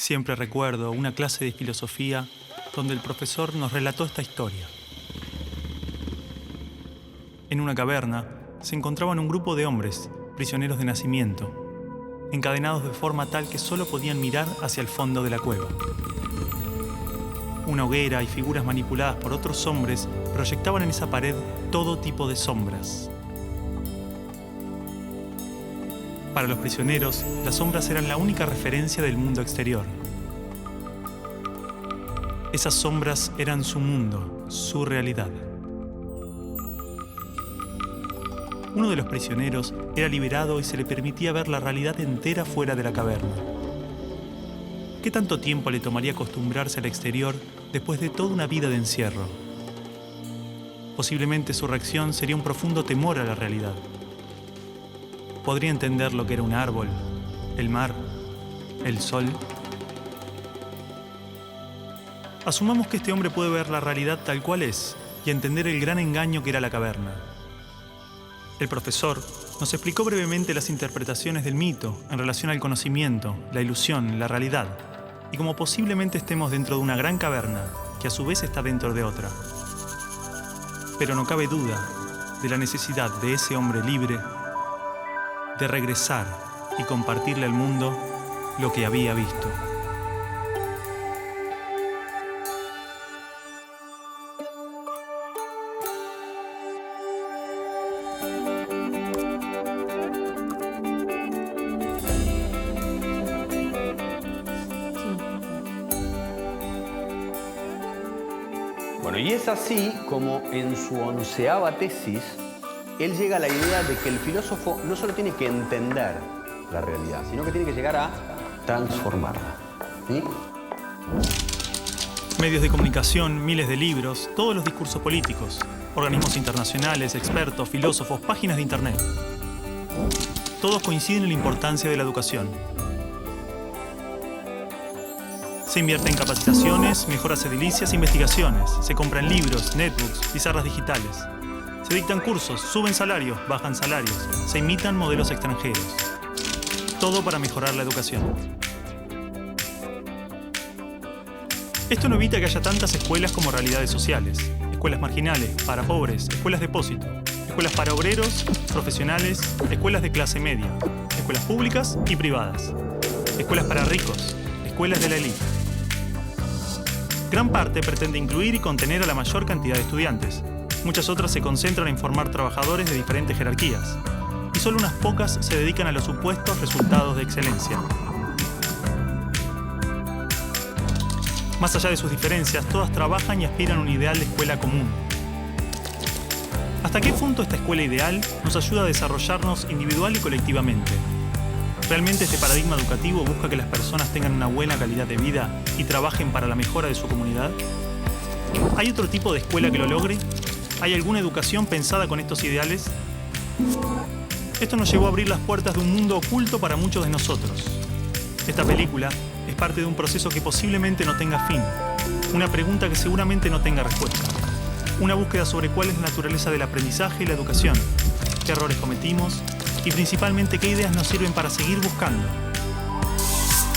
Siempre recuerdo una clase de filosofía donde el profesor nos relató esta historia. En una caverna se encontraban un grupo de hombres, prisioneros de nacimiento, encadenados de forma tal que solo podían mirar hacia el fondo de la cueva. Una hoguera y figuras manipuladas por otros hombres proyectaban en esa pared todo tipo de sombras. Para los prisioneros, las sombras eran la única referencia del mundo exterior. Esas sombras eran su mundo, su realidad. Uno de los prisioneros era liberado y se le permitía ver la realidad entera fuera de la caverna. ¿Qué tanto tiempo le tomaría acostumbrarse al exterior después de toda una vida de encierro? Posiblemente su reacción sería un profundo temor a la realidad. Podría entender lo que era un árbol, el mar, el sol. Asumamos que este hombre puede ver la realidad tal cual es y entender el gran engaño que era la caverna. El profesor nos explicó brevemente las interpretaciones del mito en relación al conocimiento, la ilusión, la realidad, y cómo posiblemente estemos dentro de una gran caverna que a su vez está dentro de otra. Pero no cabe duda de la necesidad de ese hombre libre de regresar y compartirle al mundo lo que había visto. Bueno, y es así como en su 11ª tesis, él llega a la idea de que el filósofo no solo tiene que entender la realidad, sino que tiene que llegar a transformarla. ¿Sí? Medios de comunicación, miles de libros, todos los discursos políticos, organismos internacionales, expertos, filósofos, páginas de internet. Todos coinciden en la importancia de la educación. Se invierte en capacitaciones, mejoras edilicias e investigaciones. Se compran libros, netbooks, pizarras digitales. Se dictan cursos, suben salarios, bajan salarios. Se imitan modelos extranjeros. Todo para mejorar la educación. Esto no evita que haya tantas escuelas como realidades sociales. Escuelas marginales, para pobres, escuelas depósito. Escuelas para obreros, profesionales, escuelas de clase media. Escuelas públicas y privadas. Escuelas para ricos, escuelas de la élite. Gran parte pretende incluir y contener a la mayor cantidad de estudiantes. Muchas otras se concentran en formar trabajadores de diferentes jerarquías. Y solo unas pocas se dedican a los supuestos resultados de excelencia. Más allá de sus diferencias, todas trabajan y aspiran a un ideal de escuela común. ¿Hasta qué punto esta escuela ideal nos ayuda a desarrollarnos individual y colectivamente? ¿Realmente este paradigma educativo busca que las personas tengan una buena calidad de vida y trabajen para la mejora de su comunidad? ¿Hay otro tipo de escuela que lo logre? ¿Hay alguna educación pensada con estos ideales? Esto nos llevó a abrir las puertas de un mundo oculto para muchos de nosotros. Esta película es parte de un proceso que posiblemente no tenga fin, una pregunta que seguramente no tenga respuesta, una búsqueda sobre cuál es la naturaleza del aprendizaje y la educación, qué errores cometimos y principalmente qué ideas nos sirven para seguir buscando,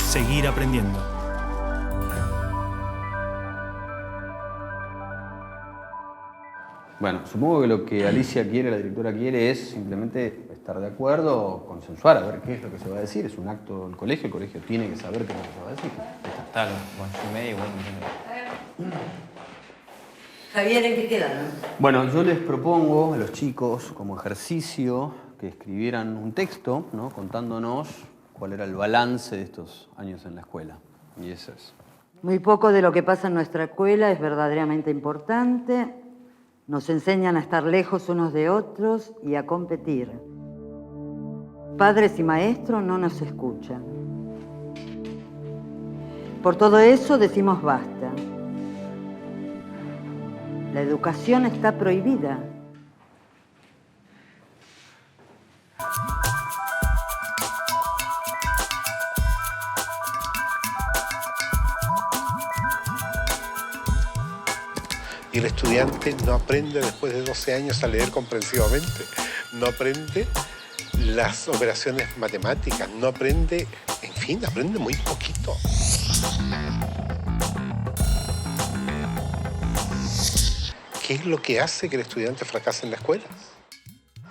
seguir aprendiendo. Bueno, supongo que lo que Alicia quiere, la directora quiere, es simplemente estar de acuerdo, consensuar, a ver qué es lo que se va a decir. Es un acto del colegio, el colegio tiene que saber qué es lo que se va a decir. Tal, bueno, y media igual. Javier, ¿en qué quedaron? Bueno, yo les propongo a los chicos, como ejercicio, que escribieran un texto, ¿no?, contándonos cuál era el balance de estos años en la escuela. Y eso es. Muy poco de lo que pasa en nuestra escuela es verdaderamente importante. Nos enseñan a estar lejos unos de otros y a competir. Padres y maestros no nos escuchan. Por todo eso decimos basta. La educación está prohibida. Y el estudiante no aprende después de 12 años a leer comprensivamente, no aprende las operaciones matemáticas, no aprende, en fin, aprende muy poquito. ¿Qué es lo que hace que el estudiante fracase en la escuela?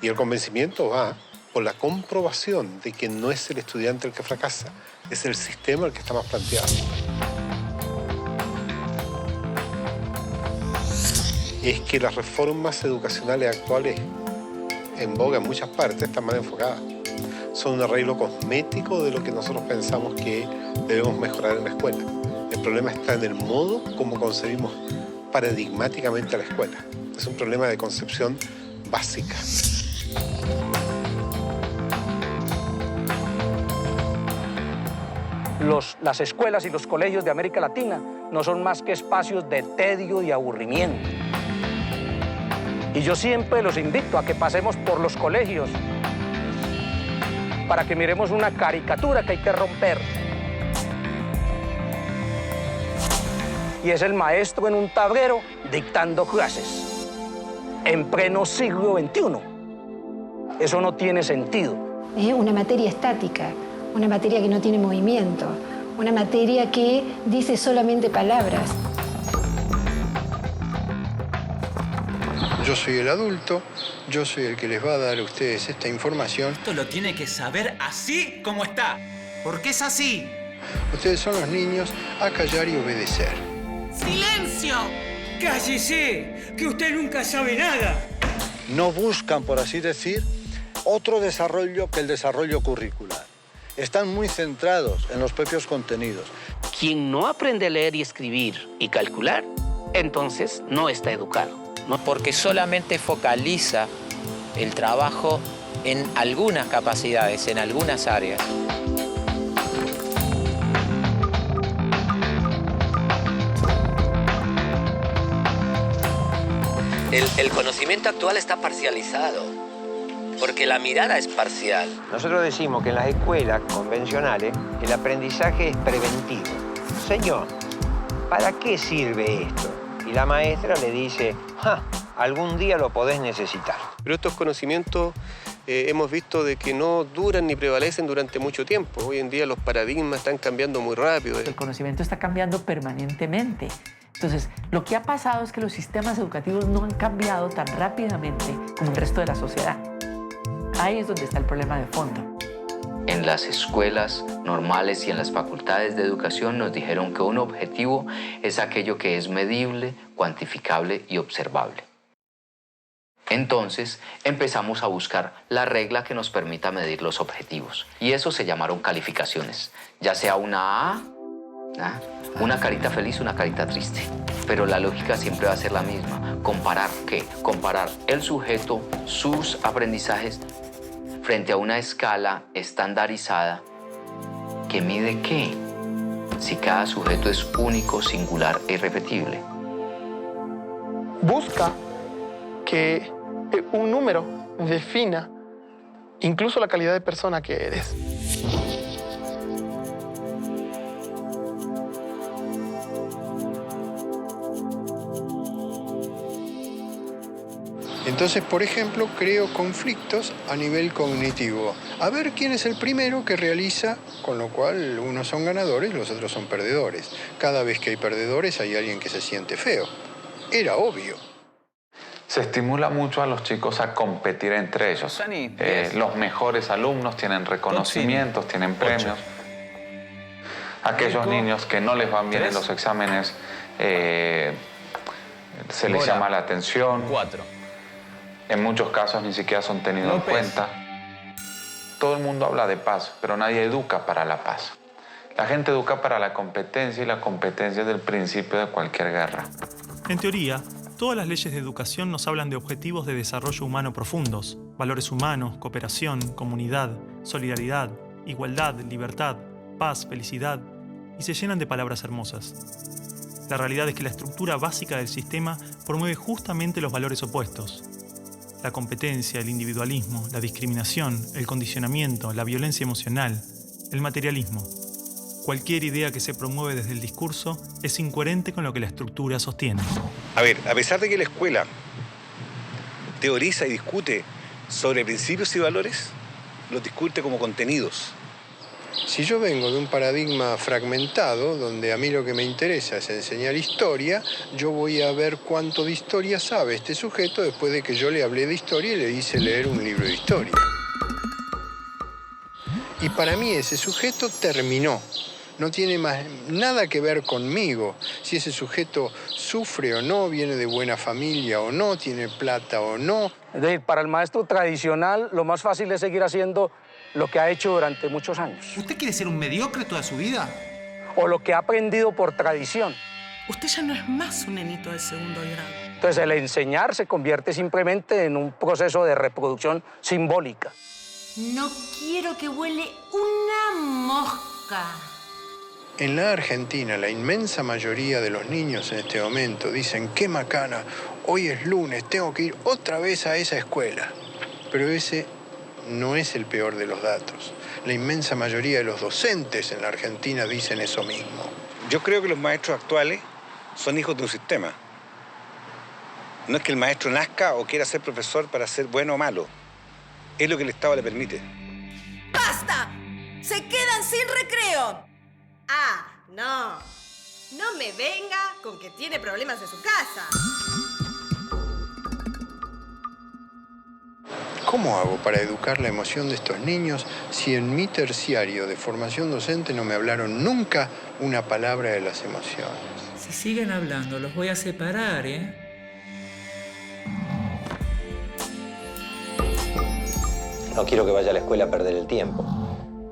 Y el convencimiento va por la comprobación de que no es el estudiante el que fracasa, es el sistema el que está más planteado. Es que las reformas educacionales actuales en boga en muchas partes están mal enfocadas. Son un arreglo cosmético de lo que nosotros pensamos que debemos mejorar en la escuela. El problema está en el modo como concebimos paradigmáticamente a la escuela. Es un problema de concepción básica. Las escuelas y los colegios de América Latina no son más que espacios de tedio y aburrimiento. Y yo siempre los invito a que pasemos por los colegios para que miremos una caricatura que hay que romper. Y es el maestro en un tablero dictando clases en pleno siglo XXI. Eso no tiene sentido. Una materia estática, una materia que no tiene movimiento, una materia que dice solamente palabras. Yo soy el adulto, yo soy el que les va a dar a ustedes esta información. Esto lo tiene que saber así como está, porque es así. Ustedes son los niños a callar y obedecer. ¡Silencio! ¡Cállese! ¡Que usted nunca sabe nada! No buscan, por así decir, otro desarrollo que el desarrollo curricular. Están muy centrados en los propios contenidos. Quien no aprende a leer y escribir y calcular, entonces no está educado. No, porque solamente focaliza el trabajo en algunas capacidades, en algunas áreas. El conocimiento actual está parcializado, porque la mirada es parcial. Nosotros decimos que en las escuelas convencionales el aprendizaje es preventivo. Señor, ¿para qué sirve esto? Y la maestra le dice, algún día lo podés necesitar. Pero estos conocimientos hemos visto de que no duran ni prevalecen durante mucho tiempo. Hoy en día los paradigmas están cambiando muy rápido. El conocimiento está cambiando permanentemente. Entonces, lo que ha pasado es que los sistemas educativos no han cambiado tan rápidamente como el resto de la sociedad. Ahí es donde está el problema de fondo. En las escuelas normales y en las facultades de educación nos dijeron que un objetivo es aquello que es medible, cuantificable y observable. Entonces empezamos a buscar la regla que nos permita medir los objetivos. Y eso se llamaron calificaciones, ya sea una A, una carita feliz, una carita triste. Pero la lógica siempre va a ser la misma. ¿Comparar qué? Comparar el sujeto, sus aprendizajes, frente a una escala estandarizada que mide qué, si cada sujeto es único, singular e irrepetible. Busca que un número defina incluso la calidad de persona que eres. Entonces, por ejemplo, creo conflictos a nivel cognitivo. A ver quién es el primero que realiza, con lo cual unos son ganadores, los otros son perdedores. Cada vez que hay perdedores hay alguien que se siente feo. Era obvio. Se estimula mucho a los chicos a competir entre ellos. Los mejores alumnos tienen reconocimientos, tienen premios. Aquellos niños que no les van bien en los exámenes, se les llama la atención. En muchos casos ni siquiera son tenidos en cuenta. Todo el mundo habla de paz, pero nadie educa para la paz. La gente educa para la competencia y la competencia es el principio de cualquier guerra. En teoría, todas las leyes de educación nos hablan de objetivos de desarrollo humano profundos, valores humanos, cooperación, comunidad, solidaridad, igualdad, libertad, paz, felicidad, y se llenan de palabras hermosas. La realidad es que la estructura básica del sistema promueve justamente los valores opuestos. La competencia, el individualismo, la discriminación, el condicionamiento, la violencia emocional, el materialismo. Cualquier idea que se promueve desde el discurso es incoherente con lo que la estructura sostiene. A ver, a pesar de que la escuela teoriza y discute sobre principios y valores, los discute como contenidos. Si yo vengo de un paradigma fragmentado, donde a mí lo que me interesa es enseñar historia, yo voy a ver cuánto de historia sabe este sujeto después de que yo le hablé de historia y le hice leer un libro de historia. Y para mí ese sujeto terminó. No tiene más nada que ver conmigo. Si ese sujeto sufre o no, viene de buena familia o no, tiene plata o no. Es decir, para el maestro tradicional, lo más fácil es seguir haciendo lo que ha hecho durante muchos años. ¿Usted quiere ser un mediocre toda su vida? O lo que ha aprendido por tradición. Usted ya no es más un nenito de segundo grado. Entonces, el enseñar se convierte simplemente en un proceso de reproducción simbólica. No quiero que huele una mosca. En la Argentina, la inmensa mayoría de los niños en este momento dicen, qué macana, hoy es lunes, tengo que ir otra vez a esa escuela. Pero ese no es el peor de los datos. La inmensa mayoría de los docentes en la Argentina dicen eso mismo. Yo creo que los maestros actuales son hijos de un sistema. No es que el maestro nazca o quiera ser profesor para ser bueno o malo. Es lo que el Estado le permite. ¡Basta! ¡Se quedan sin recreo! Ah, no. No me venga con que tiene problemas en su casa. ¿Cómo hago para educar la emoción de estos niños si en mi terciario de formación docente no me hablaron nunca una palabra de las emociones? Si siguen hablando, los voy a separar, ¿eh? No quiero que vaya a la escuela a perder el tiempo.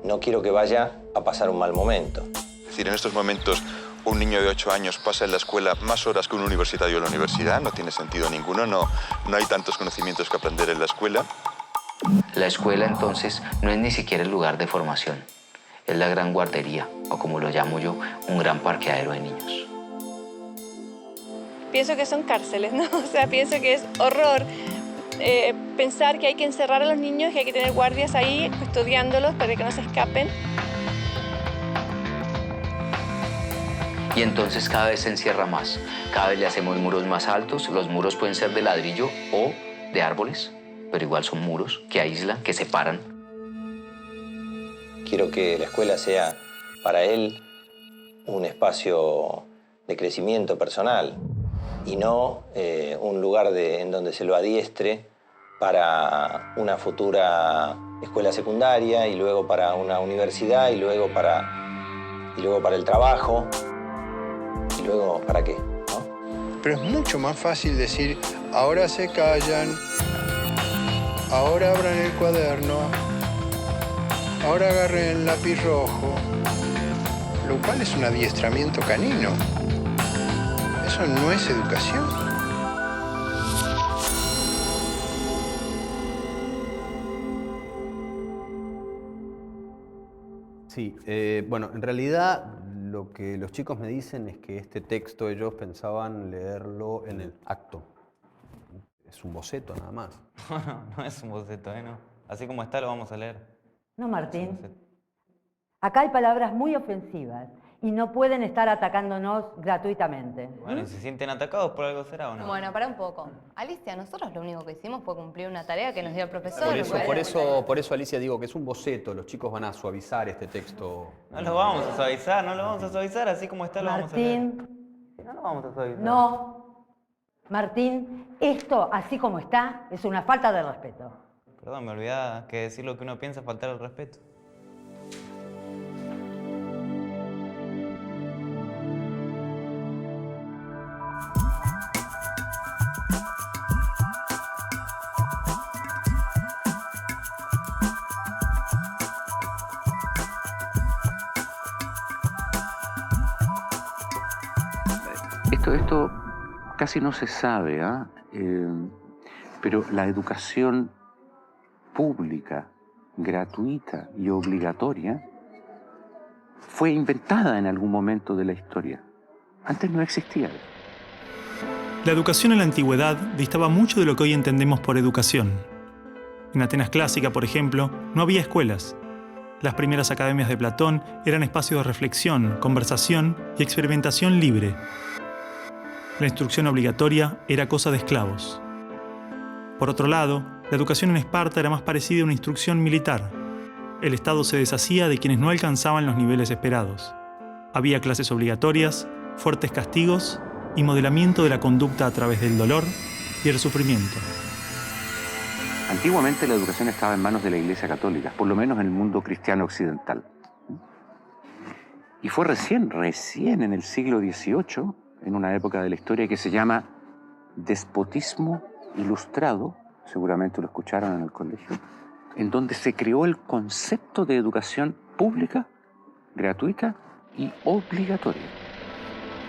No quiero que vaya a pasar un mal momento. Es decir, en estos momentos un niño de 8 años pasa en la escuela más horas que un universitario en la universidad. No tiene sentido ninguno, no hay tantos conocimientos que aprender en la escuela. La escuela, entonces, no es ni siquiera el lugar de formación. Es la gran guardería, o como lo llamo yo, un gran parqueadero de niños. Pienso que son cárceles, ¿no? O sea, pienso que es horror pensar que hay que encerrar a los niños, que hay que tener guardias ahí custodiándolos para que no se escapen. Y entonces cada vez se encierra más. Cada vez le hacemos muros más altos. Los muros pueden ser de ladrillo o de árboles, pero igual son muros que aíslan, que separan. Quiero que la escuela sea para él un espacio de crecimiento personal y no un lugar en donde se lo adiestre para una futura escuela secundaria y luego para una universidad y luego para el trabajo. ¿Y luego para qué? ¿No? Pero es mucho más fácil decir, ahora se callan, ahora abran el cuaderno, ahora agarren el lápiz rojo, lo cual es un adiestramiento canino. Eso no es educación. Sí, bueno, en realidad lo que los chicos me dicen es que este texto ellos pensaban leerlo en el acto. Es un boceto nada más. No es un boceto, ¿no? Así como está lo vamos a leer. No, Martín. Acá hay palabras muy ofensivas y no pueden estar atacándonos gratuitamente. Bueno, si se sienten atacados por algo será o no. Bueno, para un poco. Alicia, nosotros lo único que hicimos fue cumplir una tarea que nos dio el profesor. Por eso, Alicia, digo que es un boceto. Los chicos van a suavizar este texto. No lo vamos a suavizar, así como está lo vamos a leer. Martín. No lo vamos a suavizar. No. Martín, esto, así como está, es una falta de respeto. Perdón, me olvidaba que decir lo que uno piensa es faltar el respeto. Esto casi no se sabe, pero la educación pública, gratuita y obligatoria fue inventada en algún momento de la historia. Antes no existía. La educación en la antigüedad distaba mucho de lo que hoy entendemos por educación. En Atenas clásica, por ejemplo, no había escuelas. Las primeras academias de Platón eran espacios de reflexión, conversación y experimentación libre. La instrucción obligatoria era cosa de esclavos. Por otro lado, la educación en Esparta era más parecida a una instrucción militar. el Estado se deshacía de quienes no alcanzaban los niveles esperados. Había clases obligatorias, fuertes castigos y modelamiento de la conducta a través del dolor y el sufrimiento. Antiguamente la educación estaba en manos de la Iglesia Católica, por lo menos en el mundo cristiano occidental. Y fue recién en el siglo XVIII, en una época de la historia que se llama despotismo ilustrado, seguramente lo escucharon en el colegio, en donde se creó el concepto de educación pública, gratuita y obligatoria.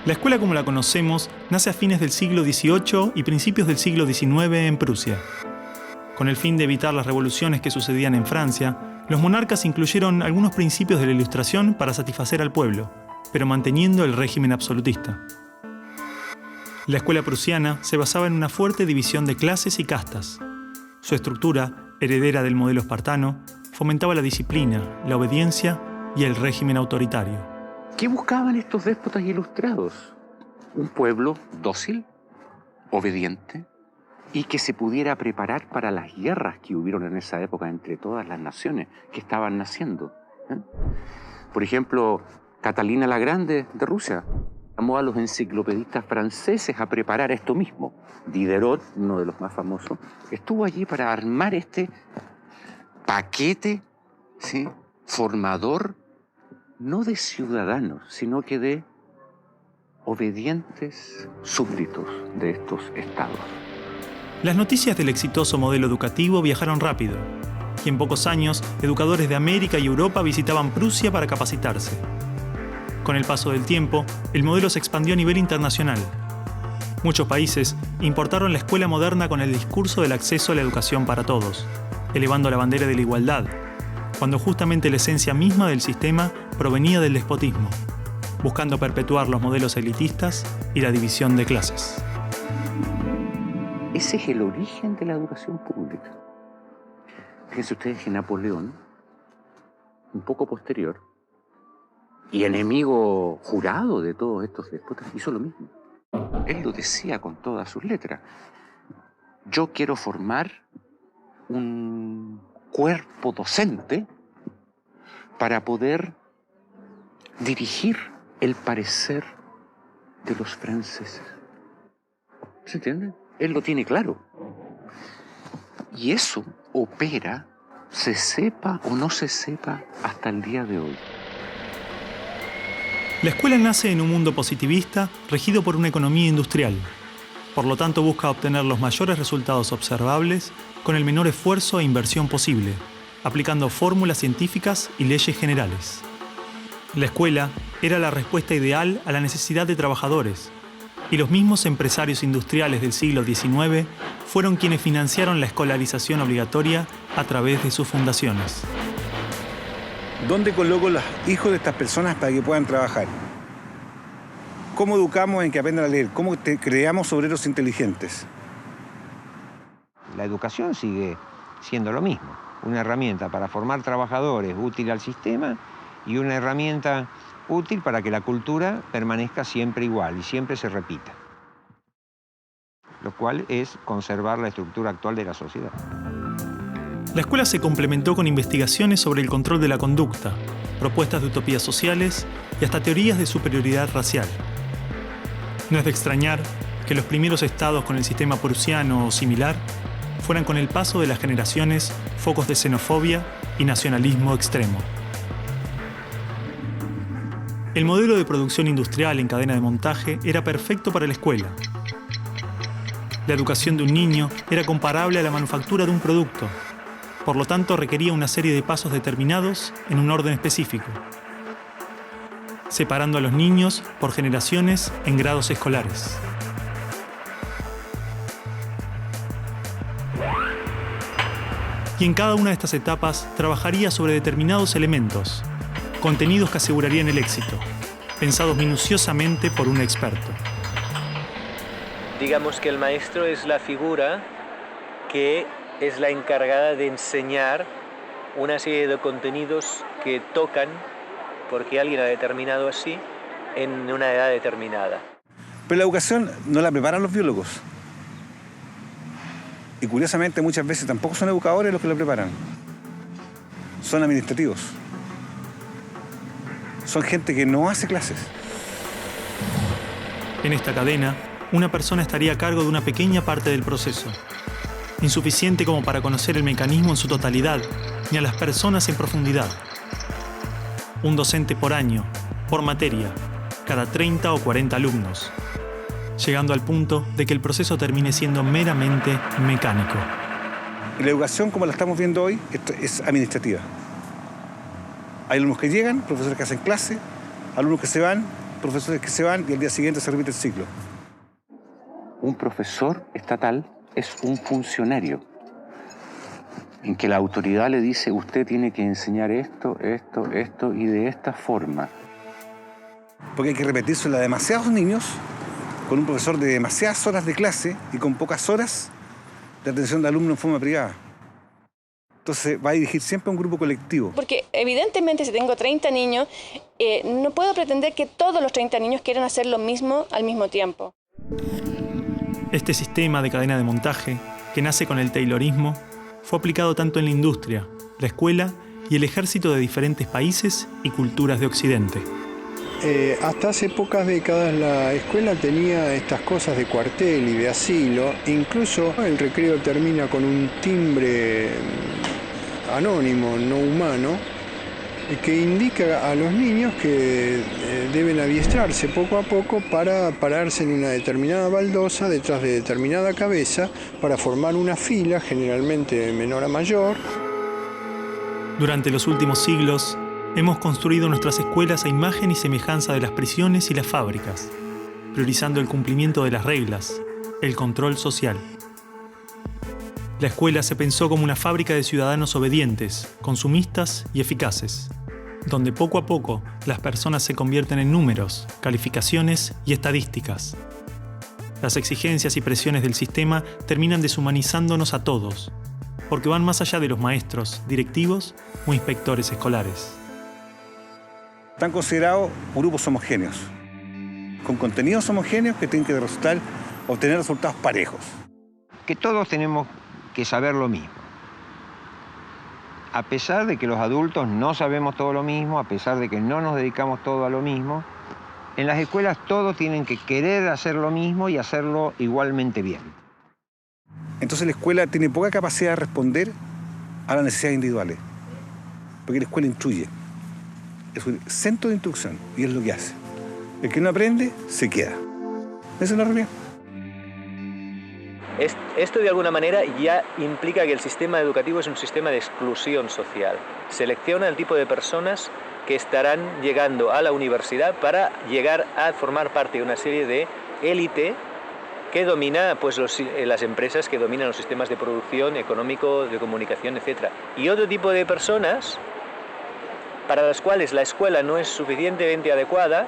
La escuela como la conocemos nace a fines del siglo XVIII y principios del siglo XIX en Prusia. Con el fin de evitar las revoluciones que sucedían en Francia, los monarcas incluyeron algunos principios de la Ilustración para satisfacer al pueblo, pero manteniendo el régimen absolutista. La escuela prusiana se basaba en una fuerte división de clases y castas. Su estructura, heredera del modelo espartano, fomentaba la disciplina, la obediencia y el régimen autoritario. ¿Qué buscaban estos déspotas ilustrados? Un pueblo dócil, obediente, y que se pudiera preparar para las guerras que hubieron en esa época entre todas las naciones que estaban naciendo. Por ejemplo, Catalina la Grande de Rusia llamó a los enciclopedistas franceses a preparar esto mismo. Diderot, uno de los más famosos, estuvo allí para armar este paquete, ¿sí?, formador, no de ciudadanos, sino que de obedientes súbditos de estos estados. Las noticias del exitoso modelo educativo viajaron rápido, y en pocos años, educadores de América y Europa visitaban Prusia para capacitarse. Con el paso del tiempo, el modelo se expandió a nivel internacional. Muchos países importaron la escuela moderna con el discurso del acceso a la educación para todos, elevando la bandera de la igualdad, cuando justamente la esencia misma del sistema provenía del despotismo, buscando perpetuar los modelos elitistas y la división de clases. Ese es el origen de la educación pública. Fíjense ustedes que Napoleón, un poco posterior, y enemigo jurado de todos estos déspotas, hizo lo mismo. Él lo decía con todas sus letras. Yo quiero formar un cuerpo docente para poder dirigir el parecer de los franceses. ¿Se entiende? Él lo tiene claro. Y eso opera, se sepa o no se sepa, hasta el día de hoy. La escuela nace en un mundo positivista regido por una economía industrial. Por lo tanto, busca obtener los mayores resultados observables con el menor esfuerzo e inversión posible, aplicando fórmulas científicas y leyes generales. La escuela era la respuesta ideal a la necesidad de trabajadores, y los mismos empresarios industriales del siglo XIX fueron quienes financiaron la escolarización obligatoria a través de sus fundaciones. ¿Dónde coloco los hijos de estas personas para que puedan trabajar? ¿Cómo educamos en que aprendan a leer? ¿Cómo creamos obreros inteligentes? La educación sigue siendo lo mismo, una herramienta para formar trabajadores útil al sistema y una herramienta útil para que la cultura permanezca siempre igual y siempre se repita, lo cual es conservar la estructura actual de la sociedad. La escuela se complementó con investigaciones sobre el control de la conducta, propuestas de utopías sociales y hasta teorías de superioridad racial. No es de extrañar que los primeros estados con el sistema prusiano o similar fueran con el paso de las generaciones focos de xenofobia y nacionalismo extremo. El modelo de producción industrial en cadena de montaje era perfecto para la escuela. La educación de un niño era comparable a la manufactura de un producto. Por lo tanto, requería una serie de pasos determinados en un orden específico, separando a los niños por generaciones en grados escolares. Y en cada una de estas etapas trabajaría sobre determinados elementos, contenidos que asegurarían el éxito, pensados minuciosamente por un experto. Digamos que el maestro es la figura que es la encargada de enseñar una serie de contenidos que tocan, porque alguien ha determinado así, en una edad determinada. Pero la educación no la preparan los biólogos. Y curiosamente muchas veces tampoco son educadores los que la preparan. son administrativos. Son gente que no hace clases. En esta cadena, una persona estaría a cargo de una pequeña parte del proceso, insuficiente como para conocer el mecanismo en su totalidad, ni a las personas en profundidad. Un docente por año, por materia, cada 30 o 40 alumnos, llegando al punto de que el proceso termine siendo meramente mecánico. La educación, como la estamos viendo hoy, es administrativa. Hay alumnos que llegan, profesores que hacen clase, alumnos que se van, profesores que se van y al día siguiente se repite el ciclo. Un profesor estatal es un funcionario en que la autoridad le dice usted tiene que enseñar esto y de esta forma. Porque hay que repetírselo a demasiados niños con un profesor de demasiadas horas de clase y con pocas horas de atención de alumnos en forma privada. Entonces va a dirigir siempre a un grupo colectivo. Porque evidentemente si tengo 30 niños, no puedo pretender que todos los 30 niños quieran hacer lo mismo al mismo tiempo. Este sistema de cadena de montaje, que nace con el taylorismo, fue aplicado tanto en la industria, la escuela y el ejército de diferentes países y culturas de Occidente. Hasta hace pocas décadas la escuela tenía estas cosas de cuartel y de asilo. Incluso el recreo termina con un timbre anónimo, no humano, que indica a los niños que deben adiestrarse poco a poco para pararse en una determinada baldosa detrás de determinada cabeza para formar una fila, generalmente de menor a mayor. Durante los últimos siglos, hemos construido nuestras escuelas a imagen y semejanza de las prisiones y las fábricas, priorizando el cumplimiento de las reglas, el control social. La escuela se pensó como una fábrica de ciudadanos obedientes, consumistas y eficaces, donde poco a poco las personas se convierten en números, calificaciones y estadísticas. Las exigencias y presiones del sistema terminan deshumanizándonos a todos, porque van más allá de los maestros, directivos o inspectores escolares. Están considerados grupos homogéneos, con contenidos homogéneos que tienen que obtener resultados parejos. Que todos tenemos que saber lo mismo. A pesar de que los adultos no sabemos todo lo mismo, a pesar de que no nos dedicamos todo a lo mismo, en las escuelas todos tienen que querer hacer lo mismo y hacerlo igualmente bien. Entonces la escuela tiene poca capacidad de responder a las necesidades individuales, porque la escuela instruye. Es un centro de instrucción y es lo que hace. El que no aprende, se queda. Esa es la realidad. Esto de alguna manera ya implica que el sistema educativo es un sistema de exclusión social. Selecciona el tipo de personas que estarán llegando a la universidad para llegar a formar parte de una serie de élite que domina pues, las empresas que dominan los sistemas de producción, económico, de comunicación, etc. Y otro tipo de personas para las cuales la escuela no es suficientemente adecuada,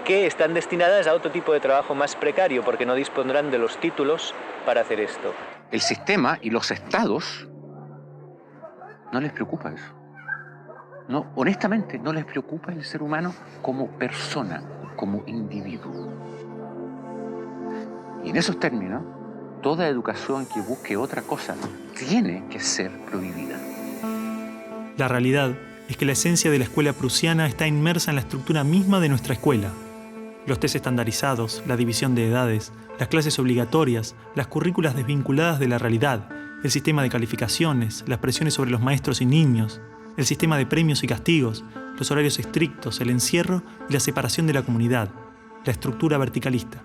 que están destinadas a otro tipo de trabajo más precario porque no dispondrán de los títulos para hacer esto. El sistema y los estados no les preocupa eso. No, honestamente, no les preocupa el ser humano como persona, como individuo. Y en esos términos, toda educación que busque otra cosa tiene que ser prohibida. La realidad es que la esencia de la escuela prusiana está inmersa en la estructura misma de nuestra escuela. Los test estandarizados, la división de edades, las clases obligatorias, las currículas desvinculadas de la realidad, el sistema de calificaciones, las presiones sobre los maestros y niños, el sistema de premios y castigos, los horarios estrictos, el encierro y la separación de la comunidad, la estructura verticalista.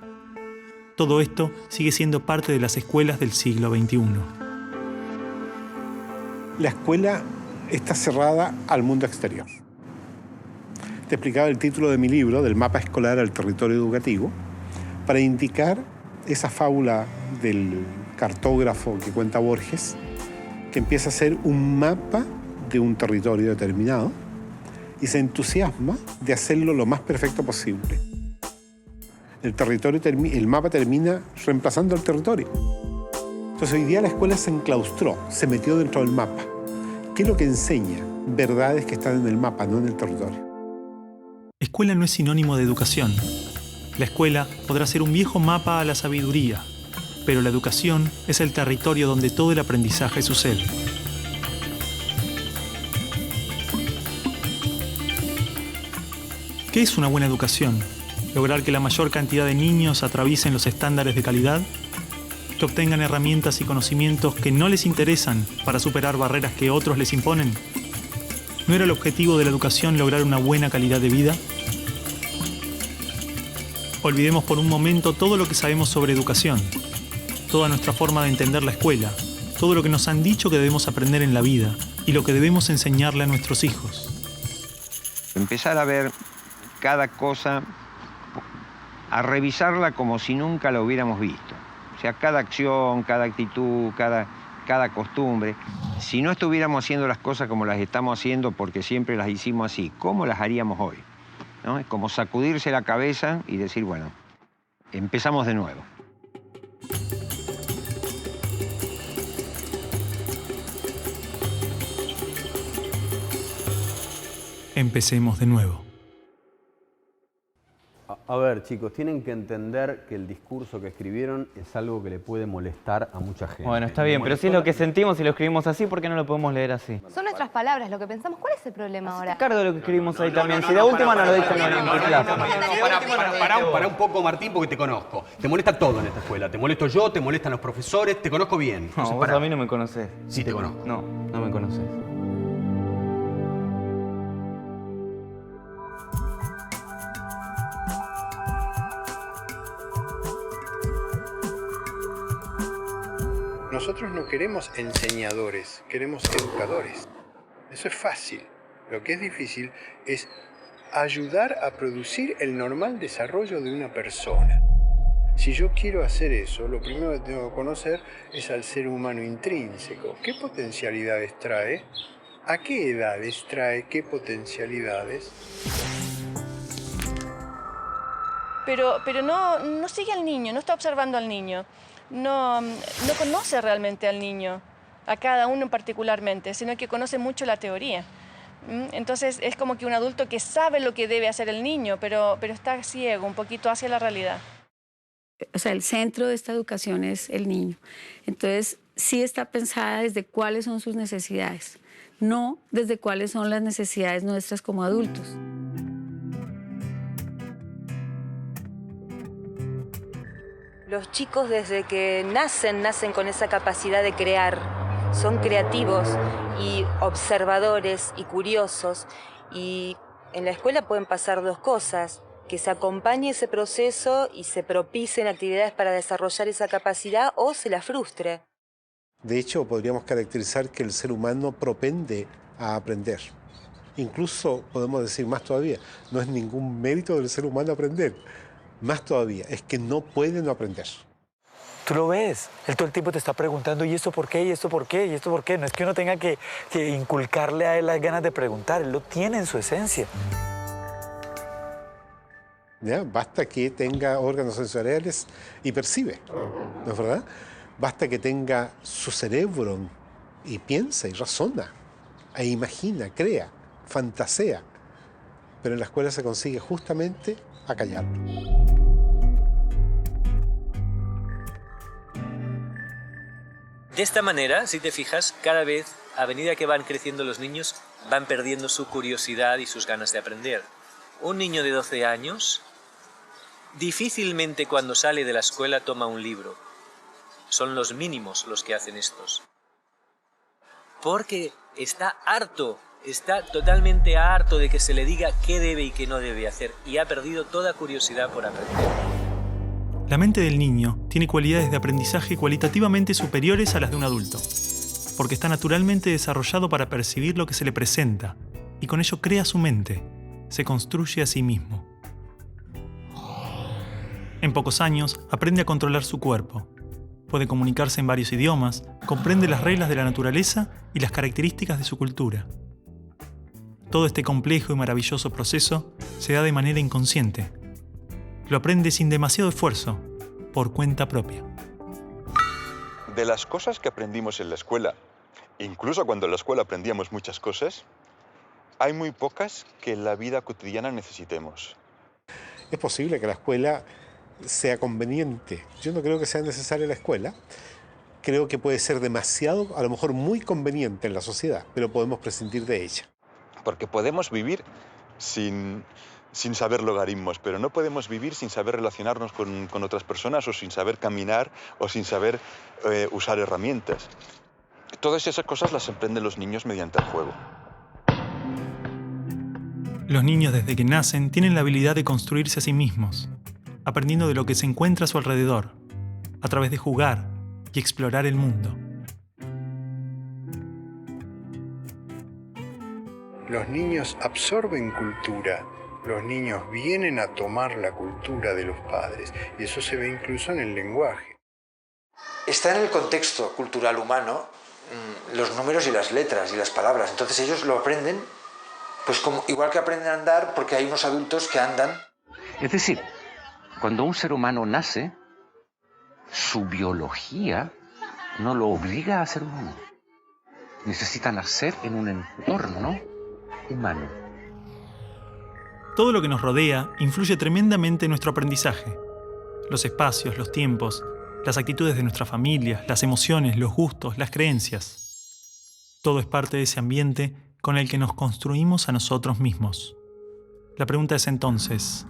Todo esto sigue siendo parte de las escuelas del siglo XXI. La escuela está cerrada al mundo exterior. Te explicaba el título de mi libro, del mapa escolar al territorio educativo, para indicar esa fábula del cartógrafo que cuenta Borges, que empieza a ser un mapa de un territorio determinado y se entusiasma de hacerlo lo más perfecto posible. El mapa termina reemplazando el territorio. Entonces hoy día la escuela se enclaustró, se metió dentro del mapa. ¿Qué es lo que enseña? Verdades que están en el mapa, no en el territorio. Escuela no es sinónimo de educación. La escuela podrá ser un viejo mapa a la sabiduría, pero la educación es el territorio donde todo el aprendizaje sucede. ¿Qué es una buena educación? Lograr que la mayor cantidad de niños atraviesen los estándares de calidad, que obtengan herramientas y conocimientos que no les interesan para superar barreras que otros les imponen. ¿No era el objetivo de la educación lograr una buena calidad de vida? Olvidemos por un momento todo lo que sabemos sobre educación, toda nuestra forma de entender la escuela, todo lo que nos han dicho que debemos aprender en la vida y lo que debemos enseñarle a nuestros hijos. Empezar a ver cada cosa, a revisarla como si nunca la hubiéramos visto. O sea, cada acción, cada actitud, cada costumbre. Si no estuviéramos haciendo las cosas como las estamos haciendo porque siempre las hicimos así, ¿cómo las haríamos hoy? ¿No? Es como sacudirse la cabeza y decir, bueno, empezamos de nuevo. Empecemos de nuevo. A ver, chicos, tienen que entender que el discurso que escribieron es algo que le puede molestar a mucha gente. Bueno, está bien, pero si es lo que sentimos y lo escribimos así, ¿por qué no lo podemos leer así? Son nuestras palabras, lo que pensamos. ¿Cuál es el problema ahora? Cargo de lo que escribimos ahí también. Si de última no lo dicen en clase. Pará un poco, Martín, porque te conozco. Te molesta todo en esta escuela. Te molesto yo, te molestan los profesores, te conozco bien. No, Entonces, vos pará. a mí no me conocés. Sí te conozco. No, no me conocés. Nosotros no queremos enseñadores, queremos educadores. Eso es fácil. Lo que es difícil es ayudar a producir el normal desarrollo de una persona. Si yo quiero hacer eso, lo primero que tengo que conocer es al ser humano intrínseco. ¿Qué potencialidades trae? ¿A qué edades trae qué potencialidades? Pero no sigue al niño, no está observando al niño. No conoce realmente al niño, a cada uno particularmente, sino que conoce mucho la teoría. Entonces es como que un adulto que sabe lo que debe hacer el niño, pero está ciego un poquito hacia la realidad. O sea, el centro de esta educación es el niño. Entonces, sí está pensada desde cuáles son sus necesidades, no desde cuáles son las necesidades nuestras como adultos. Los chicos desde que nacen con esa capacidad de crear. Son creativos y observadores y curiosos. Y en la escuela pueden pasar dos cosas: que se acompañe ese proceso y se propicien actividades para desarrollar esa capacidad, o se la frustre. De hecho, podríamos caracterizar que el ser humano propende a aprender. Incluso podemos decir más todavía, no es ningún mérito del ser humano aprender. Más todavía, es que no puede no aprender. Tú lo ves, él todo el tiempo te está preguntando, ¿y esto por qué? ¿Y esto por qué? ¿Y esto por qué? No es que uno tenga que inculcarle a él las ganas de preguntar, él lo tiene en su esencia. ¿Ya? Basta que tenga órganos sensoriales y percibe, ¿no es verdad? Basta que tenga su cerebro y piensa y razona, e imagina, crea, fantasea. Pero en la escuela se consigue justamente acallarlo. De esta manera, si te fijas, cada vez, a medida que van creciendo los niños, van perdiendo su curiosidad y sus ganas de aprender. Un niño de 12 años difícilmente cuando sale de la escuela toma un libro. Son los mínimos los que hacen estos. Porque está harto, está totalmente harto de que se le diga qué debe y qué no debe hacer, y ha perdido toda curiosidad por aprender. La mente del niño tiene cualidades de aprendizaje cualitativamente superiores a las de un adulto, porque está naturalmente desarrollado para percibir lo que se le presenta, y con ello crea su mente, se construye a sí mismo. En pocos años aprende a controlar su cuerpo, puede comunicarse en varios idiomas, comprende las reglas de la naturaleza y las características de su cultura. Todo este complejo y maravilloso proceso se da de manera inconsciente. Lo aprende sin demasiado esfuerzo, por cuenta propia. De las cosas que aprendimos en la escuela, incluso cuando en la escuela aprendíamos muchas cosas, hay muy pocas que en la vida cotidiana necesitemos. Es posible que la escuela sea conveniente. Yo no creo que sea necesaria la escuela. Creo que puede ser demasiado, a lo mejor muy conveniente en la sociedad, pero podemos prescindir de ella. Porque podemos vivir sin sin saber logaritmos, pero no podemos vivir sin saber relacionarnos con otras personas o sin saber caminar o sin saber usar herramientas. Todas esas cosas las aprenden los niños mediante el juego. Los niños desde que nacen tienen la habilidad de construirse a sí mismos, aprendiendo de lo que se encuentra a su alrededor, a través de jugar y explorar el mundo. Los niños absorben cultura, los niños vienen a tomar la cultura de los padres y eso se ve incluso en el lenguaje. Está en el contexto cultural humano los números y las letras y las palabras, entonces ellos lo aprenden pues como, igual que aprenden a andar porque hay unos adultos que andan. Es decir, cuando un ser humano nace, su biología no lo obliga a ser humano. Necesita nacer en un entorno humano. Todo lo que nos rodea influye tremendamente en nuestro aprendizaje. Los espacios, los tiempos, las actitudes de nuestra familia, las emociones, los gustos, las creencias. Todo es parte de ese ambiente con el que nos construimos a nosotros mismos. La pregunta es entonces,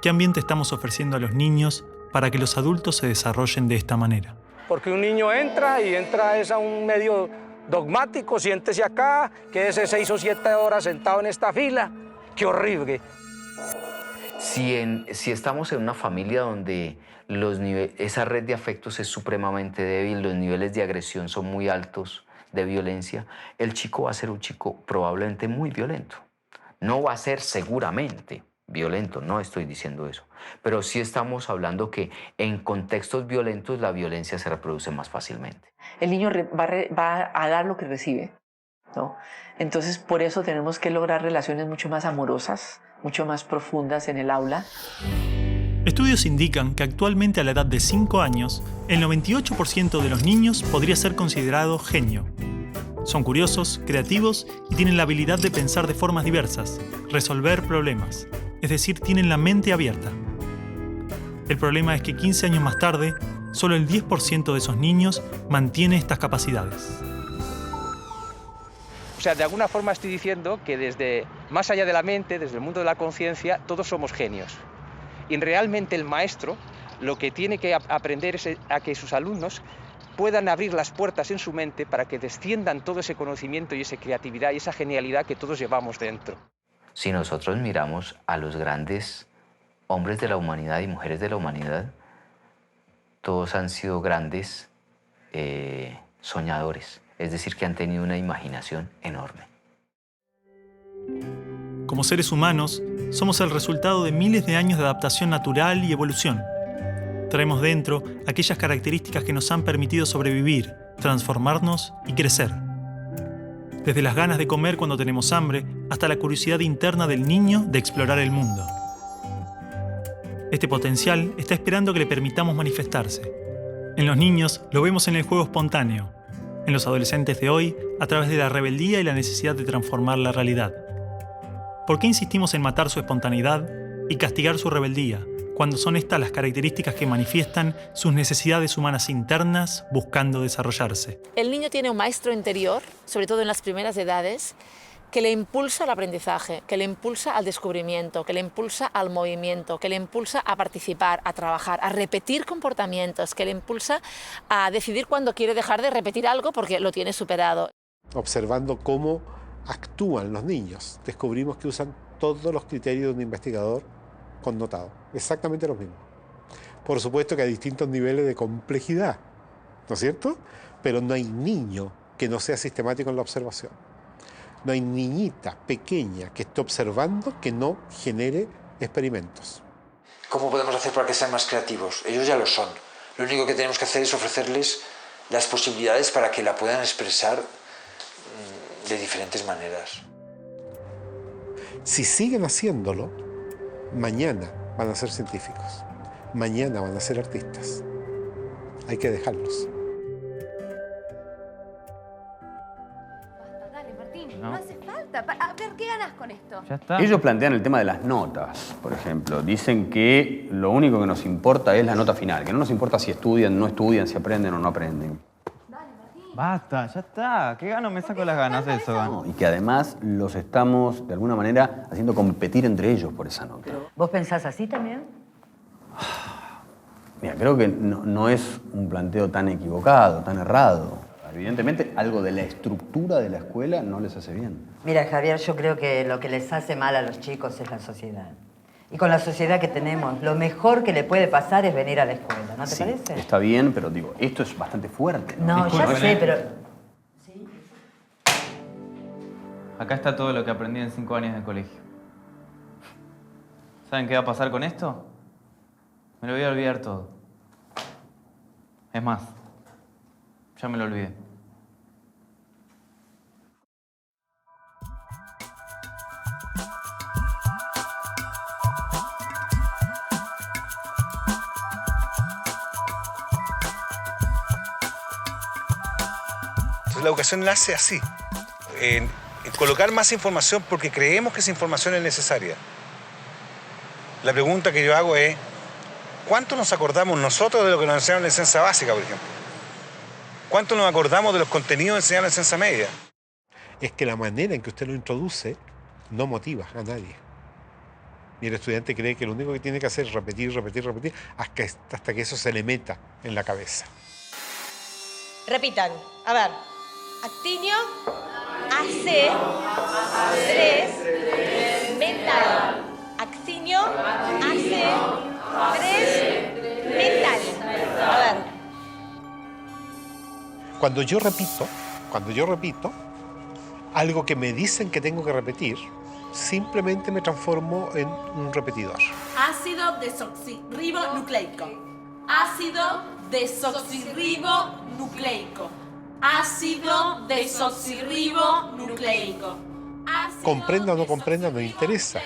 ¿qué ambiente estamos ofreciendo a los niños para que los adultos se desarrollen de esta manera? Porque un niño entra es a un medio dogmático, siéntese acá, quédese 6 o 7 horas sentado en esta fila. ¡Qué horrible! Si estamos en una familia donde esa red de afectos es supremamente débil, los niveles de agresión son muy altos, de violencia, el chico va a ser un chico probablemente muy violento. No va a ser seguramente violento, no estoy diciendo eso, pero sí estamos hablando que en contextos violentos la violencia se reproduce más fácilmente. El niño va a dar lo que recibe, ¿no? Entonces, por eso tenemos que lograr relaciones mucho más amorosas, mucho más profundas en el aula. Estudios indican que actualmente a la edad de 5 años, el 98% de los niños podría ser considerado genio. Son curiosos, creativos y tienen la habilidad de pensar de formas diversas, resolver problemas, es decir, tienen la mente abierta. El problema es que 15 años más tarde, solo el 10% de esos niños mantiene estas capacidades. O sea, de alguna forma estoy diciendo que desde más allá de la mente, desde el mundo de la conciencia, todos somos genios. Y realmente el maestro lo que tiene que aprender es a que sus alumnos puedan abrir las puertas en su mente para que desciendan todo ese conocimiento y esa creatividad y esa genialidad que todos llevamos dentro. Si nosotros miramos a los grandes hombres de la humanidad y mujeres de la humanidad, todos han sido grandes soñadores, es decir, que han tenido una imaginación enorme. Como seres humanos, somos el resultado de miles de años de adaptación natural y evolución. Traemos dentro aquellas características que nos han permitido sobrevivir, transformarnos y crecer. Desde las ganas de comer cuando tenemos hambre, hasta la curiosidad interna del niño de explorar el mundo. Este potencial está esperando que le permitamos manifestarse. En los niños lo vemos en el juego espontáneo. En los adolescentes de hoy, a través de la rebeldía y la necesidad de transformar la realidad. ¿Por qué insistimos en matar su espontaneidad y castigar su rebeldía, cuando son estas las características que manifiestan sus necesidades humanas internas buscando desarrollarse? El niño tiene un maestro interior, sobre todo en las primeras edades, que le impulsa al aprendizaje, que le impulsa al descubrimiento, que le impulsa al movimiento, que le impulsa a participar, a trabajar, a repetir comportamientos, que le impulsa a decidir cuándo quiere dejar de repetir algo porque lo tiene superado. Observando cómo actúan los niños, descubrimos que usan todos los criterios de un investigador connotado, exactamente los mismos. Por supuesto que hay distintos niveles de complejidad, ¿no es cierto? Pero no hay niño que no sea sistemático en la observación. No hay niñita pequeña que esté observando que no genere experimentos. ¿Cómo podemos hacer para que sean más creativos? Ellos ya lo son. Lo único que tenemos que hacer es ofrecerles las posibilidades para que la puedan expresar de diferentes maneras. Si siguen haciéndolo, mañana van a ser científicos, mañana van a ser artistas. Hay que dejarlos. Dale, Martín, no hace falta. A ver, ¿qué ganas con esto? Ya está. Ellos plantean el tema de las notas, por ejemplo. Dicen que lo único que nos importa es la nota final, que no nos importa si estudian, no estudian, si aprenden o no aprenden. Dale, Martín. Basta, ya está. ¿Qué gano? Me saco las ganas de eso. No, y que además los estamos, de alguna manera, haciendo competir entre ellos por esa nota. ¿Vos pensás así también? Mira, creo que no es un planteo tan equivocado, tan errado. Evidentemente, algo de la estructura de la escuela no les hace bien. Mira, Javier, yo creo que lo que les hace mal a los chicos es la sociedad. Y con la sociedad que tenemos, lo mejor que le puede pasar es venir a la escuela, ¿no te parece? Está bien, pero digo, esto es bastante fuerte. No, ya sé, pero... Acá está todo lo que aprendí en 5 años de colegio. ¿Saben qué va a pasar con esto? Me lo voy a olvidar todo. Es más, ya me lo olvidé. Entonces la educación nace así, en colocar más información porque creemos que esa información es necesaria. La pregunta que yo hago es, ¿cuánto nos acordamos nosotros de lo que nos enseñaron en la enseñanza básica, por ejemplo? ¿Cuánto nos acordamos de los contenidos enseñados en la enseñanza media? Es que la manera en que usted lo introduce no motiva a nadie. Y el estudiante cree que lo único que tiene que hacer es repetir, repetir, repetir, hasta que eso se le meta en la cabeza. Repitan. A ver. Actinio, AC, 3, metal. Actinio, AC, 3, metal. A ver. Cuando yo repito, algo que me dicen que tengo que repetir, simplemente me transformo en un repetidor. Ácido desoxirribonucleico. Ácido desoxirribonucleico. Ácido desoxirribonucleico. Comprenda o no comprenda, no interesa,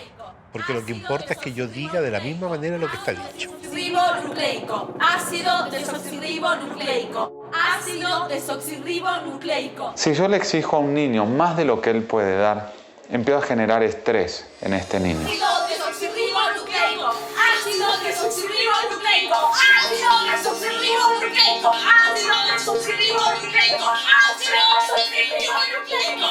porque lo que importa es que yo diga de la misma manera lo que está dicho. Ribonucleico. Ácido desoxirribonucleico. Ácido desoxirribonucleico. Si yo le exijo a un niño más de lo que él puede dar, empiezo a generar estrés en este niño. Ácido desoxirribonucleico. Ácido desoxirribonucleico. Ácido desoxirribonucleico. Ácido desoxirribonucleico. Ácido desoxirribonucleico.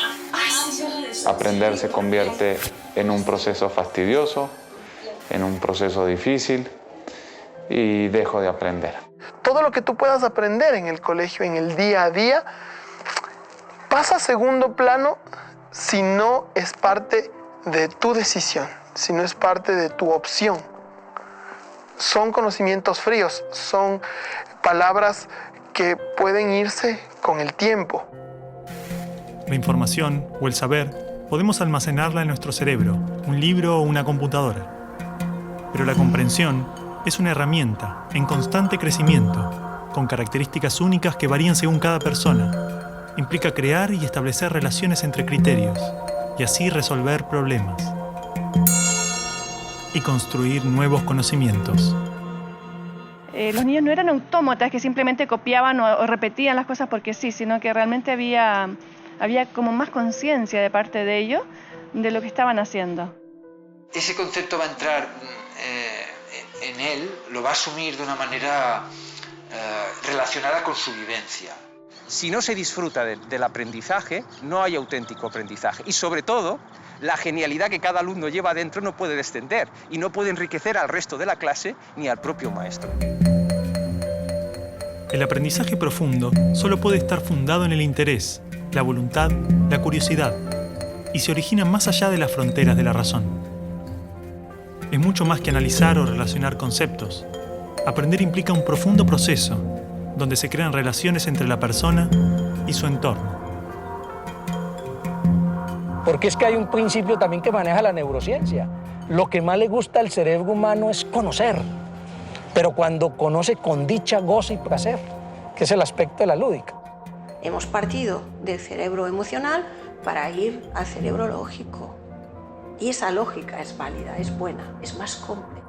Aprender se convierte en un proceso fastidioso, en un proceso difícil y dejo de aprender. Todo lo que tú puedas aprender en el colegio, en el día a día, pasa a segundo plano si no es parte de tu decisión, si no es parte de tu opción. Son conocimientos fríos, son palabras que pueden irse con el tiempo. La información o el saber podemos almacenarla en nuestro cerebro, un libro o una computadora. Pero la comprensión es una herramienta en constante crecimiento, con características únicas que varían según cada persona. Implica crear y establecer relaciones entre criterios, y así resolver problemas. Y construir nuevos conocimientos. Los niños no eran autómatas que simplemente copiaban o repetían las cosas porque sí, sino que realmente había como más conciencia de parte de ellos de lo que estaban haciendo. Ese concepto va a entrar en él, lo va a asumir de una manera relacionada con su vivencia. Si no se disfruta del aprendizaje, no hay auténtico aprendizaje. Y sobre todo, la genialidad que cada alumno lleva dentro no puede descender y no puede enriquecer al resto de la clase ni al propio maestro. El aprendizaje profundo solo puede estar fundado en el interés, la voluntad, la curiosidad, y se origina más allá de las fronteras de la razón. Es mucho más que analizar o relacionar conceptos. Aprender implica un profundo proceso, donde se crean relaciones entre la persona y su entorno. Porque es que hay un principio también que maneja la neurociencia. Lo que más le gusta al cerebro humano es conocer, pero cuando conoce con dicha, goza y placer, que es el aspecto de la lúdica. Hemos partido del cerebro emocional para ir al cerebro lógico. Y esa lógica es válida, es buena, es más compleja.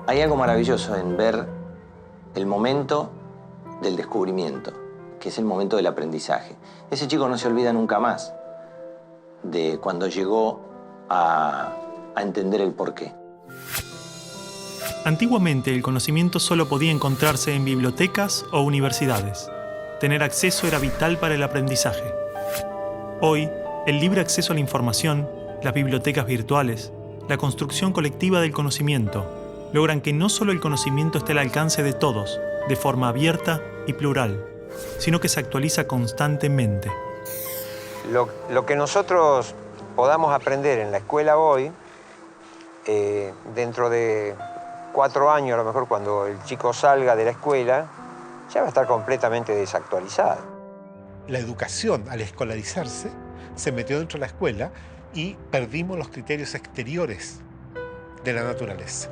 Hay algo maravilloso en ver el momento del descubrimiento, que es el momento del aprendizaje. Ese chico no se olvida nunca más de cuando llegó a entender el porqué. Antiguamente el conocimiento solo podía encontrarse en bibliotecas o universidades. tener acceso era vital para el aprendizaje. Hoy, el libre acceso a la información, las bibliotecas virtuales, la construcción colectiva del conocimiento, logran que no solo el conocimiento esté al alcance de todos, de forma abierta y plural, sino que se actualiza constantemente. Lo que nosotros podamos aprender en la escuela hoy, dentro de 4 años, a lo mejor cuando el chico salga de la escuela, ya va a estar completamente desactualizado. La educación, al escolarizarse, se metió dentro de la escuela y perdimos los criterios exteriores de la naturaleza.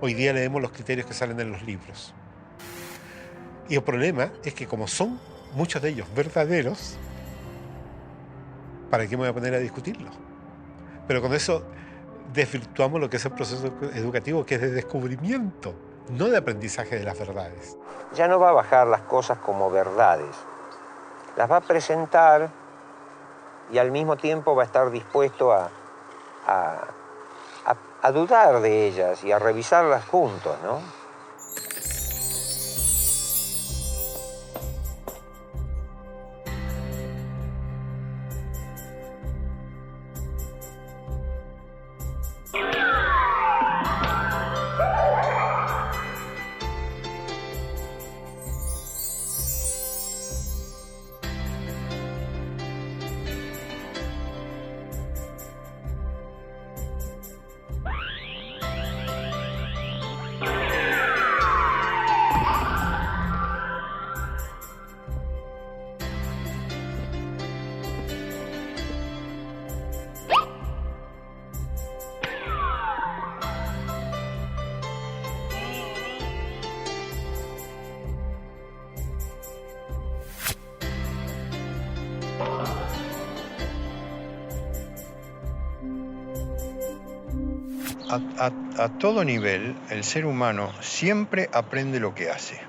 Hoy día leemos los criterios que salen en los libros. Y el problema es que como son muchos de ellos verdaderos, ¿para qué me voy a poner a discutirlos? Pero con eso desvirtuamos lo que es el proceso educativo, que es de descubrimiento, no de aprendizaje de las verdades. Ya no va a bajar las cosas como verdades. Las va a presentar y al mismo tiempo va a estar dispuesto a dudar de ellas y a revisarlas juntos, ¿no? A todo nivel, el ser humano siempre aprende lo que hace.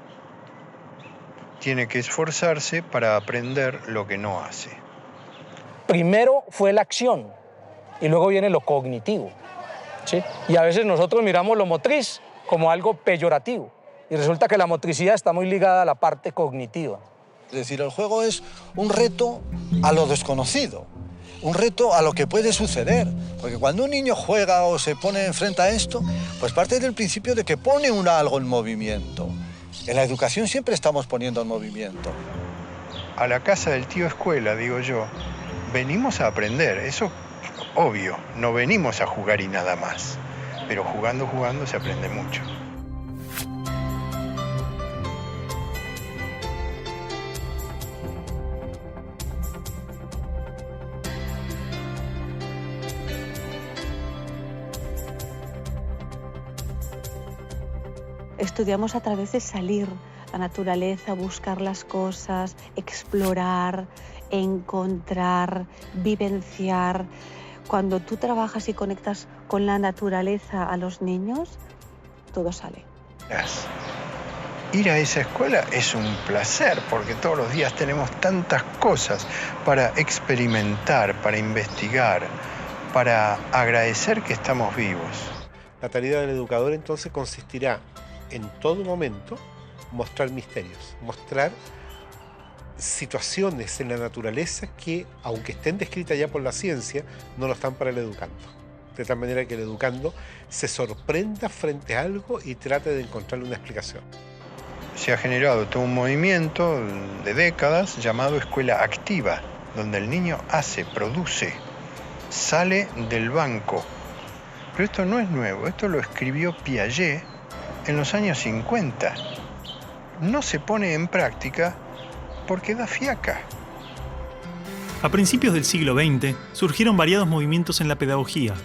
Tiene que esforzarse para aprender lo que no hace. Primero fue la acción y luego viene lo cognitivo, ¿sí? Y a veces nosotros miramos lo motriz como algo peyorativo y resulta que la motricidad está muy ligada a la parte cognitiva. Es decir, el juego es un reto a lo desconocido, un reto a lo que puede suceder. Porque cuando un niño juega o se pone enfrente a esto, pues parte del principio de que pone algo en movimiento. En la educación siempre estamos poniendo en movimiento. A la casa del tío escuela, digo yo, venimos a aprender. Eso, obvio, no venimos a jugar y nada más. Pero jugando se aprende mucho. Estudiamos a través de salir a la naturaleza, buscar las cosas, explorar, encontrar, vivenciar. Cuando tú trabajas y conectas con la naturaleza a los niños, todo sale. Ir a esa escuela es un placer porque todos los días tenemos tantas cosas para experimentar, para investigar, para agradecer que estamos vivos. La tarea del educador entonces consistirá en todo momento mostrar misterios, mostrar situaciones en la naturaleza que, aunque estén descritas ya por la ciencia, no lo están para el educando. De tal manera que el educando se sorprenda frente a algo y trate de encontrarle una explicación. Se ha generado todo un movimiento de décadas llamado escuela activa, donde el niño hace, produce, sale del banco. Pero esto no es nuevo, esto lo escribió Piaget en los años 50. No se pone en práctica porque da fiaca. A principios del siglo XX surgieron variados movimientos en la pedagogía.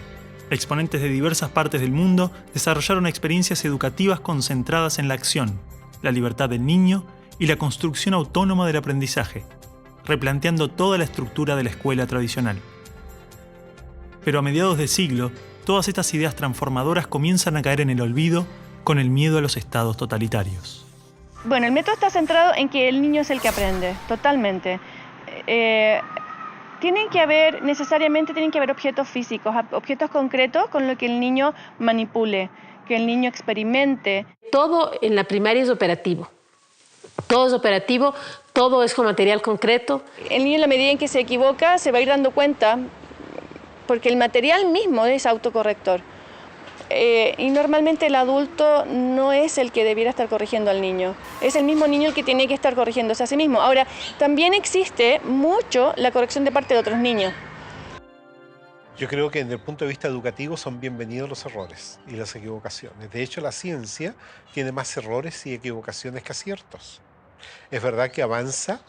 Exponentes de diversas partes del mundo desarrollaron experiencias educativas concentradas en la acción, la libertad del niño y la construcción autónoma del aprendizaje, replanteando toda la estructura de la escuela tradicional. Pero a mediados de siglo, todas estas ideas transformadoras comienzan a caer en el olvido con el miedo a los estados totalitarios. Bueno, el método está centrado en que el niño es el que aprende, totalmente. Necesariamente tienen que haber objetos físicos, objetos concretos con los que el niño manipule, que el niño experimente. Todo en la primaria es operativo. Todo es operativo todo es con material concreto. El niño, en la medida en que se equivoca, se va a ir dando cuenta, porque el material mismo es autocorrector. Y normalmente el adulto no es el que debiera estar corrigiendo al niño, es el mismo niño el que tiene que estar corrigiéndose a sí mismo. Ahora, también existe mucho la corrección de parte de otros niños. Yo creo que desde el punto de vista educativo son bienvenidos los errores y las equivocaciones. De hecho, la ciencia tiene más errores y equivocaciones que aciertos. Es verdad que avanza,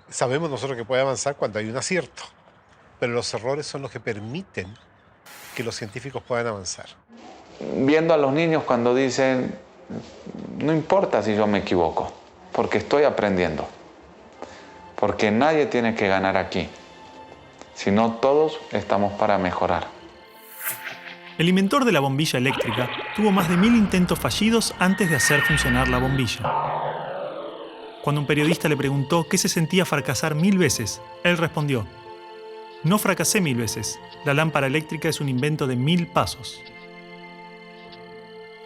sabemos nosotros que puede avanzar cuando hay un acierto, pero los errores son los que permiten que los científicos puedan avanzar. Viendo a los niños cuando dicen, no importa si yo me equivoco, porque estoy aprendiendo, porque nadie tiene que ganar aquí, sino todos estamos para mejorar. El inventor de la bombilla eléctrica tuvo más de 1000 intentos fallidos antes de hacer funcionar la bombilla. Cuando un periodista le preguntó qué se sentía fracasar 1000 veces, él respondió: no fracasé 1000 veces. La lámpara eléctrica es un invento de 1000 pasos.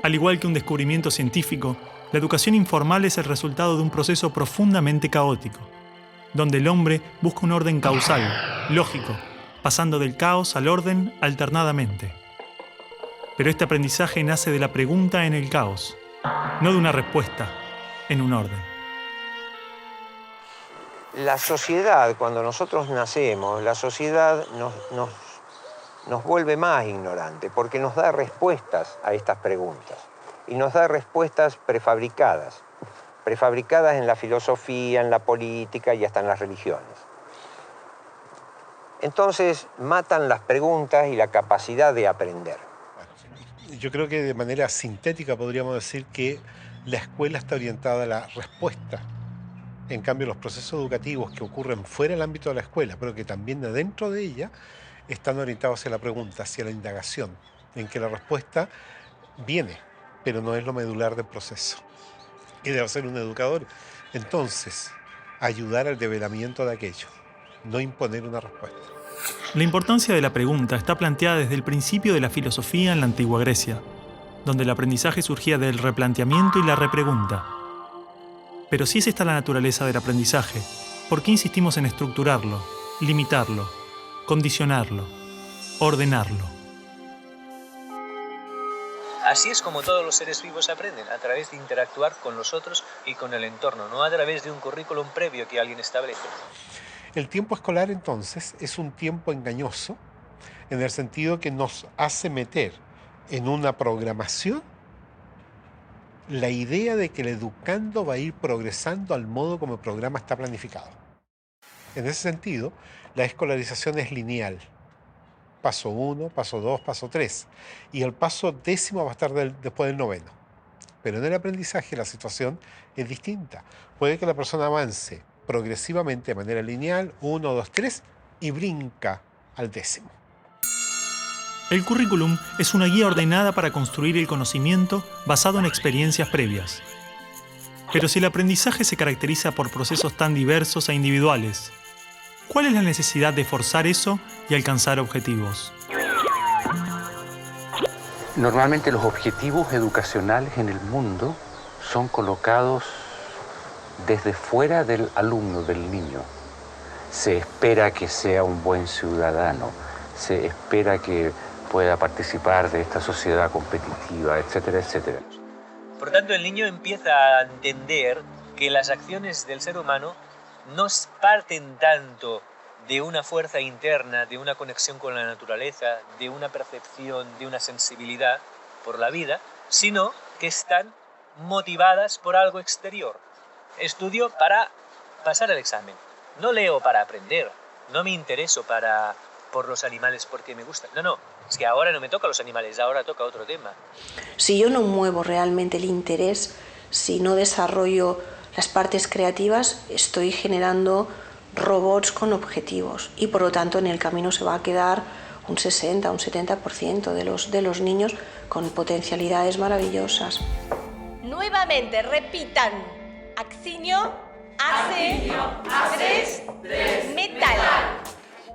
Al igual que un descubrimiento científico, la educación informal es el resultado de un proceso profundamente caótico, donde el hombre busca un orden causal, lógico, pasando del caos al orden alternadamente. Pero este aprendizaje nace de la pregunta en el caos, no de una respuesta en un orden. La sociedad, cuando nosotros nacemos, la sociedad nos vuelve más ignorantes porque nos da respuestas a estas preguntas y nos da respuestas prefabricadas en la filosofía, en la política y hasta en las religiones. Entonces matan las preguntas y la capacidad de aprender. Yo creo que de manera sintética podríamos decir que la escuela está orientada a la respuesta. En cambio, los procesos educativos que ocurren fuera del ámbito de la escuela, pero que también adentro de ella, están orientados hacia la pregunta, hacia la indagación, en que la respuesta viene, pero no es lo medular del proceso. Y debe ser un educador, entonces, ayudar al develamiento de aquello, no imponer una respuesta. La importancia de la pregunta está planteada desde el principio de la filosofía en la antigua Grecia, donde el aprendizaje surgía del replanteamiento y la repregunta. Pero si es esta la naturaleza del aprendizaje, ¿por qué insistimos en estructurarlo, limitarlo, condicionarlo, ordenarlo? Así es como todos los seres vivos aprenden, a través de interactuar con los otros y con el entorno, no a través de un currículum previo que alguien establece. El tiempo escolar, entonces, es un tiempo engañoso, en el sentido que nos hace meter en una programación la idea de que el educando va a ir progresando al modo como el programa está planificado. En ese sentido, la escolarización es lineal. Paso 1, paso 2, paso 3. Y el paso 10º va a estar después del 9º. Pero en el aprendizaje la situación es distinta. Puede que la persona avance progresivamente de manera lineal, 1, 2, 3, y brinca al 10º. El currículum es una guía ordenada para construir el conocimiento basado en experiencias previas. Pero si el aprendizaje se caracteriza por procesos tan diversos e individuales, ¿cuál es la necesidad de forzar eso y alcanzar objetivos? Normalmente los objetivos educacionales en el mundo son colocados desde fuera del alumno, del niño. Se espera que sea un buen ciudadano, se espera que pueda participar de esta sociedad competitiva, etcétera, etcétera. Por tanto, el niño empieza a entender que las acciones del ser humano no parten tanto de una fuerza interna, de una conexión con la naturaleza, de una percepción, de una sensibilidad por la vida, sino que están motivadas por algo exterior. Estudio para pasar el examen, no leo para aprender, no me intereso por los animales porque me gustan. No, es que ahora no me toca los animales, ahora toca otro tema. Si yo no muevo realmente el interés, si no desarrollo las partes creativas, estoy generando robots con objetivos y por lo tanto en el camino se va a quedar un 60, un 70% de los niños con potencialidades maravillosas. Nuevamente, repitan. Accinio, ace, tres, metal.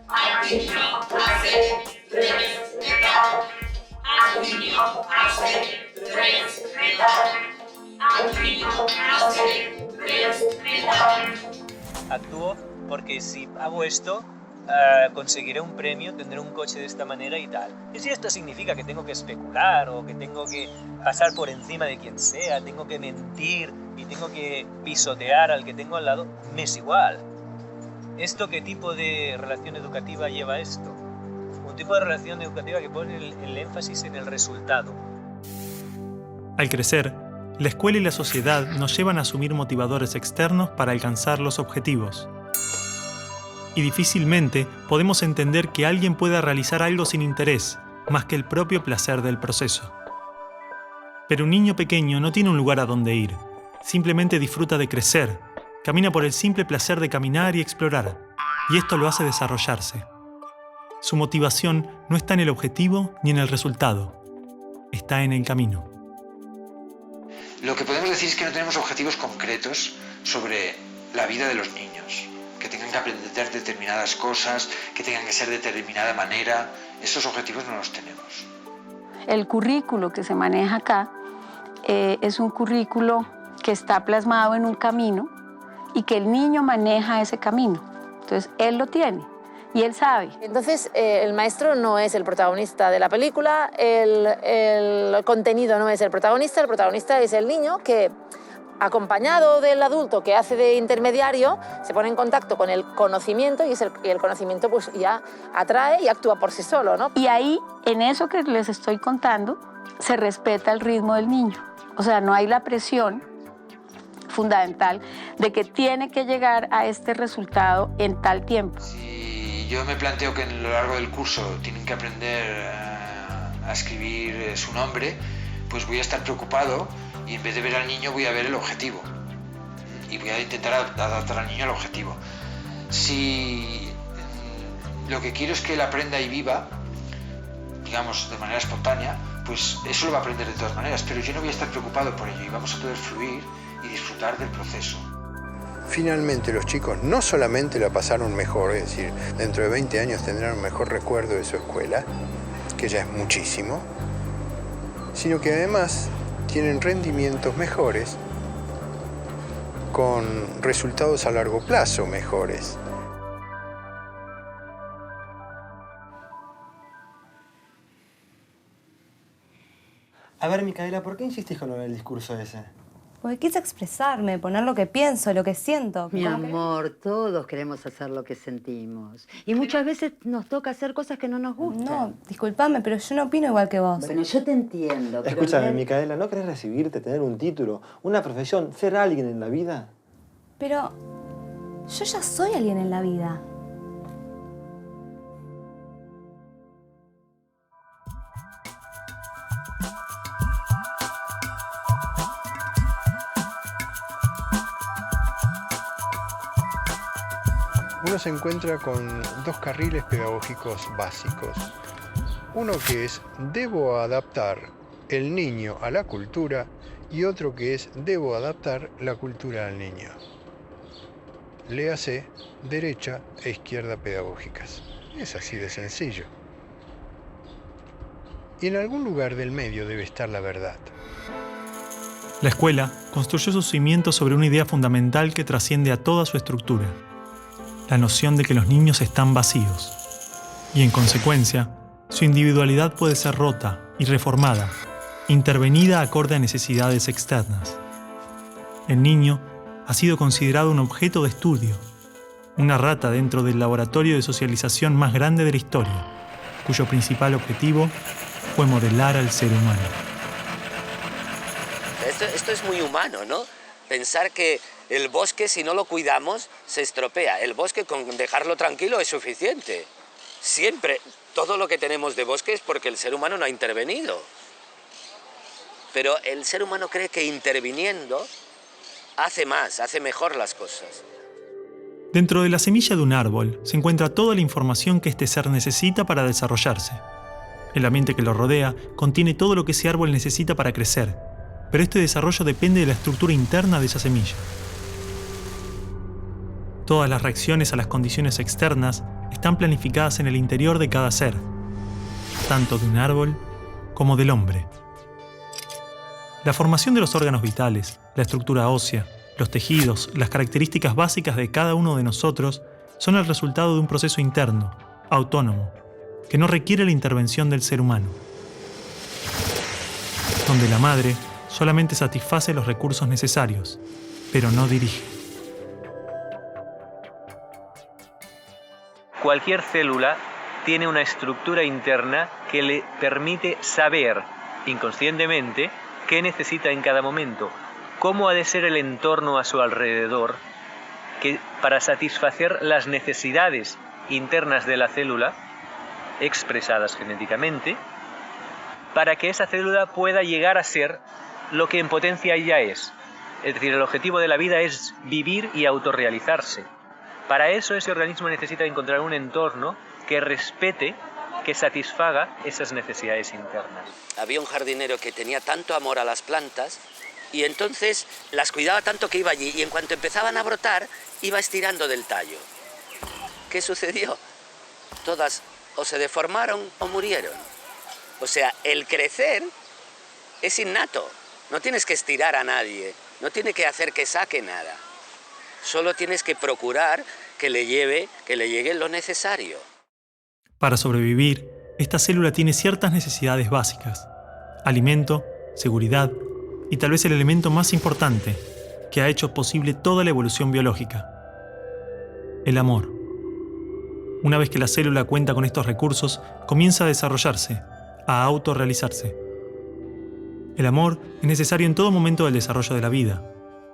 Accinio, ace, tres, metal. Accinio, ace, tres, metal. Accinio, ace, tres, metal. actúo porque si hago esto, conseguiré un premio, tendré un coche de esta manera y tal. Y si esto significa que tengo que especular o que tengo que pasar por encima de quien sea, tengo que mentir y tengo que pisotear al que tengo al lado, me es igual. ¿Esto qué tipo de relación educativa lleva esto? Un tipo de relación educativa que pone el énfasis en el resultado. Al crecer, la escuela y la sociedad nos llevan a asumir motivadores externos para alcanzar los objetivos. Y difícilmente podemos entender que alguien pueda realizar algo sin interés, más que el propio placer del proceso. Pero un niño pequeño no tiene un lugar a donde ir. Simplemente disfruta de crecer, camina por el simple placer de caminar y explorar, y esto lo hace desarrollarse. Su motivación no está en el objetivo ni en el resultado, está en el camino. Lo que podemos decir es que no tenemos objetivos concretos sobre la vida de los niños, que tengan que aprender determinadas cosas, que tengan que ser de determinada manera. Esos objetivos no los tenemos. El currículo que se maneja acá es un currículo que está plasmado en un camino y que el niño maneja ese camino. Entonces, él lo tiene y él sabe. Entonces, el maestro no es el protagonista de la película, el contenido no es el protagonista es el niño que, acompañado del adulto que hace de intermediario, se pone en contacto con el conocimiento y el conocimiento pues ya atrae y actúa por sí solo, ¿no? Y ahí, en eso que les estoy contando, se respeta el ritmo del niño. O sea, no hay la presión fundamental de que tiene que llegar a este resultado en tal tiempo. Si yo me planteo que a lo largo del curso tienen que aprender a escribir su nombre, pues voy a estar preocupado y en vez de ver al niño voy a ver el objetivo y voy a intentar adaptar al niño al objetivo. Si lo que quiero es que él aprenda y viva, digamos, de manera espontánea, pues eso lo va a aprender de todas maneras, pero yo no voy a estar preocupado por ello y vamos a poder fluir y disfrutar del proceso. Finalmente los chicos no solamente la pasaron mejor, es decir, dentro de 20 años tendrán un mejor recuerdo de su escuela, que ya es muchísimo, sino que además tienen rendimientos mejores con resultados a largo plazo mejores. A ver, Micaela, ¿por qué insistís con lo del discurso ese? Porque quise expresarme, poner lo que pienso, lo que siento. Mi amor, todos queremos hacer lo que sentimos. Y muchas veces nos toca hacer cosas que no nos gustan. No, discúlpame, pero yo no opino igual que vos. Bueno, yo te entiendo. Escúchame, Micaela, ¿no querés recibirte, tener un título, una profesión, ser alguien en la vida? Pero yo ya soy alguien en la vida. Uno se encuentra con dos carriles pedagógicos básicos. Uno que es debo adaptar el niño a la cultura y otro que es debo adaptar la cultura al niño. Léase derecha e izquierda pedagógicas. Es así de sencillo. Y en algún lugar del medio debe estar la verdad. La escuela construyó sus cimientos sobre una idea fundamental que trasciende a toda su estructura: la noción de que los niños están vacíos. Y en consecuencia, su individualidad puede ser rota y reformada, intervenida acorde a necesidades externas. El niño ha sido considerado un objeto de estudio, una rata dentro del laboratorio de socialización más grande de la historia, cuyo principal objetivo fue modelar al ser humano. Esto es muy humano, ¿no? Pensar que el bosque, si no lo cuidamos, se estropea. El bosque, con dejarlo tranquilo, es suficiente. Siempre, todo lo que tenemos de bosque es porque el ser humano no ha intervenido. Pero el ser humano cree que interviniendo hace más, hace mejor las cosas. Dentro de la semilla de un árbol se encuentra toda la información que este ser necesita para desarrollarse. El ambiente que lo rodea contiene todo lo que ese árbol necesita para crecer, pero este desarrollo depende de la estructura interna de esa semilla. Todas las reacciones a las condiciones externas están planificadas en el interior de cada ser, tanto de un árbol como del hombre. La formación de los órganos vitales, la estructura ósea, Los tejidos, las características básicas de cada uno de nosotros son el resultado de un proceso interno, autónomo, que no requiere la intervención del ser humano, donde la madre solamente satisface los recursos necesarios, pero no dirige. Cualquier célula tiene una estructura interna que le permite saber inconscientemente qué necesita en cada momento, cómo ha de ser el entorno a su alrededor, para satisfacer las necesidades internas de la célula, expresadas genéticamente, para que esa célula pueda llegar a ser lo que en potencia ya es. Es decir, el objetivo de la vida es vivir y autorrealizarse. Para eso ese organismo necesita encontrar un entorno que respete, que satisfaga esas necesidades internas. Había un jardinero que tenía tanto amor a las plantas y entonces las cuidaba tanto que iba allí y en cuanto empezaban a brotar, iba estirando del tallo. ¿Qué sucedió? Todas o se deformaron o murieron. O sea, el crecer es innato. No tienes que estirar a nadie, no tienes que hacer que saque nada. Solo tienes que procurar que le llegue lo necesario. Para sobrevivir, esta célula tiene ciertas necesidades básicas: alimento, seguridad y tal vez el elemento más importante que ha hecho posible toda la evolución biológica: el amor. Una vez que la célula cuenta con estos recursos, comienza a desarrollarse, a autorrealizarse. El amor es necesario en todo momento del desarrollo de la vida.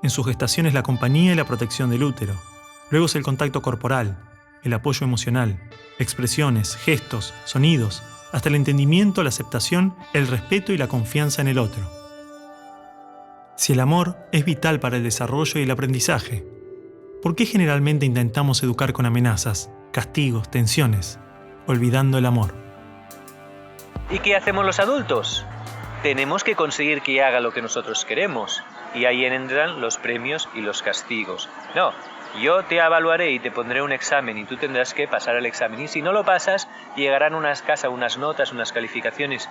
En su gestación es la compañía y la protección del útero. Luego es el contacto corporal, el apoyo emocional, expresiones, gestos, sonidos, hasta el entendimiento, la aceptación, el respeto y la confianza en el otro. Si el amor es vital para el desarrollo y el aprendizaje, ¿por qué generalmente intentamos educar con amenazas, castigos, tensiones, olvidando el amor? ¿Y qué hacemos los adultos? Tenemos que conseguir que haga lo que nosotros queremos. Y ahí entran los premios y los castigos. No, yo te evaluaré y te pondré un examen y tú tendrás que pasar el examen. Y si no lo pasas, llegarán unas notas, unas calificaciones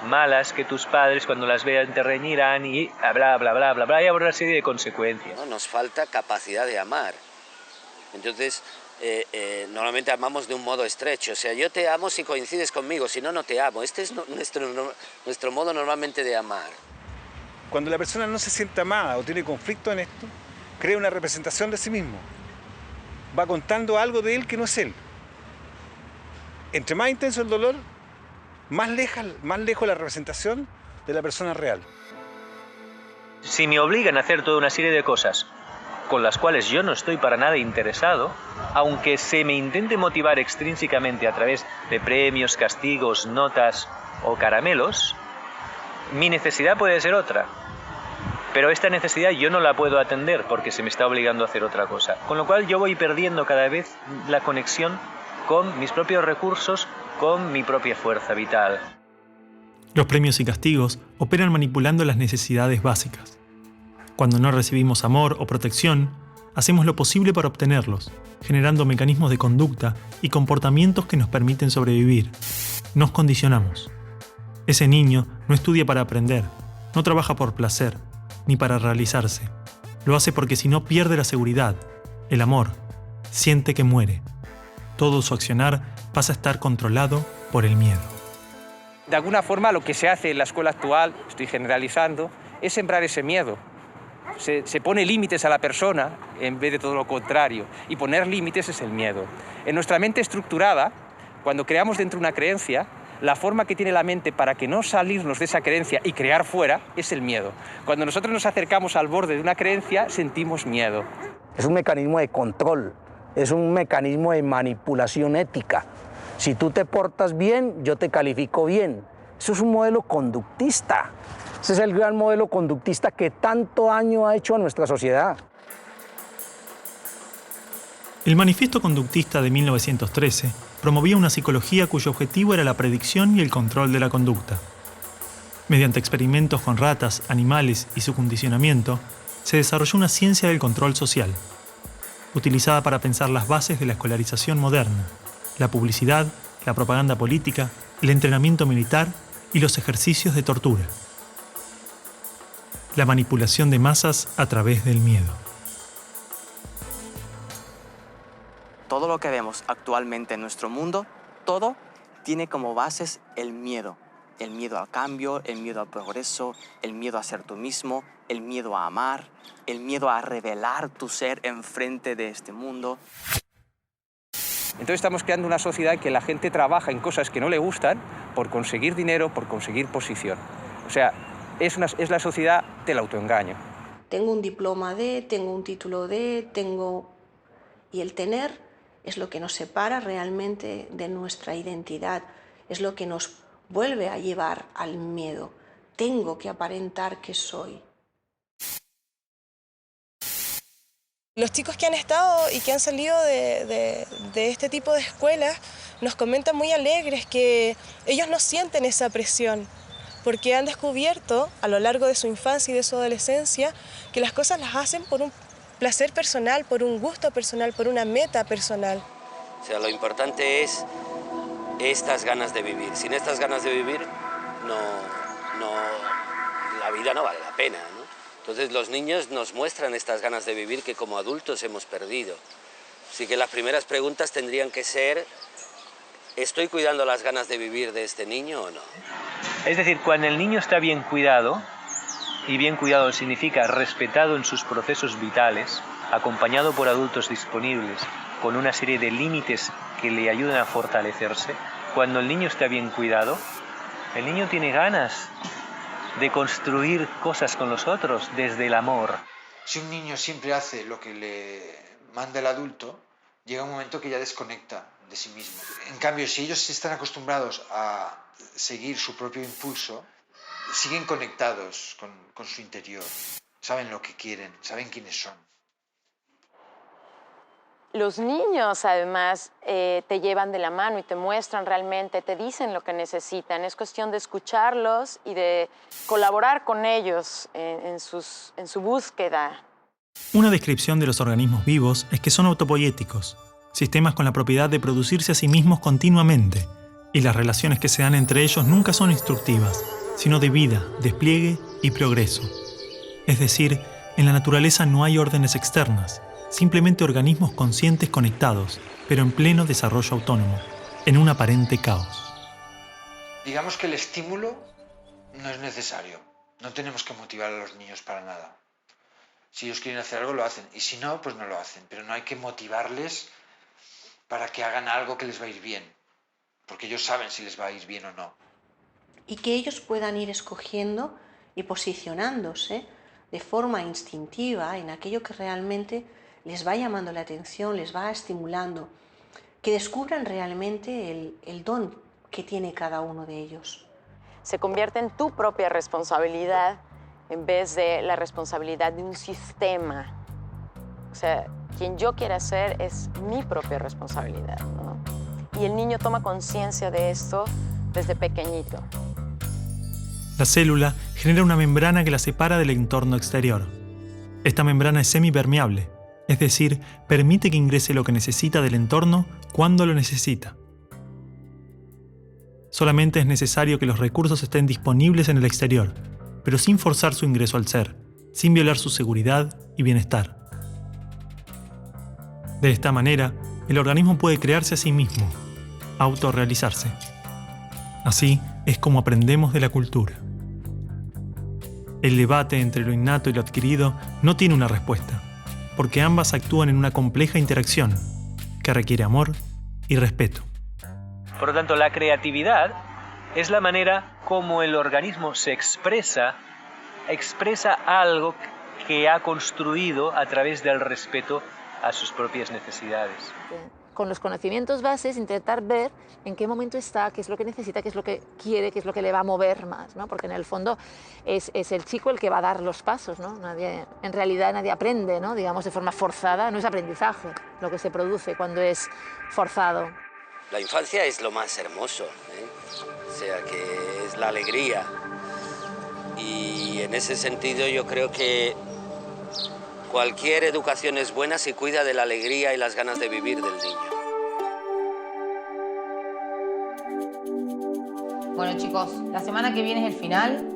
malas que tus padres cuando las vean te reñirán y bla, bla, bla, bla, bla, y habrá una serie de consecuencias. No, nos falta capacidad de amar. Entonces, normalmente amamos de un modo estrecho. O sea, yo te amo si coincides conmigo, si no, no te amo. Este es nuestro modo normalmente de amar. Cuando la persona no se siente amada o tiene conflicto en esto, crea una representación de sí mismo. Va contando algo de él que no es él. Entre más intenso el dolor, más lejos la representación de la persona real. Si me obligan a hacer toda una serie de cosas con las cuales yo no estoy para nada interesado, aunque se me intente motivar extrínsecamente a través de premios, castigos, notas o caramelos, mi necesidad puede ser otra. Pero esta necesidad yo no la puedo atender porque se me está obligando a hacer otra cosa. Con lo cual yo voy perdiendo cada vez la conexión con mis propios recursos, con mi propia fuerza vital. Los premios y castigos operan manipulando las necesidades básicas. Cuando no recibimos amor o protección, hacemos lo posible para obtenerlos, generando mecanismos de conducta y comportamientos que nos permiten sobrevivir. Nos condicionamos. Ese niño no estudia para aprender, no trabaja por placer, ni para realizarse. Lo hace porque si no pierde la seguridad, el amor, siente que muere. Todo su accionar pasa a estar controlado por el miedo. De alguna forma lo que se hace en la escuela actual, estoy generalizando, es sembrar ese miedo. Se pone límites a la persona en vez de todo lo contrario. Y poner límites es el miedo. En nuestra mente estructurada, cuando creamos dentro una creencia, la forma que tiene la mente para que no salirnos de esa creencia y crear fuera es el miedo. Cuando nosotros nos acercamos al borde de una creencia, sentimos miedo. Es un mecanismo de control, es un mecanismo de manipulación ética. Si tú te portas bien, yo te califico bien. Eso es un modelo conductista. Ese es el gran modelo conductista que tanto daño ha hecho a nuestra sociedad. El Manifiesto Conductista de 1913 promovía una psicología cuyo objetivo era la predicción y el control de la conducta. Mediante experimentos con ratas, animales y su condicionamiento, se desarrolló una ciencia del control social, utilizada para pensar las bases de la escolarización moderna, la publicidad, la propaganda política, el entrenamiento militar y los ejercicios de tortura. La manipulación de masas a través del miedo. todo lo que vemos actualmente en nuestro mundo, todo tiene como bases el miedo. El miedo al cambio, el miedo al progreso, el miedo a ser tú mismo, el miedo a amar, el miedo a revelar tu ser enfrente de este mundo. Entonces estamos creando una sociedad en que la gente trabaja en cosas que no le gustan por conseguir dinero, por conseguir posición. O sea, es la sociedad del autoengaño. Tengo un diploma de, tengo un título de, Y el tener es lo que nos separa realmente de nuestra identidad, es lo que nos vuelve a llevar al miedo. Tengo que aparentar que soy. Los chicos que han estado y que han salido de este tipo de escuelas nos comentan muy alegres que ellos no sienten esa presión, porque han descubierto a lo largo de su infancia y de su adolescencia que las cosas las hacen por un placer personal, por un gusto personal, por una meta personal. O sea, lo importante es estas ganas de vivir. Sin estas ganas de vivir, la vida no vale la pena, ¿no? Entonces los niños nos muestran estas ganas de vivir que como adultos hemos perdido. Así que las primeras preguntas tendrían que ser, ¿estoy cuidando las ganas de vivir de este niño o no? Es decir, cuando el niño está bien cuidado, y bien cuidado significa respetado en sus procesos vitales, acompañado por adultos disponibles, con una serie de límites que le ayudan a fortalecerse, cuando el niño está bien cuidado, el niño tiene ganas de construir cosas con los otros desde el amor. Si un niño siempre hace lo que le manda el adulto, llega un momento que ya desconecta de sí mismo. En cambio, si ellos están acostumbrados a seguir su propio impulso, siguen conectados con su interior, saben lo que quieren, saben quiénes son. Los niños, además, te llevan de la mano y te muestran realmente, te dicen lo que necesitan. Es cuestión de escucharlos y de colaborar con ellos en su búsqueda. Una descripción de los organismos vivos es que son autopoiéticos, sistemas con la propiedad de producirse a sí mismos continuamente, y las relaciones que se dan entre ellos nunca son instructivas, sino de vida, despliegue y progreso. Es decir, en la naturaleza no hay órdenes externas, simplemente organismos conscientes conectados, pero en pleno desarrollo autónomo, en un aparente caos. Digamos que el estímulo no es necesario. No tenemos que motivar a los niños para nada. Si ellos quieren hacer algo, lo hacen. Y si no, pues no lo hacen. Pero no hay que motivarles para que hagan algo que les va a ir bien. Porque ellos saben si les va a ir bien o no. Y que ellos puedan ir escogiendo y posicionándose de forma instintiva en aquello que realmente les va llamando la atención, les va estimulando, que descubran realmente el don que tiene cada uno de ellos. Se convierte en tu propia responsabilidad en vez de la responsabilidad de un sistema. O sea, quien yo quiera ser es mi propia responsabilidad, ¿no? Y el niño toma conciencia de esto desde pequeñito. La célula genera una membrana que la separa del entorno exterior. Esta membrana es semipermeable, es decir, permite que ingrese lo que necesita del entorno cuando lo necesita. Solamente es necesario que los recursos estén disponibles en el exterior, pero sin forzar su ingreso al ser, sin violar su seguridad y bienestar. De esta manera, el organismo puede crearse a sí mismo, autorrealizarse. Así es como aprendemos de la cultura. El debate entre lo innato y lo adquirido no tiene una respuesta, porque ambas actúan en una compleja interacción que requiere amor y respeto. Por lo tanto, la creatividad es la manera como el organismo se expresa algo que ha construido a través del respeto a sus propias necesidades. Con los conocimientos bases, intentar ver en qué momento está, qué es lo que necesita, qué es lo que quiere, qué es lo que le va a mover más, ¿no? Porque en el fondo es el chico el que va a dar los pasos, ¿no? En realidad nadie aprende, ¿no? Digamos, de forma forzada, no es aprendizaje lo que se produce cuando es forzado. La infancia es lo más hermoso, ¿eh? O sea, que es la alegría. Y en ese sentido yo creo que cualquier educación es buena si cuida de la alegría y las ganas de vivir del niño. Bueno, chicos, la semana que viene es el final.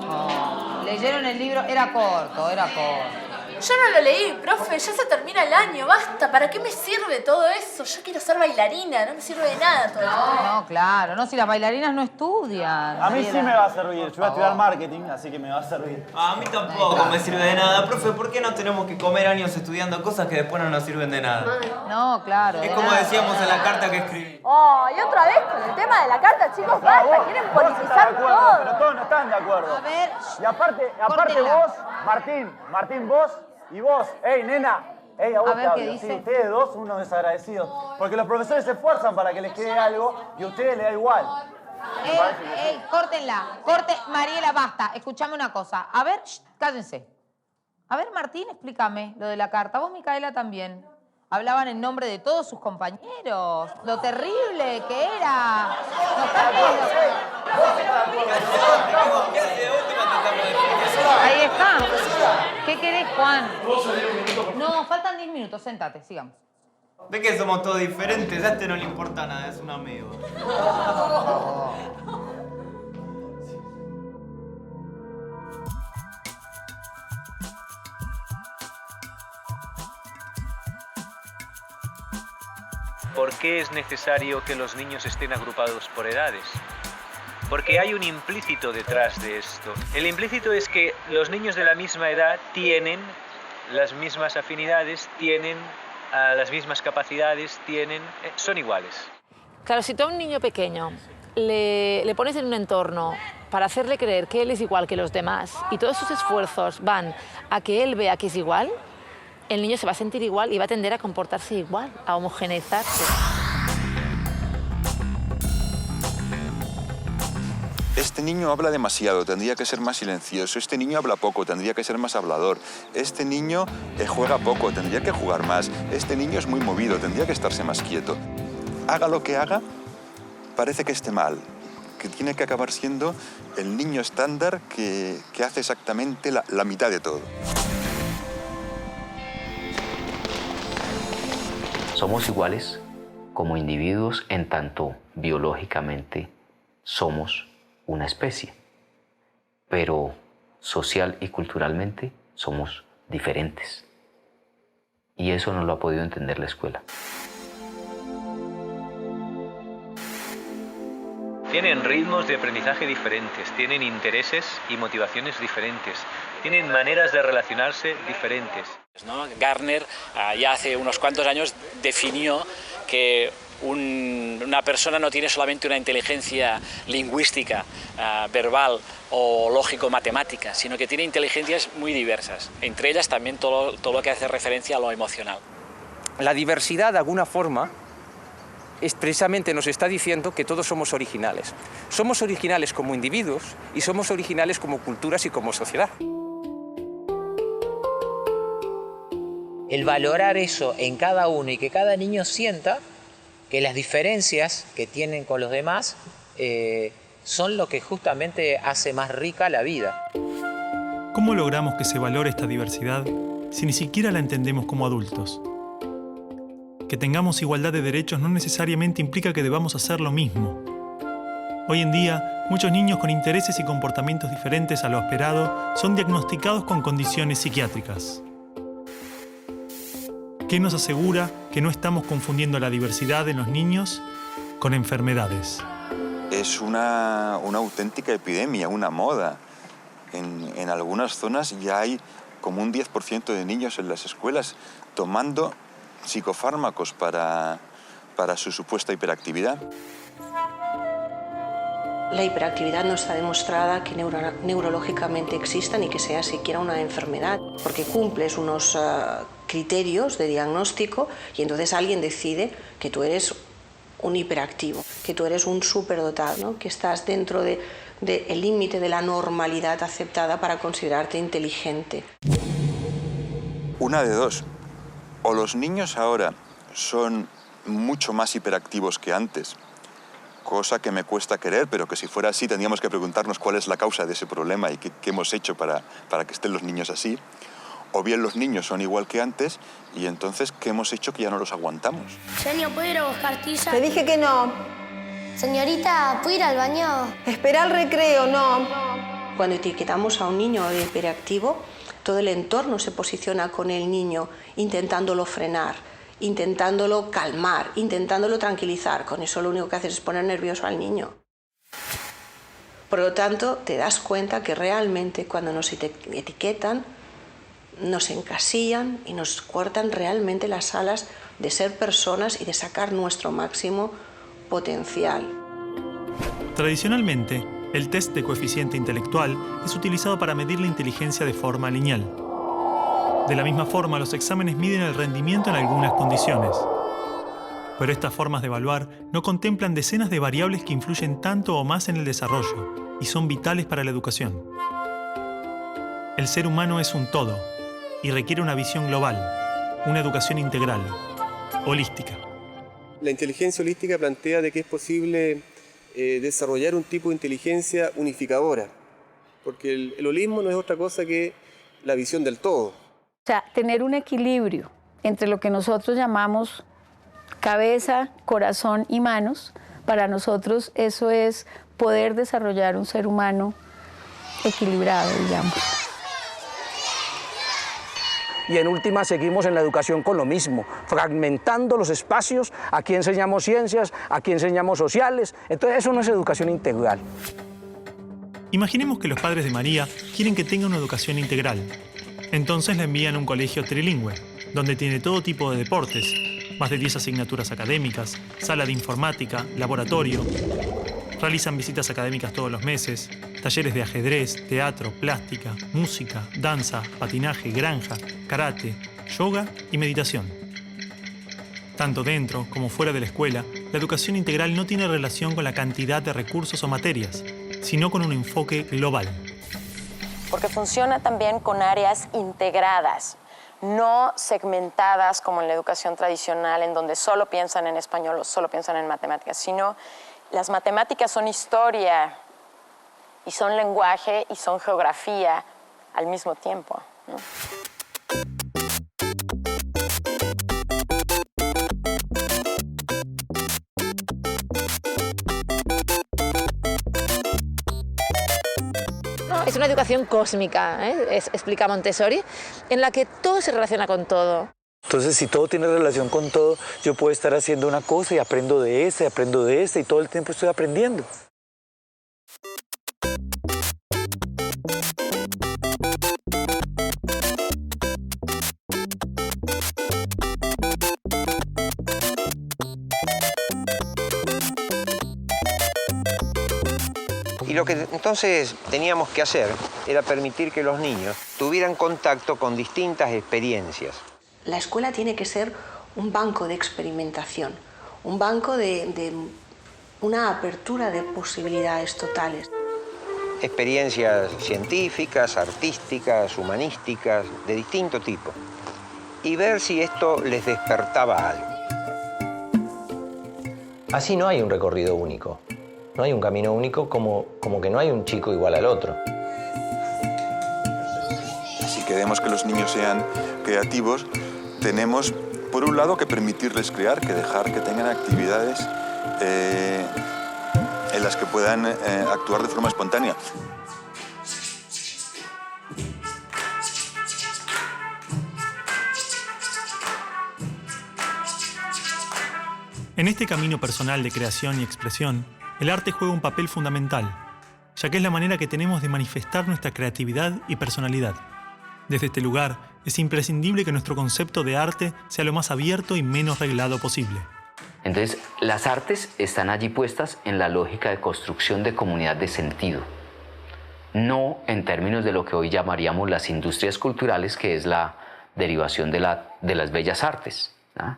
Oh, ¿leyeron el libro? Era corto, era corto. Yo no lo leí, profe, ya se termina el año, basta. ¿Para qué me sirve todo eso? Yo quiero ser bailarina, no me sirve de nada todo esto. No, claro, no, si las bailarinas no estudian. A mí sí me va a servir, yo voy a estudiar marketing, así que me va a servir. A mí tampoco me sirve de nada. Profe, ¿por qué no tenemos que comer años estudiando cosas que después no nos sirven de nada? No, claro. Es como decíamos en la carta que escribí. Oh, y otra vez con el tema de la carta, chicos, basta, quieren politizar todo. Pero todos no están de acuerdo. A ver, y aparte vos, Martín, vos y vos, nena, a vos A ver, te ¿qué hablo. dice? Sí, ustedes dos, unos desagradecidos. Porque los profesores se esfuerzan para que les quede algo y a ustedes les da igual. Córtenla. Mariela, basta. Escuchame una cosa. A ver, cállense. A ver, Martín, explícame lo de la carta. Vos, Micaela, también. Hablaban en nombre de todos sus compañeros. Lo terrible que era. Ahí está. ¿Qué querés, Juan? No, faltan 10 minutos. Séntate, sigamos. ¿Ves que somos todos diferentes? A este no le importa nada, es un amigo. ¿Por qué es necesario que los niños estén agrupados por edades? Porque hay un implícito detrás de esto. El implícito es que los niños de la misma edad tienen las mismas afinidades, tienen las mismas capacidades, son iguales. Claro, si tú a un niño pequeño le pones en un entorno para hacerle creer que él es igual que los demás y todos sus esfuerzos van a que él vea que es igual, el niño se va a sentir igual y va a tender a comportarse igual, a homogeneizarse. Este niño habla demasiado, tendría que ser más silencioso. Este niño habla poco, tendría que ser más hablador. Este niño juega poco, tendría que jugar más. Este niño es muy movido, tendría que estarse más quieto. Haga lo que haga, parece que esté mal, que tiene que acabar siendo el niño estándar que hace exactamente la mitad de todo. Somos iguales como individuos en tanto biológicamente somos una especie, pero social y culturalmente somos diferentes. Y eso no lo ha podido entender la escuela. Tienen ritmos de aprendizaje diferentes, tienen intereses y motivaciones diferentes, tienen maneras de relacionarse diferentes. Gardner ya hace unos cuantos años definió que una persona no tiene solamente una inteligencia lingüística, verbal o lógico-matemática, sino que tiene inteligencias muy diversas, entre ellas también todo lo que hace referencia a lo emocional. La diversidad, de alguna forma, precisamente nos está diciendo que todos somos originales. Somos originales como individuos y somos originales como culturas y como sociedad. El valorar eso en cada uno y que cada niño sienta que las diferencias que tienen con los demás son lo que justamente hace más rica la vida. ¿Cómo logramos que se valore esta diversidad si ni siquiera la entendemos como adultos? Que tengamos igualdad de derechos no necesariamente implica que debamos hacer lo mismo. Hoy en día, muchos niños con intereses y comportamientos diferentes a lo esperado son diagnosticados con condiciones psiquiátricas. ¿Qué nos asegura que no estamos confundiendo la diversidad en los niños con enfermedades? Es una auténtica epidemia, una moda. En algunas zonas ya hay como un 10% de niños en las escuelas tomando psicofármacos para su supuesta hiperactividad. La hiperactividad no está demostrada que neurológicamente exista ni que sea siquiera una enfermedad, porque cumples unos criterios de diagnóstico y entonces alguien decide que tú eres un hiperactivo, que tú eres un superdotado, ¿no? Que estás dentro del límite de la normalidad aceptada para considerarte inteligente. Una de dos. O los niños ahora son mucho más hiperactivos que antes, cosa que me cuesta creer, pero que si fuera así tendríamos que preguntarnos cuál es la causa de ese problema y qué hemos hecho para que estén los niños así. O bien los niños son igual que antes y entonces ¿qué hemos hecho que ya no los aguantamos? Genio, ¿puedo ir a buscar tiza? Te dije que no. Señorita, ¿puedo ir al baño? Espera el recreo, no. Cuando etiquetamos a un niño de hiperactivo, todo el entorno se posiciona con el niño intentándolo frenar, intentándolo calmar, intentándolo tranquilizar. Con eso lo único que haces es poner nervioso al niño. Por lo tanto, te das cuenta que realmente cuando nos etiquetan, nos encasillan y nos cortan realmente las alas de ser personas y de sacar nuestro máximo potencial. Tradicionalmente, el test de coeficiente intelectual es utilizado para medir la inteligencia de forma lineal. De la misma forma, los exámenes miden el rendimiento en algunas condiciones. Pero estas formas de evaluar no contemplan decenas de variables que influyen tanto o más en el desarrollo y son vitales para la educación. El ser humano es un todo y requiere una visión global, una educación integral, holística. La inteligencia holística plantea de que es posible desarrollar un tipo de inteligencia unificadora, porque el holismo no es otra cosa que la visión del todo. O sea, tener un equilibrio entre lo que nosotros llamamos cabeza, corazón y manos, para nosotros eso es poder desarrollar un ser humano equilibrado, digamos. Y en última seguimos en la educación con lo mismo, fragmentando los espacios, aquí enseñamos ciencias, aquí enseñamos sociales, entonces eso no es educación integral. Imaginemos que los padres de María quieren que tenga una educación integral. Entonces la envían a un colegio trilingüe, donde tiene todo tipo de deportes, más de 10 asignaturas académicas, sala de informática, laboratorio. Realizan visitas académicas todos los meses, talleres de ajedrez, teatro, plástica, música, danza, patinaje, granja, karate, yoga y meditación. Tanto dentro como fuera de la escuela, la educación integral no tiene relación con la cantidad de recursos o materias, sino con un enfoque global. Porque funciona también con áreas integradas, no segmentadas como en la educación tradicional, en donde solo piensan en español o solo piensan en matemáticas, sino las matemáticas son historia y son lenguaje y son geografía al mismo tiempo, ¿no? Es una educación cósmica, explica Montessori, en la que todo se relaciona con todo. Entonces, si todo tiene relación con todo, yo puedo estar haciendo una cosa y aprendo de esta, y todo el tiempo estoy aprendiendo. Y lo que entonces teníamos que hacer era permitir que los niños tuvieran contacto con distintas experiencias. La escuela tiene que ser un banco de experimentación, un banco de una apertura de posibilidades totales. Experiencias científicas, artísticas, humanísticas, de distinto tipo. Y ver si esto les despertaba algo. Así no hay un recorrido único. No hay un camino único como que no hay un chico igual al otro. Si queremos que los niños sean creativos, tenemos, por un lado, que permitirles crear, que dejar que tengan actividades en las que puedan actuar de forma espontánea. En este camino personal de creación y expresión, el arte juega un papel fundamental, ya que es la manera que tenemos de manifestar nuestra creatividad y personalidad. Desde este lugar, es imprescindible que nuestro concepto de arte sea lo más abierto y menos reglado posible. Entonces, las artes están allí puestas en la lógica de construcción de comunidad de sentido, no en términos de lo que hoy llamaríamos las industrias culturales, que es la derivación de las bellas artes, ¿no?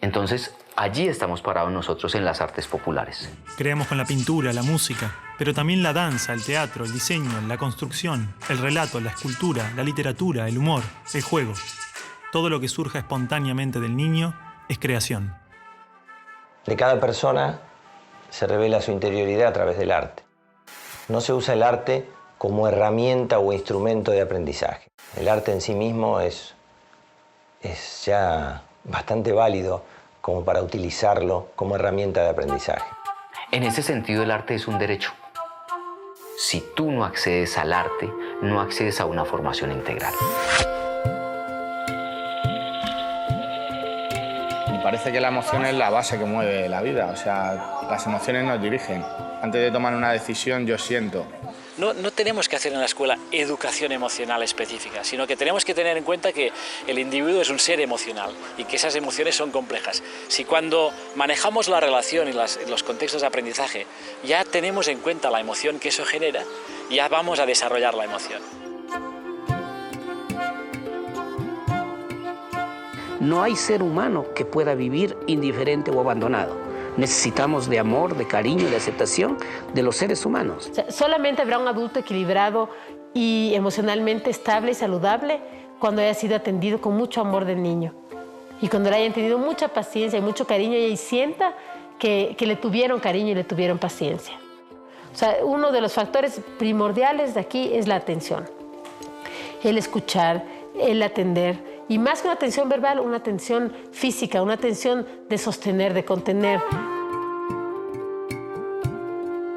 Entonces, allí estamos parados nosotros en las artes populares. Creamos con la pintura, la música, pero también la danza, el teatro, el diseño, la construcción, el relato, la escultura, la literatura, el humor, el juego. Todo lo que surja espontáneamente del niño es creación. De cada persona se revela su interioridad a través del arte. No se usa el arte como herramienta o instrumento de aprendizaje. El arte en sí mismo es ya bastante válido como para utilizarlo como herramienta de aprendizaje. En ese sentido, el arte es un derecho. Si tú no accedes al arte, no accedes a una formación integral. Me parece que la emoción es la base que mueve la vida, o sea, las emociones nos dirigen. Antes de tomar una decisión, yo siento. No tenemos que hacer en la escuela educación emocional específica, sino que tenemos que tener en cuenta que el individuo es un ser emocional y que esas emociones son complejas. Si cuando manejamos la relación y los contextos de aprendizaje ya tenemos en cuenta la emoción que eso genera, ya vamos a desarrollar la emoción. No hay ser humano que pueda vivir indiferente o abandonado. Necesitamos de amor, de cariño y de aceptación de los seres humanos. O sea, solamente habrá un adulto equilibrado y emocionalmente estable y saludable cuando haya sido atendido con mucho amor del niño. Y cuando le hayan tenido mucha paciencia y mucho cariño y sienta que le tuvieron cariño y le tuvieron paciencia. O sea, uno de los factores primordiales de aquí es la atención. El escuchar, el atender. Y más que una atención verbal, una atención física, una atención de sostener, de contener.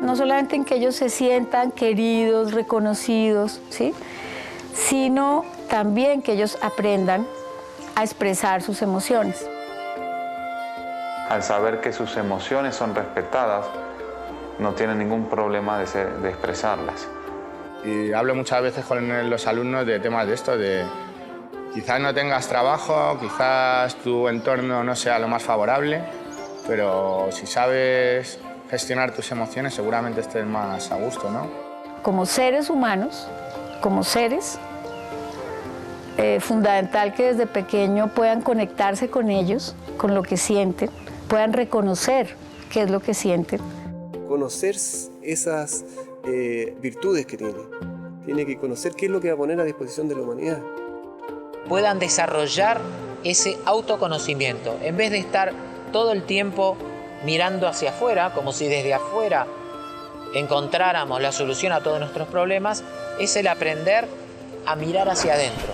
No solamente en que ellos se sientan queridos, reconocidos, ¿sí? Sino también que ellos aprendan a expresar sus emociones. Al saber que sus emociones son respetadas, no tienen ningún problema de expresarlas. Y hablo muchas veces con los alumnos de temas de esto, de quizás no tengas trabajo, quizás tu entorno no sea lo más favorable, pero si sabes gestionar tus emociones seguramente estés más a gusto, ¿no? Como seres humanos, como seres, fundamental que desde pequeño puedan conectarse con ellos, con lo que sienten, puedan reconocer qué es lo que sienten. Conocer esas virtudes que tiene que conocer qué es lo que va a poner a disposición de la humanidad. Puedan desarrollar ese autoconocimiento, en vez de estar todo el tiempo mirando hacia afuera, como si desde afuera encontráramos la solución a todos nuestros problemas, es el aprender a mirar hacia adentro.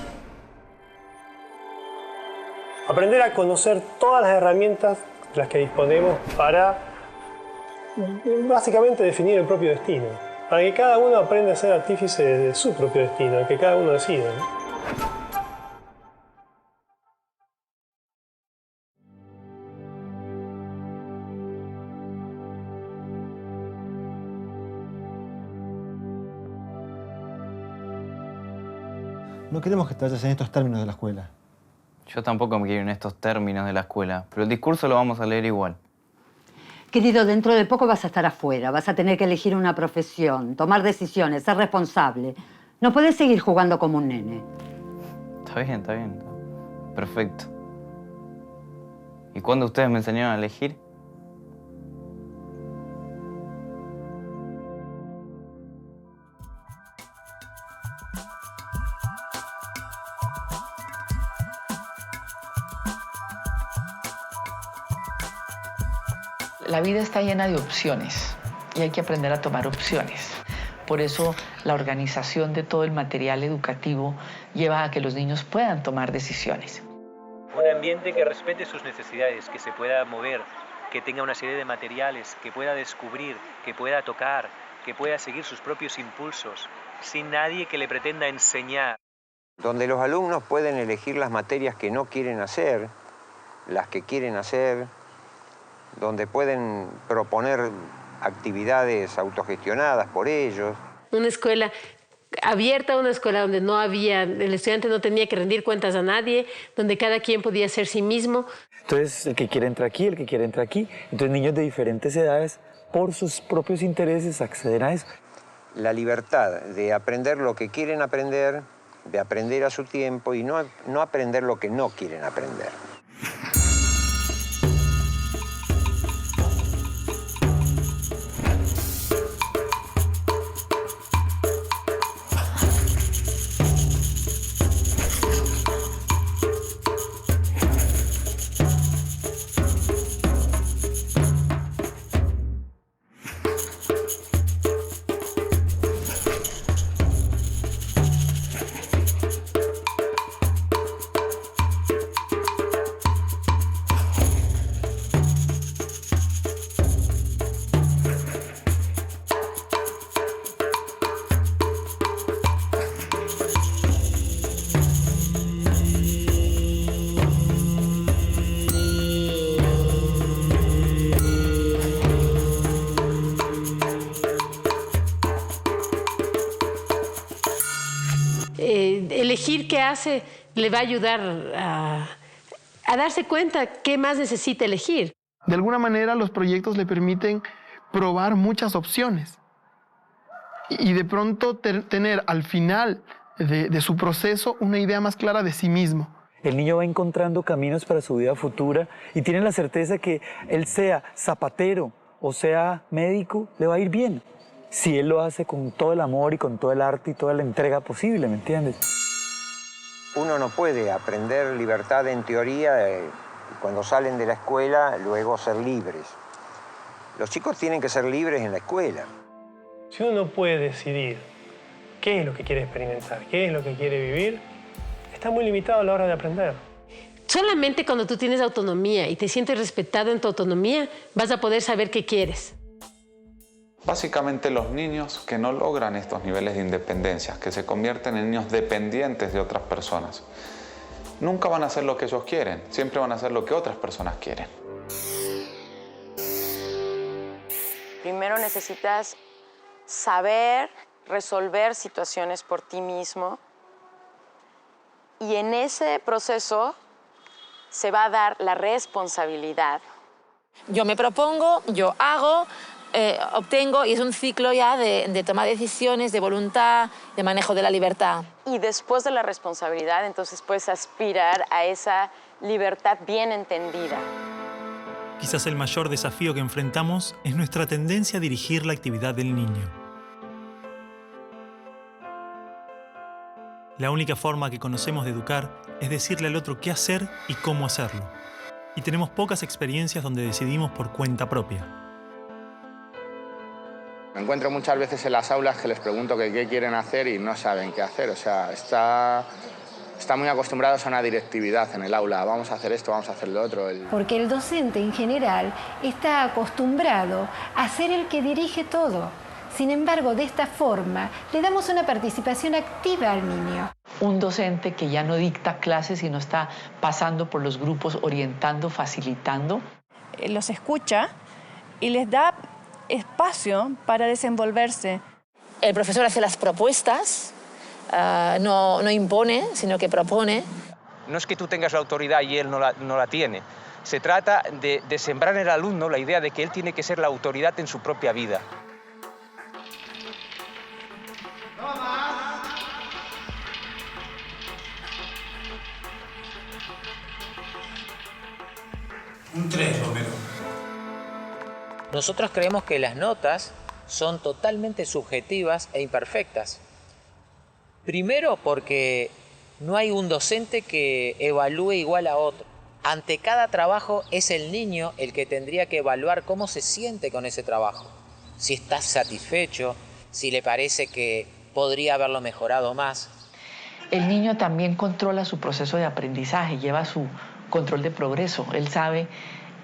Aprender a conocer todas las herramientas de las que disponemos para básicamente definir el propio destino, para que cada uno aprenda a ser artífice de su propio destino, que cada uno decida, ¿no? No queremos que te vayas en estos términos de la escuela. Yo tampoco me quiero en estos términos de la escuela, pero el discurso lo vamos a leer igual. Querido, dentro de poco vas a estar afuera, vas a tener que elegir una profesión, tomar decisiones, ser responsable. No puedes seguir jugando como un nene. Está bien, está bien. Perfecto. ¿Y cuándo ustedes me enseñaron a elegir? La vida está llena de opciones y hay que aprender a tomar opciones. Por eso la organización de todo el material educativo lleva a que los niños puedan tomar decisiones. Un ambiente que respete sus necesidades, que se pueda mover, que tenga una serie de materiales, que pueda descubrir, que pueda tocar, que pueda seguir sus propios impulsos, sin nadie que le pretenda enseñar. Donde los alumnos pueden elegir las materias que no quieren hacer, las que quieren hacer, donde pueden proponer actividades autogestionadas por ellos. Una escuela abierta, una escuela donde no había, el estudiante no tenía que rendir cuentas a nadie, donde cada quien podía ser sí mismo. Entonces, el que quiere entra aquí, el que quiere entra aquí. Entonces, niños de diferentes edades, por sus propios intereses, acceden a eso. La libertad de aprender lo que quieren aprender, de aprender a su tiempo y no aprender lo que no quieren aprender. elegir qué hace le va a ayudar a darse cuenta qué más necesita elegir. De alguna manera los proyectos le permiten probar muchas opciones y de pronto tener al final de su proceso una idea más clara de sí mismo. El niño va encontrando caminos para su vida futura y tiene la certeza que él sea zapatero o sea médico, le va a ir bien. Si él lo hace con todo el amor y con todo el arte y toda la entrega posible, ¿me entiendes? Uno no puede aprender libertad en teoría y cuando salen de la escuela luego ser libres. Los chicos tienen que ser libres en la escuela. Si uno no puede decidir qué es lo que quiere experimentar, qué es lo que quiere vivir, está muy limitado a la hora de aprender. Solamente cuando tú tienes autonomía y te sientes respetado en tu autonomía, vas a poder saber qué quieres. Básicamente los niños que no logran estos niveles de independencia, que se convierten en niños dependientes de otras personas, nunca van a hacer lo que ellos quieren, siempre van a hacer lo que otras personas quieren. Primero necesitas saber resolver situaciones por ti mismo y en ese proceso se va a dar la responsabilidad. Yo me propongo, yo hago, obtengo y es un ciclo ya de toma de decisiones, de voluntad, de manejo de la libertad. Y después de la responsabilidad, entonces puedes aspirar a esa libertad bien entendida. Quizás el mayor desafío que enfrentamos es nuestra tendencia a dirigir la actividad del niño. La única forma que conocemos de educar es decirle al otro qué hacer y cómo hacerlo. Y tenemos pocas experiencias donde decidimos por cuenta propia. Me encuentro muchas veces en las aulas que les pregunto qué quieren hacer y no saben qué hacer. O sea, están muy acostumbrados a una directividad en el aula. Vamos a hacer esto, vamos a hacer lo otro. Porque el docente en general está acostumbrado a ser el que dirige todo. Sin embargo, de esta forma, le damos una participación activa al niño. Un docente que ya no dicta clases, sino está pasando por los grupos, orientando, facilitando. Los escucha y les da espacio para desenvolverse. El profesor hace las propuestas, no impone, sino que propone. No es que tú tengas la autoridad y él no la tiene. Se trata de sembrar en el alumno la idea de que él tiene que ser la autoridad en su propia vida. Un 3, Romero. Nosotros creemos que las notas son totalmente subjetivas e imperfectas. Primero porque no hay un docente que evalúe igual a otro. Ante cada trabajo es el niño el que tendría que evaluar cómo se siente con ese trabajo. Si está satisfecho, si le parece que podría haberlo mejorado más. El niño también controla su proceso de aprendizaje, lleva su control de progreso. Él sabe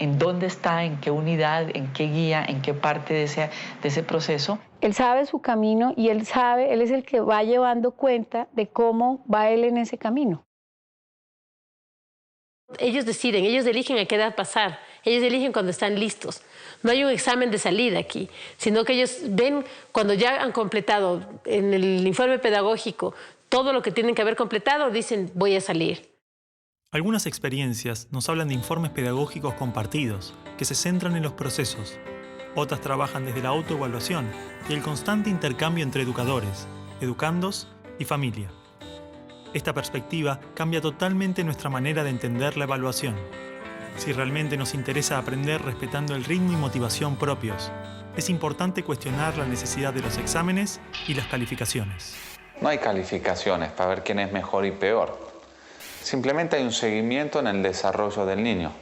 en dónde está, en qué unidad, en qué guía, en qué parte de ese proceso. Él sabe su camino y él es el que va llevando cuenta de cómo va él en ese camino. Ellos deciden, ellos eligen a qué edad pasar, ellos eligen cuando están listos. No hay un examen de salida aquí, sino que ellos ven cuando ya han completado en el informe pedagógico todo lo que tienen que haber completado, dicen voy a salir. Algunas experiencias nos hablan de informes pedagógicos compartidos, que se centran en los procesos. Otras trabajan desde la autoevaluación y el constante intercambio entre educadores, educandos y familia. Esta perspectiva cambia totalmente nuestra manera de entender la evaluación. Si realmente nos interesa aprender respetando el ritmo y motivación propios, es importante cuestionar la necesidad de los exámenes y las calificaciones. No hay calificaciones para ver quién es mejor y peor. Simplemente hay un seguimiento en el desarrollo del niño.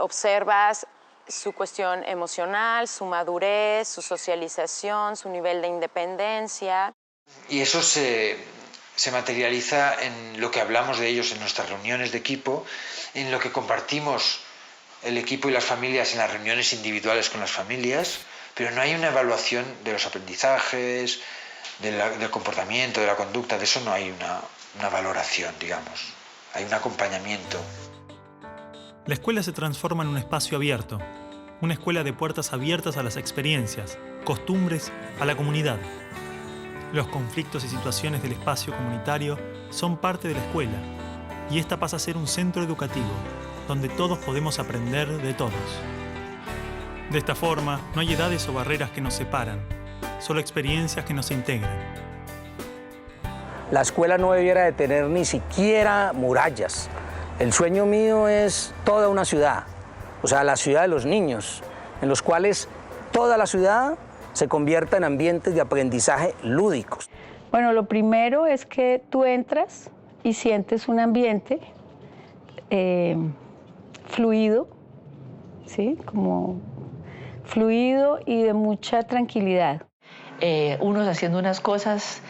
Observas su cuestión emocional, su madurez, su socialización, su nivel de independencia. Y eso se materializa en lo que hablamos de ellos en nuestras reuniones de equipo, en lo que compartimos el equipo y las familias en las reuniones individuales con las familias, pero no hay una evaluación de los aprendizajes, del comportamiento, de la conducta, de eso no hay una valoración, digamos. Hay un acompañamiento. La escuela se transforma en un espacio abierto, una escuela de puertas abiertas a las experiencias, costumbres, a la comunidad. Los conflictos y situaciones del espacio comunitario son parte de la escuela, y esta pasa a ser un centro educativo, donde todos podemos aprender de todos. De esta forma, no hay edades o barreras que nos separan, solo experiencias que nos integran. La escuela no debiera de tener ni siquiera murallas. El sueño mío es toda una ciudad, o sea, la ciudad de los niños, en los cuales toda la ciudad se convierta en ambientes de aprendizaje lúdicos. Bueno, lo primero es que tú entras y sientes un ambiente fluido, ¿sí? Como fluido y de mucha tranquilidad. Unos haciendo unas cosas,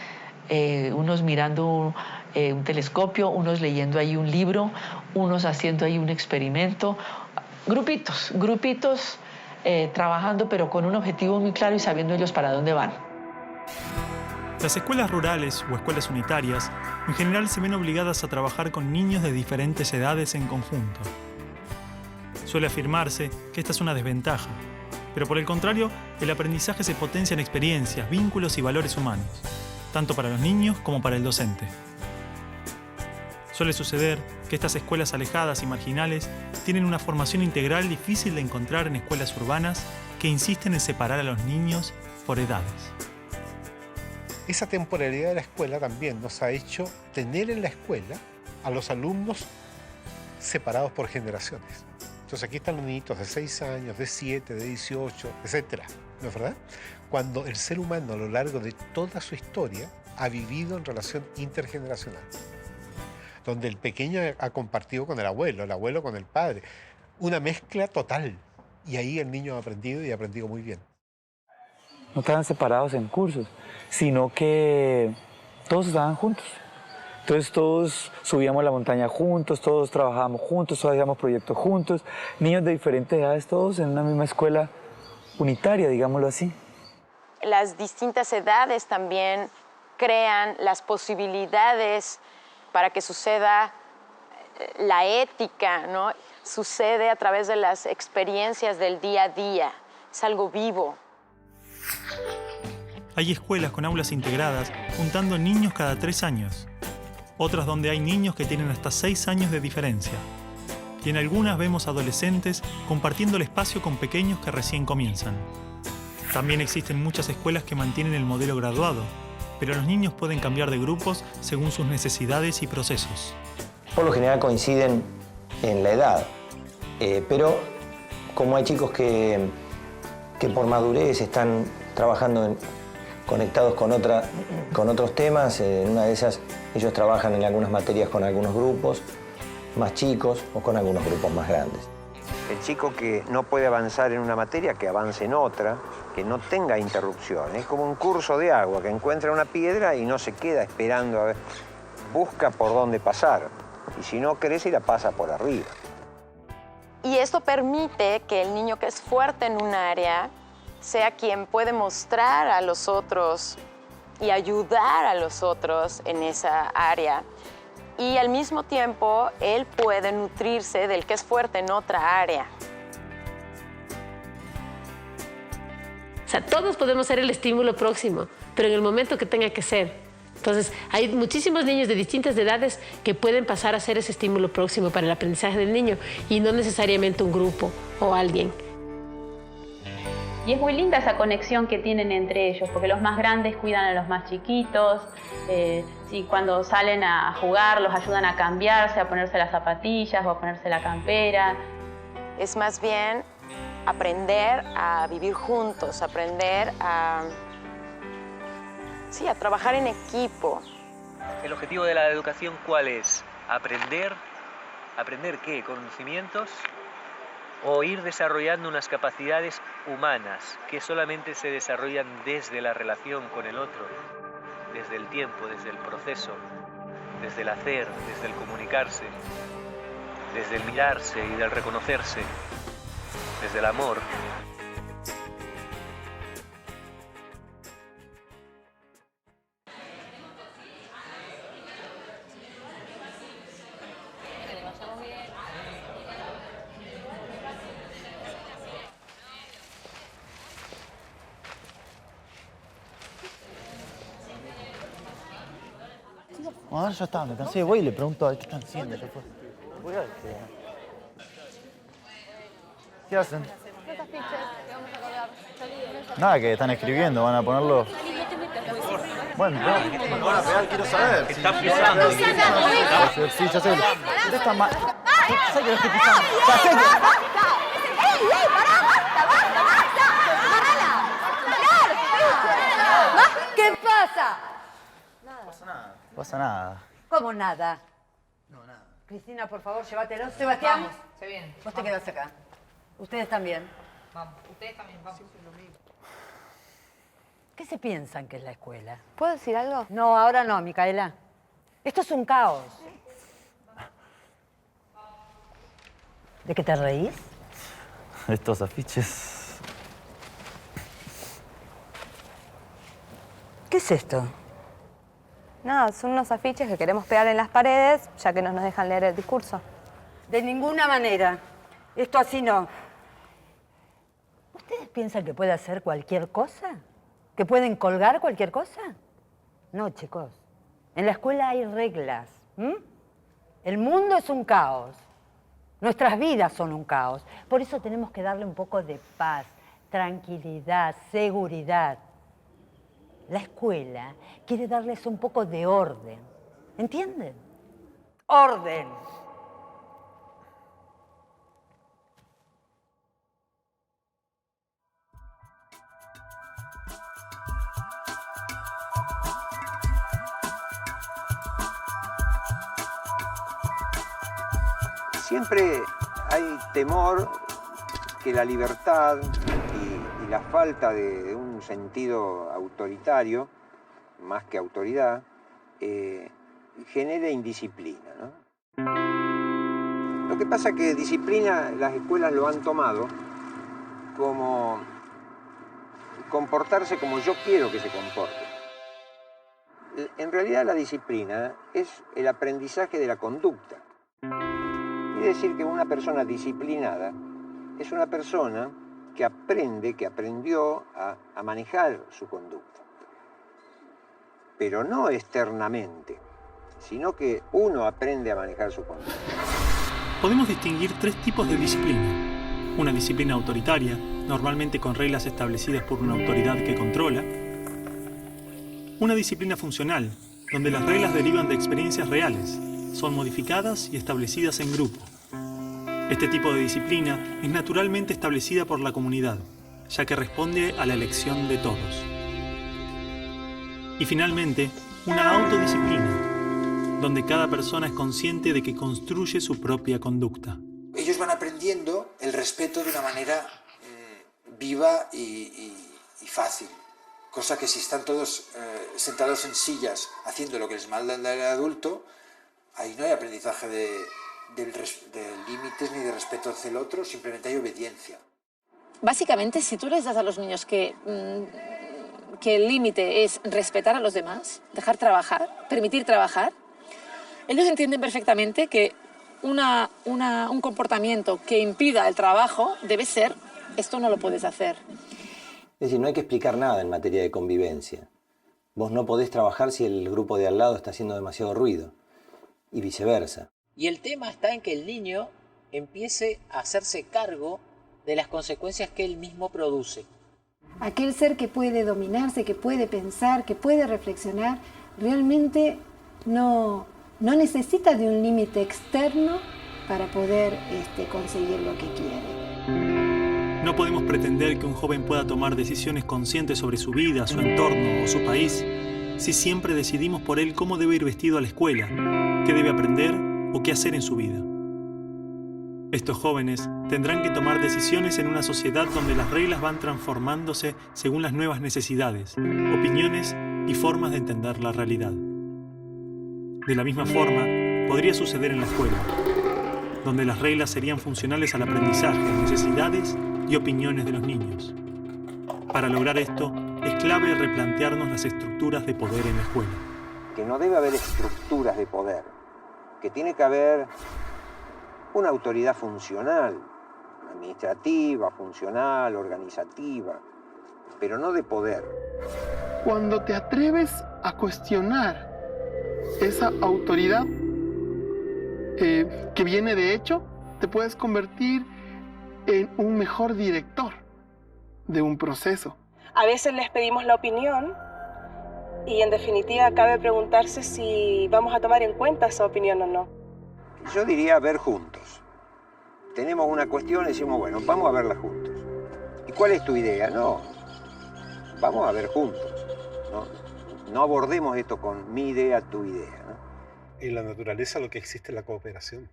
unos mirando un telescopio, unos leyendo ahí un libro, unos haciendo ahí un experimento. Grupitos trabajando, pero con un objetivo muy claro y sabiendo ellos para dónde van. Las escuelas rurales o escuelas unitarias en general se ven obligadas a trabajar con niños de diferentes edades en conjunto. Suele afirmarse que esta es una desventaja, pero por el contrario, el aprendizaje se potencia en experiencias, vínculos y valores humanos, tanto para los niños como para el docente. Suele suceder que estas escuelas alejadas y marginales tienen una formación integral difícil de encontrar en escuelas urbanas que insisten en separar a los niños por edades. Esa temporalidad de la escuela también nos ha hecho tener en la escuela a los alumnos separados por generaciones. Entonces aquí están los niñitos de 6 años, de 7, de 18, etc. ¿No es verdad? Cuando el ser humano a lo largo de toda su historia ha vivido en relación intergeneracional, donde el pequeño ha compartido con el abuelo con el padre, una mezcla total. Y ahí el niño ha aprendido y ha aprendido muy bien. No estaban separados en cursos, sino que todos estaban juntos. Entonces todos subíamos la montaña juntos, todos trabajábamos juntos, todos hacíamos proyectos juntos, niños de diferentes edades, todos en una misma escuela unitaria, digámoslo así. Las distintas edades también crean las posibilidades para que suceda la ética, ¿no? Sucede a través de las experiencias del día a día, es algo vivo. Hay escuelas con aulas integradas juntando niños cada 3 años. Otras donde hay niños que tienen hasta 6 años de diferencia. Y en algunas vemos adolescentes compartiendo el espacio con pequeños que recién comienzan. También existen muchas escuelas que mantienen el modelo graduado, pero los niños pueden cambiar de grupos según sus necesidades y procesos. Por lo general coinciden en la edad, pero como hay chicos que por madurez están trabajando conectados con otros temas, en una de esas ellos trabajan en algunas materias con algunos grupos más chicos o con algunos grupos más grandes. El chico que no puede avanzar en una materia, que avance en otra, que no tenga interrupción. Es como un curso de agua, que encuentra una piedra y no se queda esperando a ver. Busca por dónde pasar. Y si no crece, la pasa por arriba. Y esto permite que el niño que es fuerte en un área sea quien puede mostrar a los otros y ayudar a los otros en esa área. Y al mismo tiempo, él puede nutrirse del que es fuerte en otra área. O sea, todos podemos ser el estímulo próximo, pero en el momento que tenga que ser. Entonces, hay muchísimos niños de distintas edades que pueden pasar a ser ese estímulo próximo para el aprendizaje del niño y no necesariamente un grupo o alguien. Y es muy linda esa conexión que tienen entre ellos, porque los más grandes cuidan a los más chiquitos, cuando salen a jugar los ayudan a cambiarse, a ponerse las zapatillas o a ponerse la campera. Es más bien aprender a vivir juntos, aprender a trabajar en equipo. ¿El objetivo de la educación cuál es? ¿Aprender? ¿Aprender qué? ¿Conocimientos? ¿O ir desarrollando unas capacidades humanas que solamente se desarrollan desde la relación con el otro, desde el tiempo, desde el proceso, desde el hacer, desde el comunicarse, desde el mirarse y del reconocerse, desde el amor? Ahora ya está, me cansé, voy y le pregunto a ver qué están haciendo. Voy a ver ¿Qué hacen? Los afiches que vamos a colgar. Nada, que están escribiendo, van a ponerlo... Bueno, no, me van a pegar, quiero saber. Está pisando. Sí, ya sé. ¿Dónde está mal? ¿Sabes que lo estoy pisando? ¡Ya sé que... ¡Ey, pará! ¡Basta! ¡Agarrala! ¿Qué pasa? No pasa nada. ¿Cómo nada? No, nada. Cristina, por favor, llévatelo. Sebastián, Vamos, se viene. vos te quedás acá. Ustedes también. Vamos, ustedes también, vamos. ¿Qué se piensan que es la escuela? ¿Puedo decir algo? No, ahora no, Micaela. Esto es un caos. ¿De qué te reís? Estos afiches... ¿Qué es esto? Nada, son unos afiches que queremos pegar en las paredes, ya que no nos dejan leer el discurso. De ninguna manera. Esto así no. ¿Ustedes piensan que puede hacer cualquier cosa? ¿Que pueden colgar cualquier cosa? No, chicos. En la escuela hay reglas. El mundo es un caos. Nuestras vidas son un caos. Por eso tenemos que darle un poco de paz, tranquilidad, seguridad. La escuela quiere darles un poco de orden. ¿Entienden? ¡Orden! Siempre hay temor que la libertad y la falta de un sentido autoritario, más que autoridad, genere indisciplina, ¿no? Lo que pasa es que disciplina las escuelas lo han tomado como comportarse como yo quiero que se comporte. En realidad la disciplina es el aprendizaje de la conducta. Quiere decir que una persona disciplinada es una persona que aprende, que aprendió a manejar su conducta. Pero no externamente, sino que uno aprende a manejar su conducta. Podemos distinguir tres tipos de disciplina. Una disciplina autoritaria, normalmente con reglas establecidas por una autoridad que controla. Una disciplina funcional, donde las reglas derivan de experiencias reales, son modificadas y establecidas en grupo. Este tipo de disciplina es naturalmente establecida por la comunidad, ya que responde a la elección de todos. Y finalmente, una autodisciplina, donde cada persona es consciente de que construye su propia conducta. Ellos van aprendiendo el respeto de una manera viva y fácil. Cosa que si están todos sentados en sillas haciendo lo que les manda el adulto, ahí no hay aprendizaje de límites ni de respeto hacia el otro, simplemente hay obediencia. Básicamente, si tú les das a los niños que el límite es respetar a los demás, dejar trabajar, permitir trabajar, ellos entienden perfectamente que un comportamiento que impida el trabajo debe ser, esto no lo puedes hacer. Es decir, no hay que explicar nada en materia de convivencia. Vos no podés trabajar si el grupo de al lado está haciendo demasiado ruido. Y viceversa. Y el tema está en que el niño empiece a hacerse cargo de las consecuencias que él mismo produce. Aquel ser que puede dominarse, que puede pensar, que puede reflexionar, realmente no necesita de un límite externo para poder conseguir lo que quiere. No podemos pretender que un joven pueda tomar decisiones conscientes sobre su vida, su entorno o su país si siempre decidimos por él cómo debe ir vestido a la escuela, qué debe aprender o qué hacer en su vida. Estos jóvenes tendrán que tomar decisiones en una sociedad donde las reglas van transformándose según las nuevas necesidades, opiniones y formas de entender la realidad. De la misma forma, podría suceder en la escuela, donde las reglas serían funcionales al aprendizaje, necesidades y opiniones de los niños. Para lograr esto, es clave replantearnos las estructuras de poder en la escuela. Que no debe haber estructuras de poder, que tiene que haber una autoridad funcional, administrativa, funcional, organizativa, pero no de poder. Cuando te atreves a cuestionar esa autoridad que viene de hecho, te puedes convertir en un mejor director de un proceso. A veces les pedimos la opinión y en definitiva cabe preguntarse si vamos a tomar en cuenta esa opinión o no. Yo diría ver juntos. Tenemos una cuestión y decimos, bueno, vamos a verla juntos. ¿Y cuál es tu idea? No, vamos a ver juntos. No abordemos esto con mi idea, tu idea, ¿no? En la naturaleza lo que existe es la cooperación.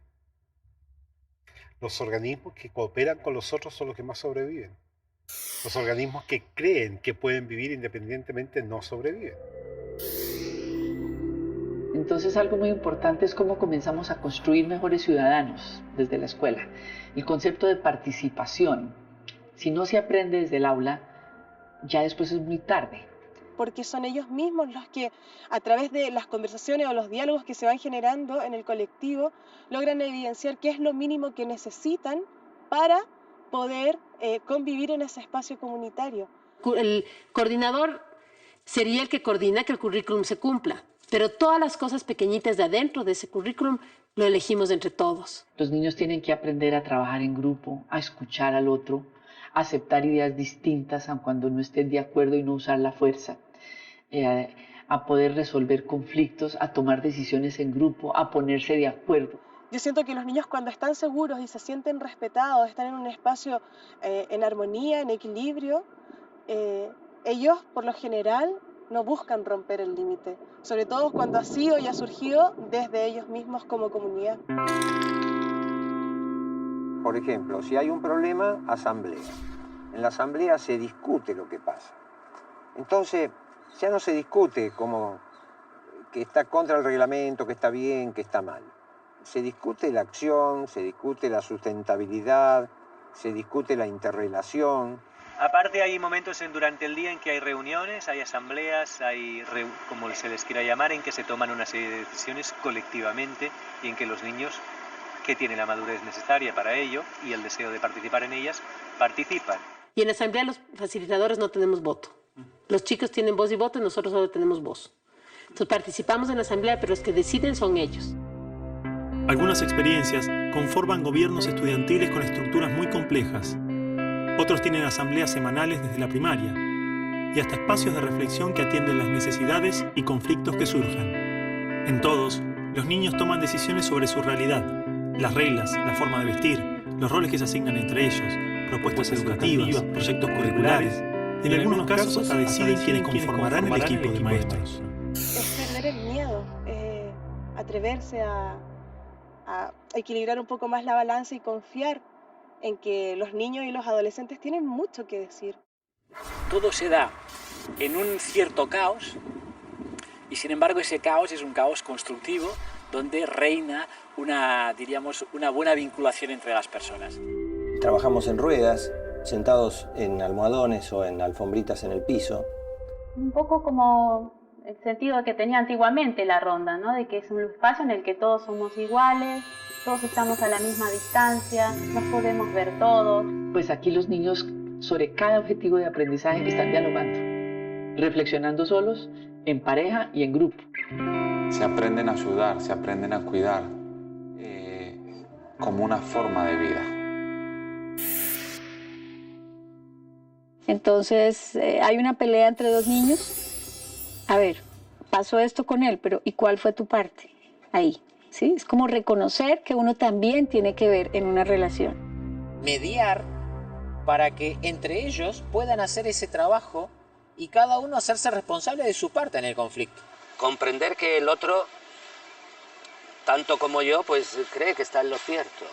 Los organismos que cooperan con los otros son los que más sobreviven. Los organismos que creen que pueden vivir independientemente no sobreviven. Entonces algo muy importante es cómo comenzamos a construir mejores ciudadanos desde la escuela. El concepto de participación. Si no se aprende desde el aula, ya después es muy tarde. Porque son ellos mismos los que, a través de las conversaciones o los diálogos que se van generando en el colectivo, logran evidenciar qué es lo mínimo que necesitan para poder convivir en ese espacio comunitario. El coordinador sería el que coordina que el currículum se cumpla, pero todas las cosas pequeñitas de adentro de ese currículum lo elegimos entre todos. Los niños tienen que aprender a trabajar en grupo, a escuchar al otro, a aceptar ideas distintas aun cuando no estén de acuerdo y no usar la fuerza, a poder resolver conflictos, a tomar decisiones en grupo, a ponerse de acuerdo. Yo siento que los niños cuando están seguros y se sienten respetados, están en un espacio en armonía, en equilibrio, ellos por lo general no buscan romper el límite, sobre todo cuando ha sido y ha surgido desde ellos mismos como comunidad. Por ejemplo, si hay un problema, asamblea. En la asamblea se discute lo que pasa. Entonces, ya no se discute como que está contra el reglamento, que está bien, que está mal. Se discute la acción, se discute la sustentabilidad, se discute la interrelación. Aparte hay momentos durante el día en que hay reuniones, hay asambleas, hay, como se les quiera llamar, en que se toman una serie de decisiones colectivamente y en que los niños, que tienen la madurez necesaria para ello y el deseo de participar en ellas, participan. Y en la asamblea los facilitadores no tenemos voto. Los chicos tienen voz y voto y nosotros solo tenemos voz. Entonces participamos en la asamblea, pero los que deciden son ellos. Algunas experiencias conforman gobiernos estudiantiles con estructuras muy complejas. Otros tienen asambleas semanales desde la primaria y hasta espacios de reflexión que atienden las necesidades y conflictos que surjan. En todos, los niños toman decisiones sobre su realidad, las reglas, la forma de vestir, los roles que se asignan entre ellos, propuestas educativas, proyectos curriculares y en algunos casos hasta deciden quiénes conformarán el equipo de maestros. Es perder el miedo, atreverse a equilibrar un poco más la balanza y confiar en que los niños y los adolescentes tienen mucho que decir. Todo se da en un cierto caos y sin embargo ese caos es un caos constructivo donde reina una buena vinculación entre las personas. Trabajamos en ruedas, sentados en almohadones o en alfombritas en el piso. Un poco como el sentido que tenía antiguamente la ronda, ¿no? De que es un espacio en el que todos somos iguales, todos estamos a la misma distancia, nos podemos ver todos. Pues aquí los niños sobre cada objetivo de aprendizaje están dialogando, reflexionando solos, en pareja y en grupo. Se aprenden a ayudar, se aprenden a cuidar como una forma de vida. Entonces, hay una pelea entre dos niños. A ver, pasó esto con él, pero ¿y cuál fue tu parte ahí? ¿Sí? Es como reconocer que uno también tiene que ver en una relación. Mediar para que entre ellos puedan hacer ese trabajo y cada uno hacerse responsable de su parte en el conflicto. Comprender que el otro, tanto como yo, pues cree que está en lo cierto.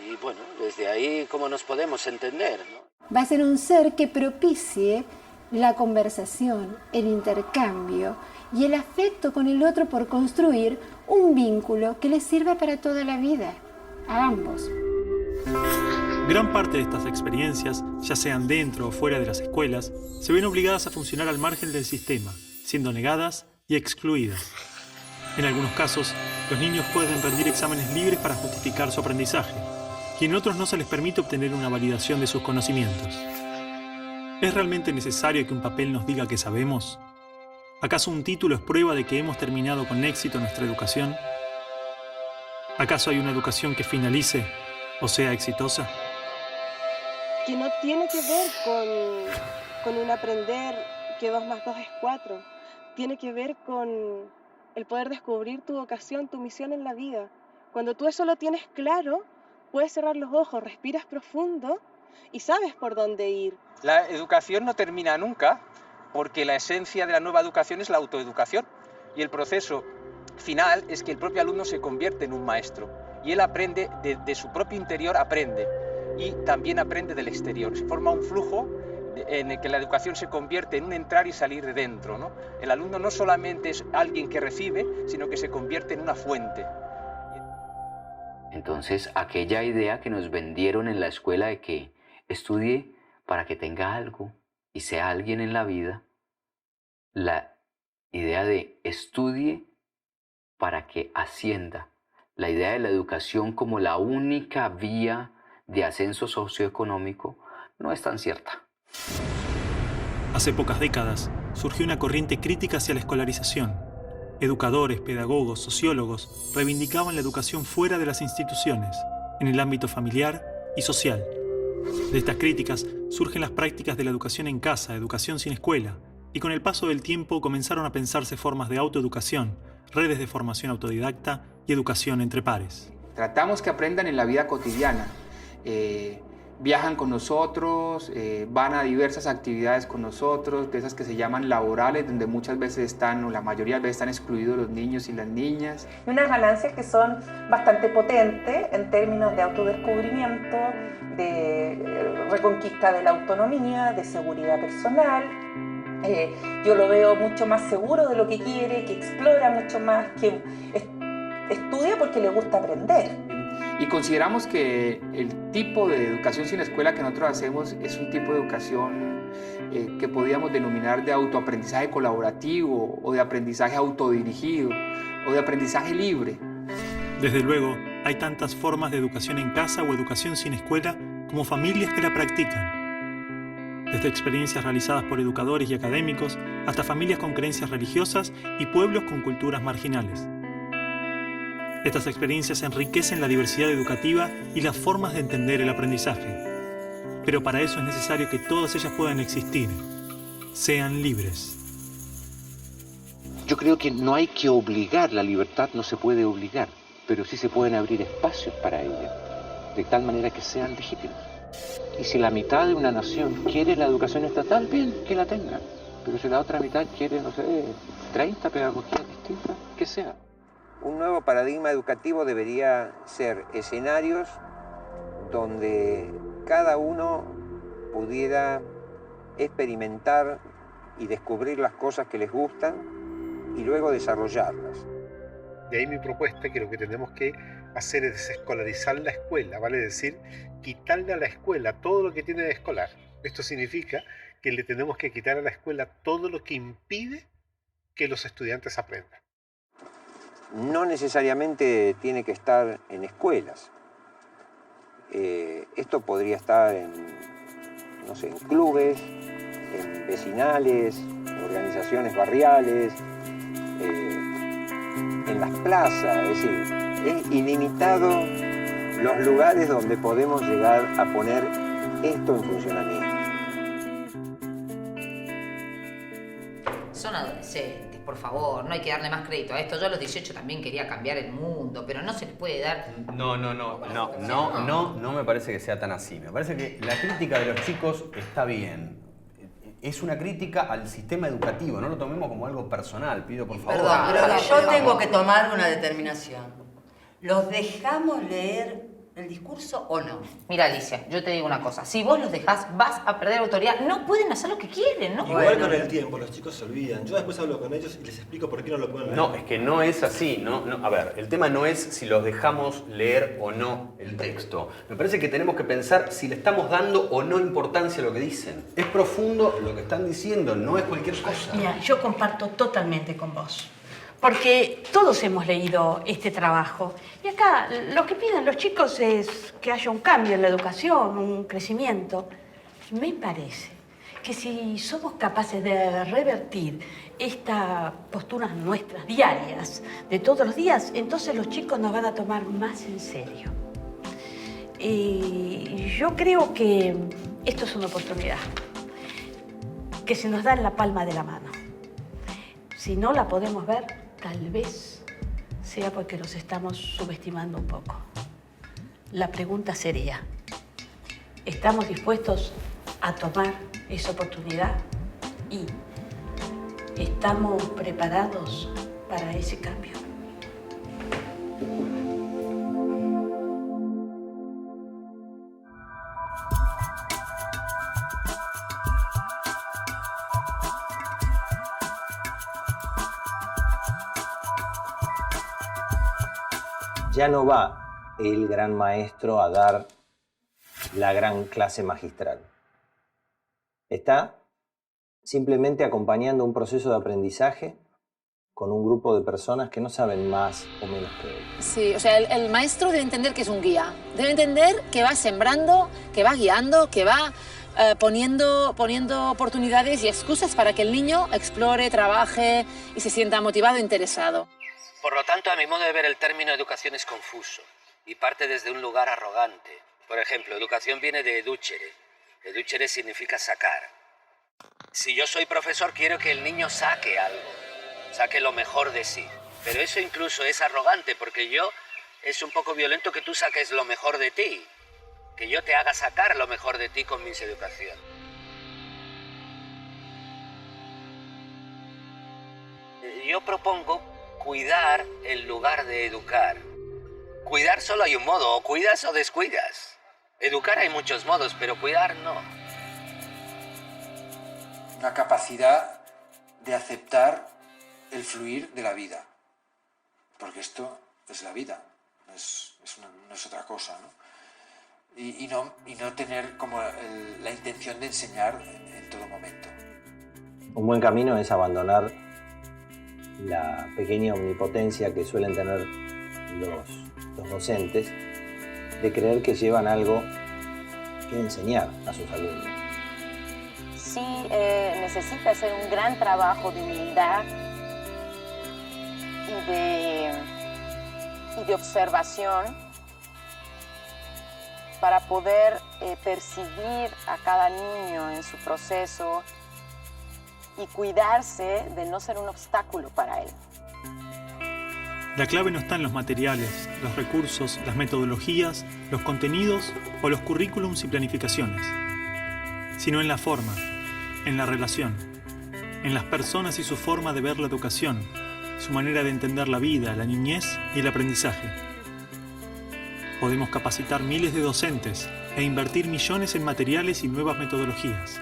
Y bueno, desde ahí, ¿cómo nos podemos entender, ¿no? Va a ser un ser que propicie la conversación, el intercambio y el afecto con el otro por construir un vínculo que les sirva para toda la vida, a ambos. Gran parte de estas experiencias, ya sean dentro o fuera de las escuelas, se ven obligadas a funcionar al margen del sistema, siendo negadas y excluidas. En algunos casos, los niños pueden rendir exámenes libres para justificar su aprendizaje, y en otros no se les permite obtener una validación de sus conocimientos. ¿Es realmente necesario que un papel nos diga que sabemos? ¿Acaso un título es prueba de que hemos terminado con éxito nuestra educación? ¿Acaso hay una educación que finalice o sea exitosa? Que no tiene que ver con un aprender que 2 más 2 es 4. Tiene que ver con el poder descubrir tu vocación, tu misión en la vida. Cuando tú eso lo tienes claro, puedes cerrar los ojos, respiras profundo y sabes por dónde ir. La educación no termina nunca, porque la esencia de la nueva educación es la autoeducación. Y el proceso final es que el propio alumno se convierte en un maestro. Y él aprende, de su propio interior aprende. Y también aprende del exterior. Se forma un flujo en el que la educación se convierte en un entrar y salir de dentro, ¿no? El alumno no solamente es alguien que recibe, sino que se convierte en una fuente. Entonces, aquella idea que nos vendieron en la escuela de que estudie para que tenga algo y sea alguien en la vida, la idea de estudie para que ascienda, la idea de la educación como la única vía de ascenso socioeconómico, no es tan cierta. Hace pocas décadas surgió una corriente crítica hacia la escolarización. Educadores, pedagogos, sociólogos reivindicaban la educación fuera de las instituciones, en el ámbito familiar y social. De estas críticas surgen las prácticas de la educación en casa, educación sin escuela, y con el paso del tiempo comenzaron a pensarse formas de autoeducación, redes de formación autodidacta y educación entre pares. Tratamos que aprendan en la vida cotidiana. Viajan con nosotros, van a diversas actividades con nosotros, de esas que se llaman laborales, donde muchas veces están, o la mayoría de veces están excluidos los niños y las niñas. Unas ganancias que son bastante potentes en términos de autodescubrimiento, de reconquista de la autonomía, de seguridad personal. Yo lo veo mucho más seguro de lo que quiere, que explora mucho más, que estudia porque le gusta aprender. Y consideramos que el tipo de educación sin escuela que nosotros hacemos es un tipo de educación que podríamos denominar de autoaprendizaje colaborativo o de aprendizaje autodirigido o de aprendizaje libre. Desde luego, hay tantas formas de educación en casa o educación sin escuela como familias que la practican. Desde experiencias realizadas por educadores y académicos hasta familias con creencias religiosas y pueblos con culturas marginales. Estas experiencias enriquecen la diversidad educativa y las formas de entender el aprendizaje. Pero para eso es necesario que todas ellas puedan existir, sean libres. Yo creo que no hay que obligar, la libertad no se puede obligar, pero sí se pueden abrir espacios para ella, de tal manera que sean legítimos. Y si la mitad de una nación quiere la educación estatal, bien, que la tenga. Pero si la otra mitad quiere, no sé, 30 pedagogías distintas, que sea. Un nuevo paradigma educativo debería ser escenarios donde cada uno pudiera experimentar y descubrir las cosas que les gustan y luego desarrollarlas. De ahí mi propuesta, que lo que tenemos que hacer es desescolarizar la escuela, vale decir, quitarle a la escuela todo lo que tiene de escolar. Esto significa que le tenemos que quitar a la escuela todo lo que impide que los estudiantes aprendan. No necesariamente tiene que estar en escuelas. Esto podría estar en, no sé, en clubes, en vecinales, en organizaciones barriales, en las plazas. Es decir, es ilimitado los lugares donde podemos llegar a poner esto en funcionamiento. Son adolescentes. Por favor, no hay que darle más crédito a esto. Yo a los 18 también quería cambiar el mundo, pero no se les puede dar... No me parece que sea tan así. Me parece que la crítica de los chicos está bien. Es una crítica al sistema educativo, no lo tomemos como algo personal, pido por favor. Perdón, pero yo tengo que tomar una determinación. ¿Los dejamos leer el discurso o no? Mira, Alicia, yo te digo una cosa. Si vos los dejás, vas a perder autoridad. No pueden hacer lo que quieren, ¿no? Igual con el tiempo, los chicos se olvidan. Yo después hablo con ellos y les explico por qué no lo pueden leer. No, es que no es así. A ver, el tema no es si los dejamos leer o no el texto. Me parece que tenemos que pensar si le estamos dando o no importancia a lo que dicen. Es profundo lo que están diciendo, no es cualquier cosa. Mira, yo comparto totalmente con vos. Porque todos hemos leído este trabajo. Y acá lo que piden los chicos es que haya un cambio en la educación, un crecimiento. Me parece que si somos capaces de revertir estas posturas nuestras diarias, de todos los días, entonces los chicos nos van a tomar más en serio. Y yo creo que esto es una oportunidad que se nos da en la palma de la mano. Si no la podemos ver, tal vez sea porque nos estamos subestimando un poco. La pregunta sería, ¿estamos dispuestos a tomar esa oportunidad? ¿Y estamos preparados para ese cambio? Ya no va el gran maestro a dar la gran clase magistral. Está simplemente acompañando un proceso de aprendizaje con un grupo de personas que no saben más o menos que él. Sí, o sea, el maestro debe entender que es un guía. Debe entender que va sembrando, que va guiando, que va poniendo oportunidades y excusas para que el niño explore, trabaje y se sienta motivado e interesado. Por lo tanto, a mi modo de ver, el término educación es confuso y parte desde un lugar arrogante. Por ejemplo, educación viene de educere. Educere significa sacar. Si yo soy profesor, quiero que el niño saque algo, saque lo mejor de sí. Pero eso incluso es arrogante, porque es un poco violento que tú saques lo mejor de ti, que yo te haga sacar lo mejor de ti con mis educación. Yo propongo cuidar en lugar de educar. Cuidar solo hay un modo, o cuidas o descuidas. Educar hay muchos modos, pero cuidar no. Una capacidad de aceptar el fluir de la vida. Porque esto es la vida, no es otra cosa, ¿no? Y no tener como la intención de enseñar en todo momento. Un buen camino es abandonar la pequeña omnipotencia que suelen tener los docentes de creer que llevan algo que enseñar a sus alumnos. Sí, necesita hacer un gran trabajo de humildad y de observación para poder percibir a cada niño en su proceso y cuidarse de no ser un obstáculo para él. La clave no está en los materiales, los recursos, las metodologías, los contenidos o los currículums y planificaciones, sino en la forma, en la relación, en las personas y su forma de ver la educación, su manera de entender la vida, la niñez y el aprendizaje. Podemos capacitar miles de docentes e invertir millones en materiales y nuevas metodologías,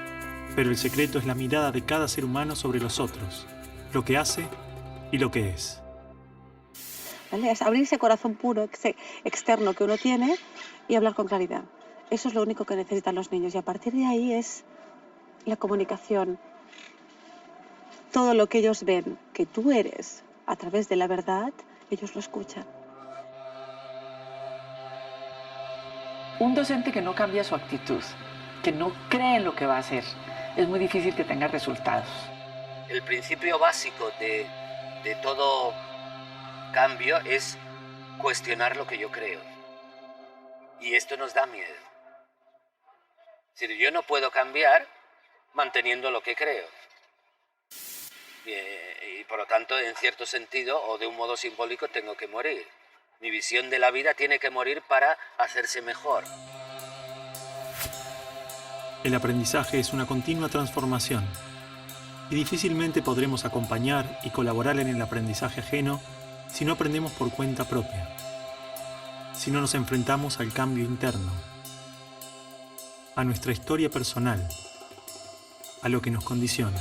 pero el secreto es la mirada de cada ser humano sobre los otros, lo que hace y lo que es. ¿Vale? Es abrir ese corazón puro, externo que uno tiene y hablar con claridad. Eso es lo único que necesitan los niños y a partir de ahí es la comunicación. Todo lo que ellos ven que tú eres a través de la verdad, ellos lo escuchan. Un docente que no cambia su actitud, que no cree en lo que va a hacer, es muy difícil que tenga resultados. El principio básico de todo cambio es cuestionar lo que yo creo. Y esto nos da miedo. Es decir, yo no puedo cambiar manteniendo lo que creo. Y por lo tanto, en cierto sentido, o de un modo simbólico, tengo que morir. Mi visión de la vida tiene que morir para hacerse mejor. El aprendizaje es una continua transformación y difícilmente podremos acompañar y colaborar en el aprendizaje ajeno si no aprendemos por cuenta propia, si no nos enfrentamos al cambio interno, a nuestra historia personal, a lo que nos condiciona.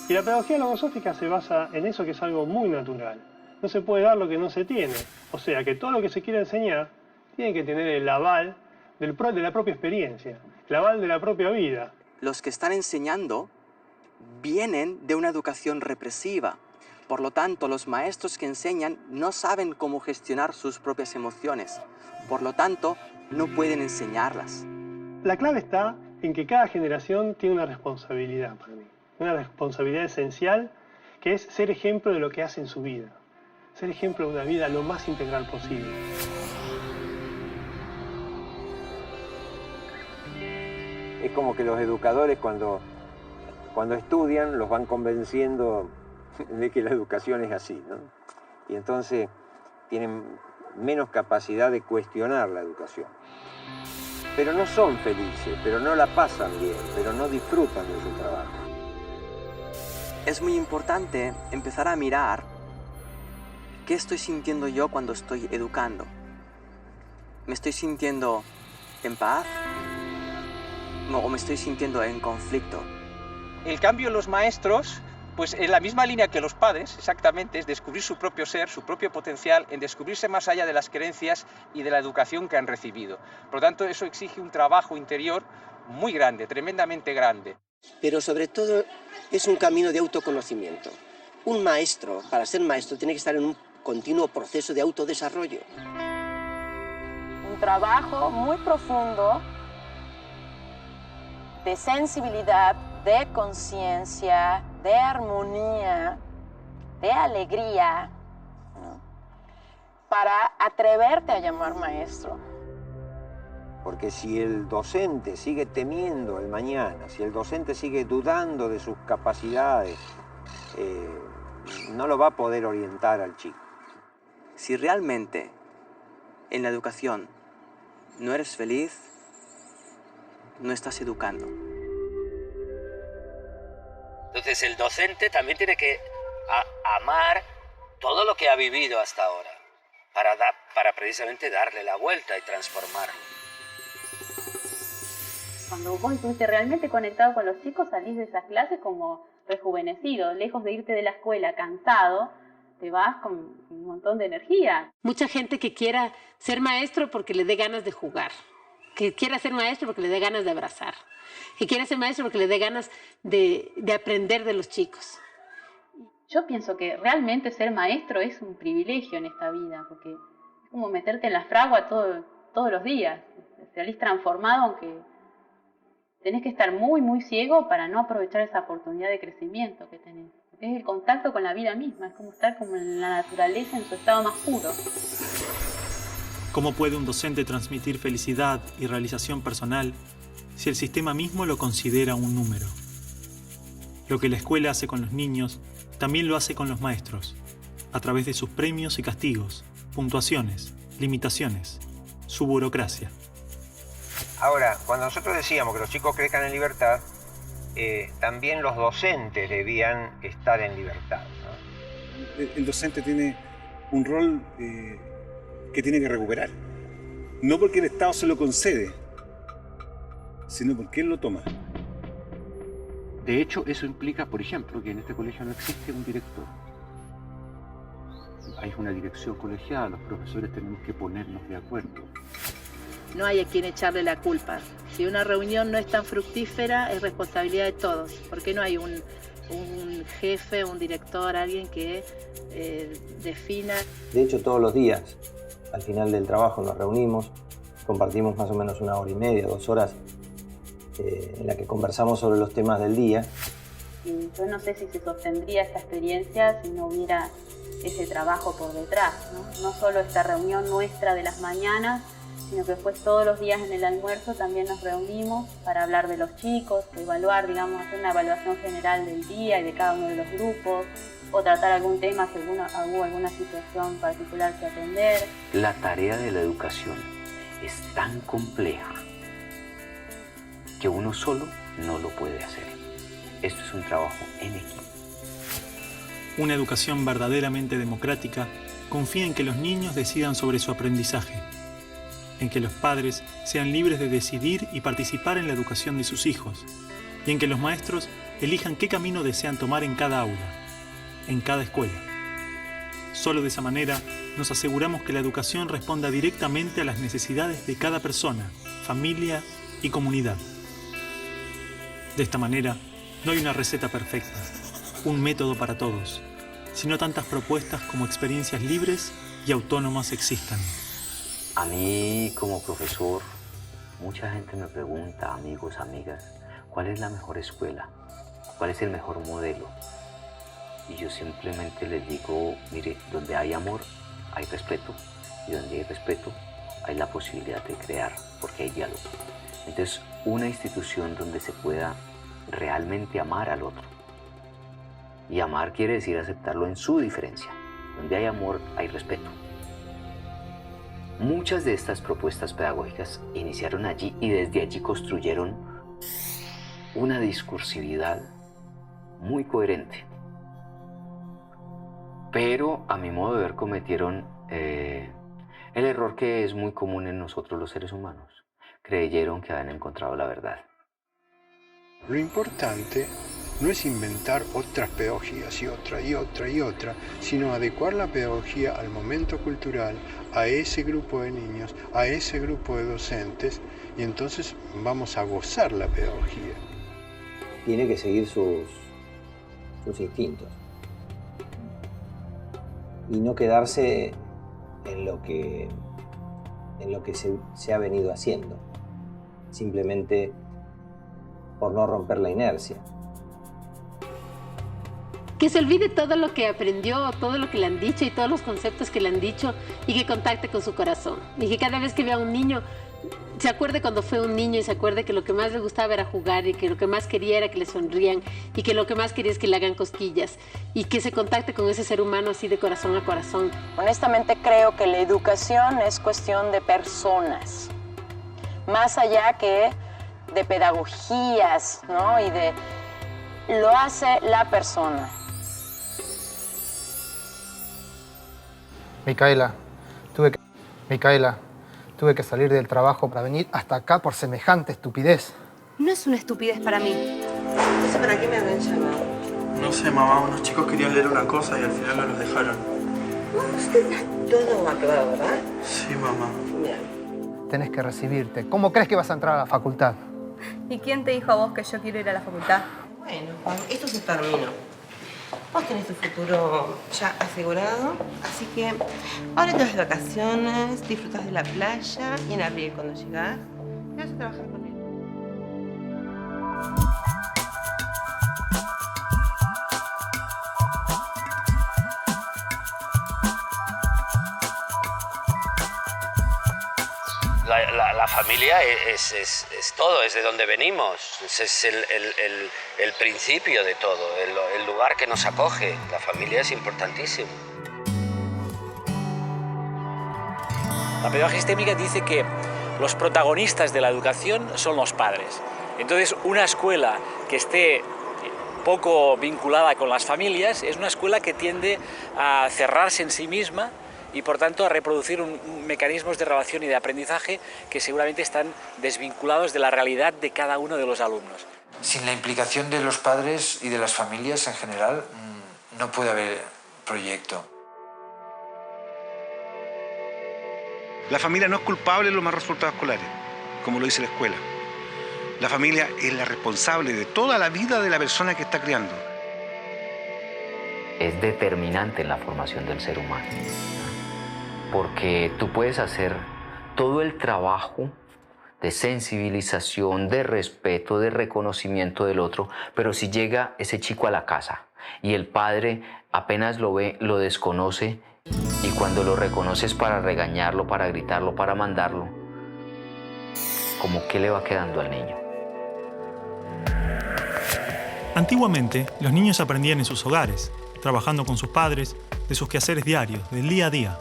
Y la pedagogía logosófica se basa en eso que es algo muy natural. No se puede dar lo que no se tiene. O sea que todo lo que se quiere enseñar tiene que tener el aval de la propia experiencia, el aval de la propia vida. Los que están enseñando vienen de una educación represiva. Por lo tanto, los maestros que enseñan no saben cómo gestionar sus propias emociones. Por lo tanto, no pueden enseñarlas. La clave está en que cada generación tiene una responsabilidad para mí. Una responsabilidad esencial que es ser ejemplo de lo que hace en su vida. Ser ejemplo de una vida lo más integral posible. Es como que los educadores cuando estudian los van convenciendo de que la educación es así, ¿no? Y entonces tienen menos capacidad de cuestionar la educación. Pero no son felices, pero no la pasan bien, pero no disfrutan de su trabajo. Es muy importante empezar a mirar qué estoy sintiendo yo cuando estoy educando. ¿Me estoy sintiendo en paz? ¿O me estoy sintiendo en conflicto? El cambio en los maestros, pues en la misma línea que los padres, exactamente, es descubrir su propio ser, su propio potencial, en descubrirse más allá de las creencias y de la educación que han recibido. Por lo tanto, eso exige un trabajo interior muy grande, tremendamente grande. Pero sobre todo es un camino de autoconocimiento. Un maestro, para ser maestro, tiene que estar en un continuo proceso de autodesarrollo. Un trabajo muy profundo de sensibilidad, de conciencia, de armonía, de alegría, ¿no? Para atreverte a llamar maestro. Porque si el docente sigue temiendo el mañana, si el docente sigue dudando de sus capacidades, no lo va a poder orientar al chico. Si realmente en la educación no eres feliz, no estás educando. Entonces el docente también tiene que amar todo lo que ha vivido hasta ahora para precisamente darle la vuelta y transformarlo. Cuando vos estuviste realmente conectado con los chicos, salís de esas clases como rejuvenecido, lejos de irte de la escuela cansado, te vas con un montón de energía. Mucha gente que quiera ser maestro porque le dé ganas de jugar, que quiera ser maestro porque le dé ganas de abrazar, que quiera ser maestro porque le dé ganas de aprender de los chicos. Yo pienso que realmente ser maestro es un privilegio en esta vida, porque es como meterte en la fragua todos los días. Salís transformado, aunque tenés que estar muy, muy ciego para no aprovechar esa oportunidad de crecimiento que tenés. Porque es el contacto con la vida misma, es como estar como en la naturaleza en su estado más puro. ¿Cómo puede un docente transmitir felicidad y realización personal si el sistema mismo lo considera un número? Lo que la escuela hace con los niños, también lo hace con los maestros, a través de sus premios y castigos, puntuaciones, limitaciones, su burocracia. Ahora, cuando nosotros decíamos que los chicos crezcan en libertad, también los docentes debían estar en libertad, ¿no? El docente tiene un rol que tiene que recuperar. No porque el Estado se lo concede, sino porque él lo toma. De hecho, eso implica, por ejemplo, que en este colegio no existe un director. Hay una dirección colegiada, los profesores tenemos que ponernos de acuerdo. No hay a quien echarle la culpa. Si una reunión no es tan fructífera, es responsabilidad de todos. Porque no hay un jefe, un director, alguien que defina. De hecho, todos los días, al final del trabajo, nos reunimos, compartimos más o menos 1 hora y media, 2 horas, en la que conversamos sobre los temas del día. Y yo no sé si se sostendría esta experiencia si no hubiera ese trabajo por detrás, ¿no? No solo esta reunión nuestra de las mañanas, sino que después todos los días en el almuerzo también nos reunimos para hablar de los chicos, evaluar, digamos, hacer una evaluación general del día y de cada uno de los grupos, o tratar algún tema si hubo alguna situación particular que atender. La tarea de la educación es tan compleja que uno solo no lo puede hacer. Esto es un trabajo en equipo. Una educación verdaderamente democrática confía en que los niños decidan sobre su aprendizaje, en que los padres sean libres de decidir y participar en la educación de sus hijos, y en que los maestros elijan qué camino desean tomar en cada aula, en cada escuela. Solo de esa manera nos aseguramos que la educación responda directamente a las necesidades de cada persona, familia y comunidad. De esta manera, no hay una receta perfecta, un método para todos, sino tantas propuestas como experiencias libres y autónomas existan. A mí, como profesor, Mucha gente me pregunta, amigos, amigas, ¿cuál es la mejor escuela? ¿Cuál es el mejor modelo? Y yo simplemente les digo, mire, donde hay amor, hay respeto. Y donde hay respeto, hay la posibilidad de crear, porque hay diálogo. Entonces, una institución donde se pueda realmente amar al otro. Y amar quiere decir aceptarlo en su diferencia. Donde hay amor, hay respeto. Muchas de estas propuestas pedagógicas iniciaron allí y desde allí construyeron una discursividad muy coherente. Pero, a mi modo de ver, cometieron el error que es muy común en nosotros los seres humanos. Creyeron que habían encontrado la verdad. Lo importante no es inventar otras pedagogías y otra y otra y otra, sino adecuar la pedagogía al momento cultural, a ese grupo de niños, a ese grupo de docentes, y entonces vamos a gozar la pedagogía. Tiene que seguir sus instintos. Y no quedarse en lo que se ha venido haciendo, simplemente por no romper la inercia. Que se olvide todo lo que aprendió, todo lo que le han dicho y todos los conceptos que le han dicho y que contacte con su corazón. Y que cada vez que vea a un niño, se acuerde cuando fue un niño y se acuerde que lo que más le gustaba era jugar y que lo que más quería era que le sonrían y que lo que más quería es que le hagan cosquillas y que se contacte con ese ser humano así de corazón a corazón. Honestamente creo que la educación es cuestión de personas, más allá que de pedagogías, ¿no? Y de lo hace la persona. Micaela, tuve que salir del trabajo para venir hasta acá por semejante estupidez. No es una estupidez para mí. No sé para qué me han llamado. No sé, mamá, unos chicos querían leer una cosa y al final no los dejaron. Usted está todo aclarado, ¿verdad? Sí, mamá. Bien. Tenés que recibirte. ¿Cómo crees que vas a entrar a la facultad? ¿Y quién te dijo a vos que yo quiero ir a la facultad? Bueno, Juan, esto se terminó. Vos tenés tu futuro ya asegurado, así que ahora te vas de vacaciones, disfrutas de la playa y en abril cuando llegás, te vas a trabajar con él. La familia es todo, es de donde venimos, es el principio de todo, el lugar que nos acoge. La familia es importantísimo. La pedagogía sistémica dice que los protagonistas de la educación son los padres. Entonces, una escuela que esté poco vinculada con las familias es una escuela que tiende a cerrarse en sí misma y por tanto a reproducir mecanismos de relación y de aprendizaje que seguramente están desvinculados de la realidad de cada uno de los alumnos. Sin la implicación de los padres y de las familias en general, no puede haber proyecto. La familia no es culpable de los malos resultados escolares, como lo dice la escuela. La familia es la responsable de toda la vida de la persona que está criando. Es determinante en la formación del ser humano. Porque tú puedes hacer todo el trabajo de sensibilización, de respeto, de reconocimiento del otro, pero si llega ese chico a la casa y el padre apenas lo ve, lo desconoce, y cuando lo reconoces para regañarlo, para gritarlo, para mandarlo, ¿cómo qué le va quedando al niño? Antiguamente, los niños aprendían en sus hogares, trabajando con sus padres, de sus quehaceres diarios, del día a día.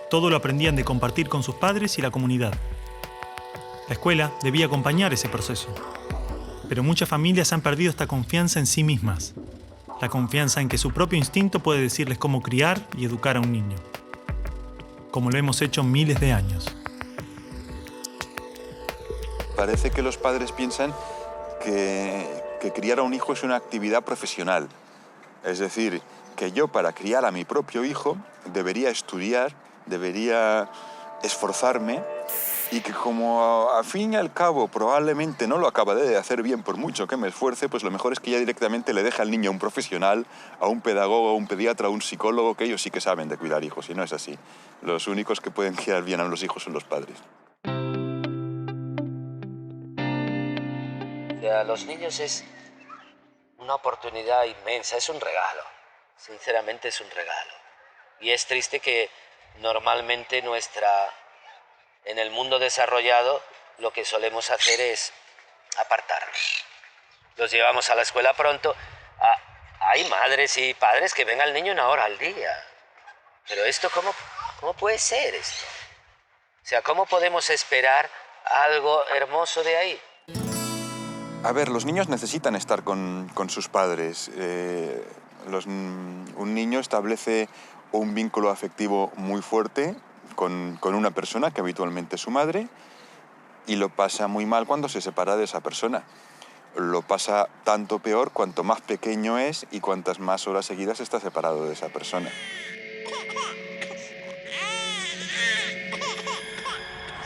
Todo lo aprendían de compartir con sus padres y la comunidad. La escuela debía acompañar ese proceso. Pero muchas familias han perdido esta confianza en sí mismas. La confianza en que su propio instinto puede decirles cómo criar y educar a un niño. Como lo hemos hecho miles de años. Parece que los padres piensan que criar a un hijo es una actividad profesional. Es decir, que yo para criar a mi propio hijo debería estudiar, debería esforzarme y que como a fin y al cabo probablemente no lo acabaré de hacer bien por mucho que me esfuerce, pues lo mejor es que ya directamente le deje al niño a un profesional, a un pedagogo, a un pediatra, a un psicólogo, que ellos sí que saben de cuidar hijos, y no es así. Los únicos que pueden criar bien a los hijos son los padres. A los niños es una oportunidad inmensa, es un regalo. Sinceramente es un regalo. Y es triste que normalmente en el mundo desarrollado lo que solemos hacer es apartarlos. Los llevamos a la escuela pronto. Hay madres y padres que ven al niño 1 hora al día. Pero esto, ¿cómo puede ser esto? O sea, ¿cómo podemos esperar algo hermoso de ahí? A ver, los niños necesitan estar con sus padres. Un niño establece un vínculo afectivo muy fuerte con una persona que habitualmente es su madre y lo pasa muy mal cuando se separa de esa persona. Lo pasa tanto peor cuanto más pequeño es y cuantas más horas seguidas está separado de esa persona.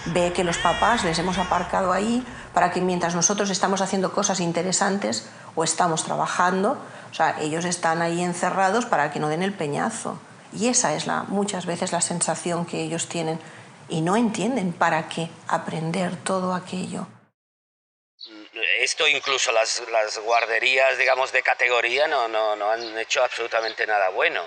Ve que los papás les hemos aparcado ahí para que mientras nosotros estamos haciendo cosas interesantes o estamos trabajando, o sea, ellos están ahí encerrados para que no den el peñazo. Y esa es muchas veces la sensación que ellos tienen y no entienden para qué aprender todo aquello. Esto incluso las guarderías, digamos, de categoría no han hecho absolutamente nada bueno.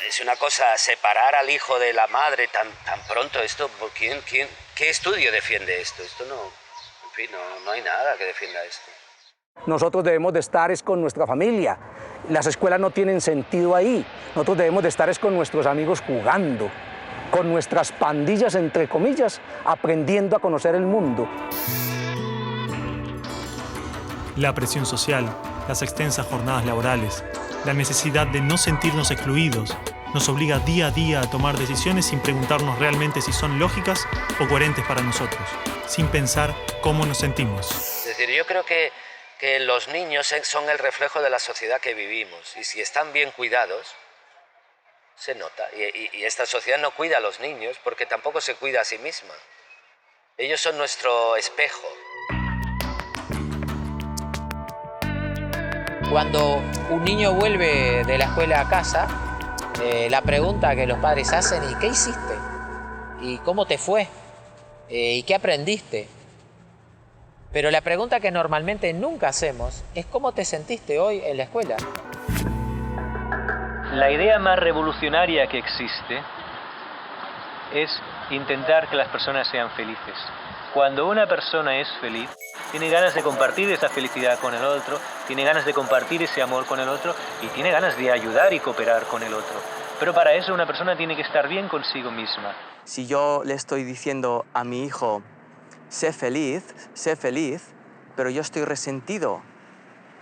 Es una cosa separar al hijo de la madre tan pronto. Esto, ¿qué estudio defiende esto? Esto en fin, no hay nada que defienda esto. Nosotros debemos de estar con nuestra familia. Las escuelas no tienen sentido ahí. Nosotros debemos de estar con nuestros amigos jugando, con nuestras pandillas, entre comillas, aprendiendo a conocer el mundo. La presión social, las extensas jornadas laborales, la necesidad de no sentirnos excluidos, nos obliga día a día a tomar decisiones sin preguntarnos realmente si son lógicas o coherentes para nosotros, sin pensar cómo nos sentimos. Es decir, yo creo que los niños son el reflejo de la sociedad que vivimos y si están bien cuidados, se nota. Y esta sociedad no cuida a los niños porque tampoco se cuida a sí misma. Ellos son nuestro espejo. Cuando un niño vuelve de la escuela a casa, la pregunta que los padres hacen es ¿qué hiciste? ¿Y cómo te fue? ¿Y qué aprendiste? Pero la pregunta que normalmente nunca hacemos es ¿cómo te sentiste hoy en la escuela? La idea más revolucionaria que existe es intentar que las personas sean felices. Cuando una persona es feliz, tiene ganas de compartir esa felicidad con el otro, tiene ganas de compartir ese amor con el otro y tiene ganas de ayudar y cooperar con el otro. Pero para eso una persona tiene que estar bien consigo misma. Si yo le estoy diciendo a mi hijo, sé feliz, pero yo estoy resentido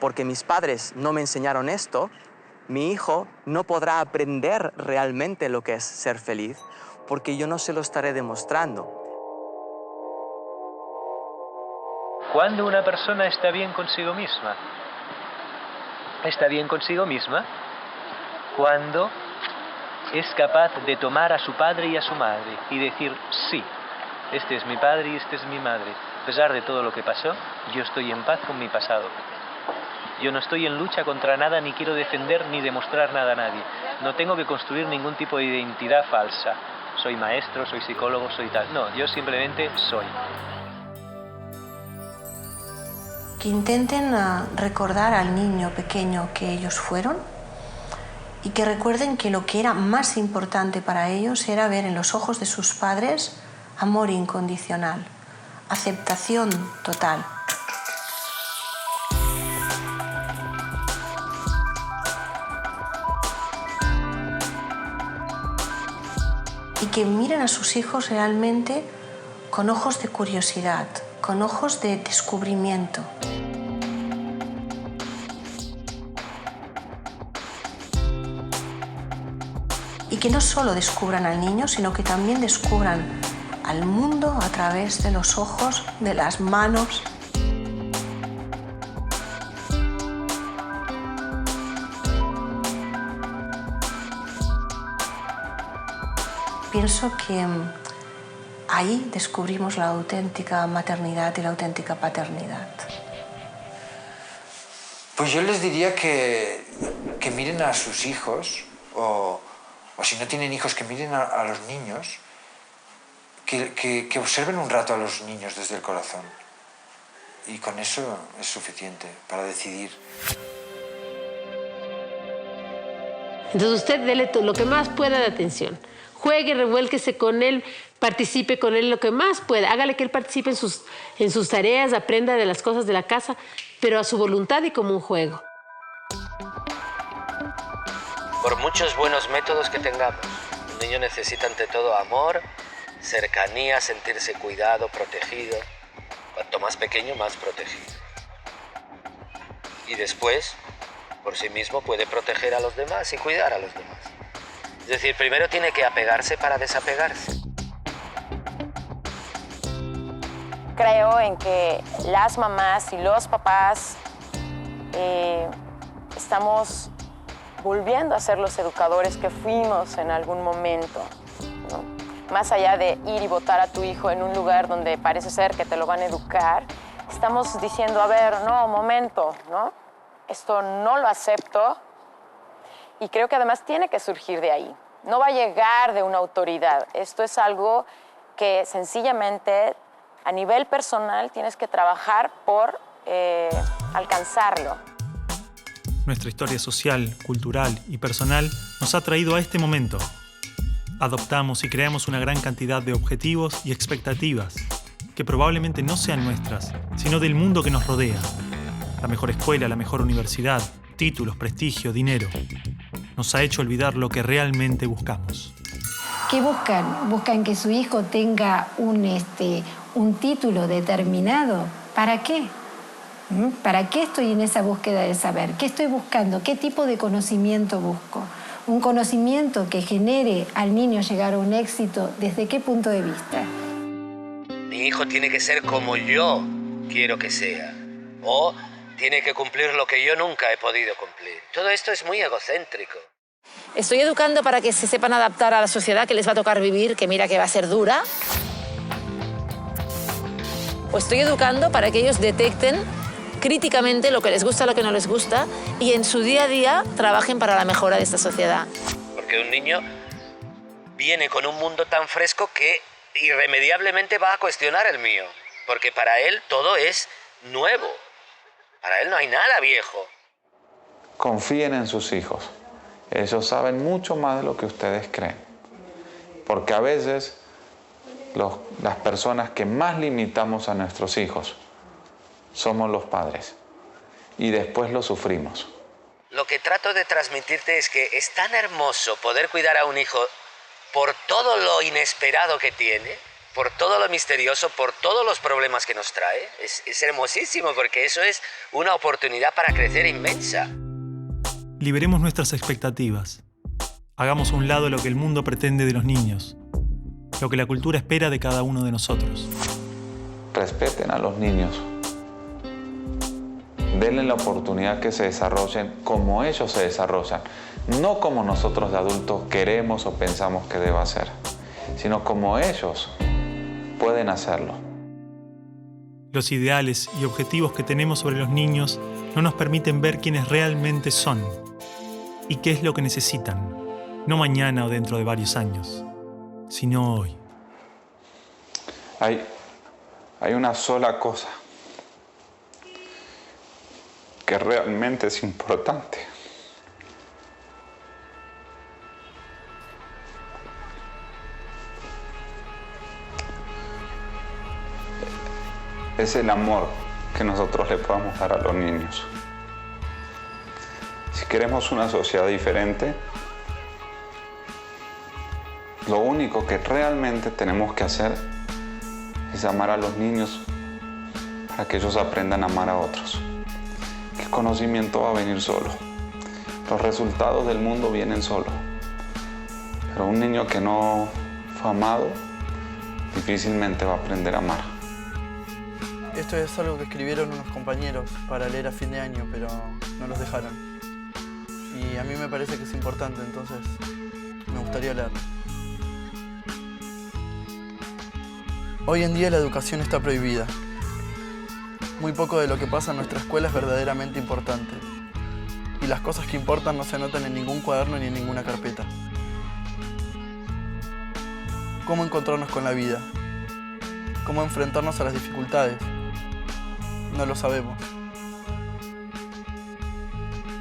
porque mis padres no me enseñaron esto, mi hijo no podrá aprender realmente lo que es ser feliz porque yo no se lo estaré demostrando. Cuando una persona está bien consigo misma cuando es capaz de tomar a su padre y a su madre y decir, sí, este es mi padre y este es mi madre. A pesar de todo lo que pasó, yo estoy en paz con mi pasado. Yo no estoy en lucha contra nada, ni quiero defender ni demostrar nada a nadie. No tengo que construir ningún tipo de identidad falsa. Soy maestro, soy psicólogo, soy tal. No, yo simplemente soy. Que intenten recordar al niño pequeño que ellos fueron y que recuerden que lo que era más importante para ellos era ver en los ojos de sus padres amor incondicional, aceptación total. Y que miren a sus hijos realmente con ojos de curiosidad, con ojos de descubrimiento. Y que no solo descubran al niño, sino que también descubran al mundo a través de los ojos, de las manos. Pienso que ahí descubrimos la auténtica maternidad y la auténtica paternidad. Pues yo les diría que miren a sus hijos, o si no tienen hijos, que miren a los niños, que observen un rato a los niños desde el corazón. Y con eso es suficiente para decidir. Entonces usted dele lo que más pueda de atención. Juegue, revuélquese con él, participe con él lo que más pueda. Hágale que él participe en sus tareas, aprenda de las cosas de la casa, pero a su voluntad y como un juego. Por muchos buenos métodos que tengamos, un niño necesita ante todo amor, cercanía, sentirse cuidado, protegido. Cuanto más pequeño, más protegido. Y después, por sí mismo, puede proteger a los demás y cuidar a los demás. Es decir, primero tiene que apegarse para desapegarse. Creo en que las mamás y los papás estamos volviendo a ser los educadores que fuimos en algún momento, ¿no? Más allá de ir y botar a tu hijo en un lugar donde parece ser que te lo van a educar, estamos diciendo, a ver, no, momento, ¿no? Esto no lo acepto y creo que además tiene que surgir de ahí. No va a llegar de una autoridad. Esto es algo que sencillamente a nivel personal tienes que trabajar por alcanzarlo. Nuestra historia social, cultural y personal nos ha traído a este momento. Adoptamos y creamos una gran cantidad de objetivos y expectativas que probablemente no sean nuestras, sino del mundo que nos rodea. La mejor escuela, la mejor universidad, títulos, prestigio, dinero. Nos ha hecho olvidar lo que realmente buscamos. ¿Qué buscan? Buscan que su hijo tenga un título determinado. ¿Para qué? ¿Para qué estoy en esa búsqueda de saber? ¿Qué estoy buscando? ¿Qué tipo de conocimiento busco? Un conocimiento que genere al niño llegar a un éxito, ¿desde qué punto de vista? Mi hijo tiene que ser como yo quiero que sea. O tiene que cumplir lo que yo nunca he podido cumplir. Todo esto es muy egocéntrico. Estoy educando para que se sepan adaptar a la sociedad que les va a tocar vivir, que mira que va a ser dura. O estoy educando para que ellos detecten críticamente lo que les gusta, lo que no les gusta, y en su día a día trabajen para la mejora de esta sociedad. Porque un niño viene con un mundo tan fresco que irremediablemente va a cuestionar el mío. Porque para él todo es nuevo. Para él no hay nada viejo. Confíen en sus hijos. Ellos saben mucho más de lo que ustedes creen. Porque a veces las personas que más limitamos a nuestros hijos somos los padres. Y después lo sufrimos. Lo que trato de transmitirte es que es tan hermoso poder cuidar a un hijo por todo lo inesperado que tiene, por todo lo misterioso, por todos los problemas que nos trae. Es hermosísimo porque eso es una oportunidad para crecer inmensa. Liberemos nuestras expectativas. Hagamos a un lado lo que el mundo pretende de los niños, lo que la cultura espera de cada uno de nosotros. Respeten a los niños. Denle la oportunidad que se desarrollen como ellos se desarrollan, no como nosotros de adultos queremos o pensamos que deba ser, sino como ellos pueden hacerlo. Los ideales y objetivos que tenemos sobre los niños no nos permiten ver quiénes realmente son y qué es lo que necesitan, no mañana o dentro de varios años, sino hoy. Hay una sola cosa que realmente es importante. Es el amor que nosotros le podamos dar a los niños. Si queremos una sociedad diferente, lo único que realmente tenemos que hacer es amar a los niños para que ellos aprendan a amar a otros. El conocimiento va a venir solo. Los resultados del mundo vienen solo. Pero un niño que no fue amado difícilmente va a aprender a amar. Esto es algo que escribieron unos compañeros para leer a fin de año, pero no los dejaron. Y a mí me parece que es importante, entonces me gustaría leerlo. Hoy en día la educación está prohibida. Muy poco de lo que pasa en nuestra escuela es verdaderamente importante. Y las cosas que importan no se anotan en ningún cuaderno ni en ninguna carpeta. ¿Cómo encontrarnos con la vida? ¿Cómo enfrentarnos a las dificultades? No lo sabemos.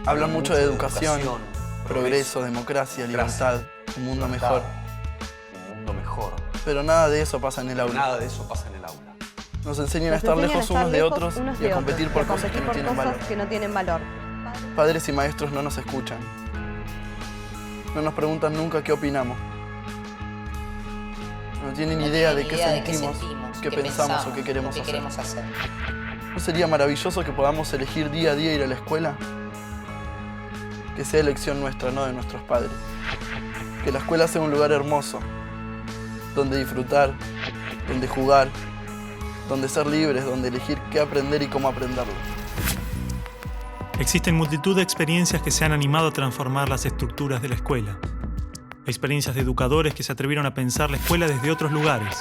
Hablan mucho de educación, progreso, democracia, libertad, un mundo mejor. Un mundo mejor. Pero nada de eso pasa en el aula. Nada de eso pasa en el aula. Nos enseñan a estar lejos unos de otros y a competir por cosas que no tienen valor. Padres y maestros no nos escuchan. No nos preguntan nunca qué opinamos. No tienen idea de qué sentimos, qué pensamos o qué queremos hacer. ¿No sería maravilloso que podamos elegir día a día ir a la escuela? Que sea elección nuestra, no de nuestros padres. Que la escuela sea un lugar hermoso, donde disfrutar, donde jugar, donde ser libres, donde elegir qué aprender y cómo aprenderlo. Existen multitud de experiencias que se han animado a transformar las estructuras de la escuela. Experiencias de educadores que se atrevieron a pensar la escuela desde otros lugares.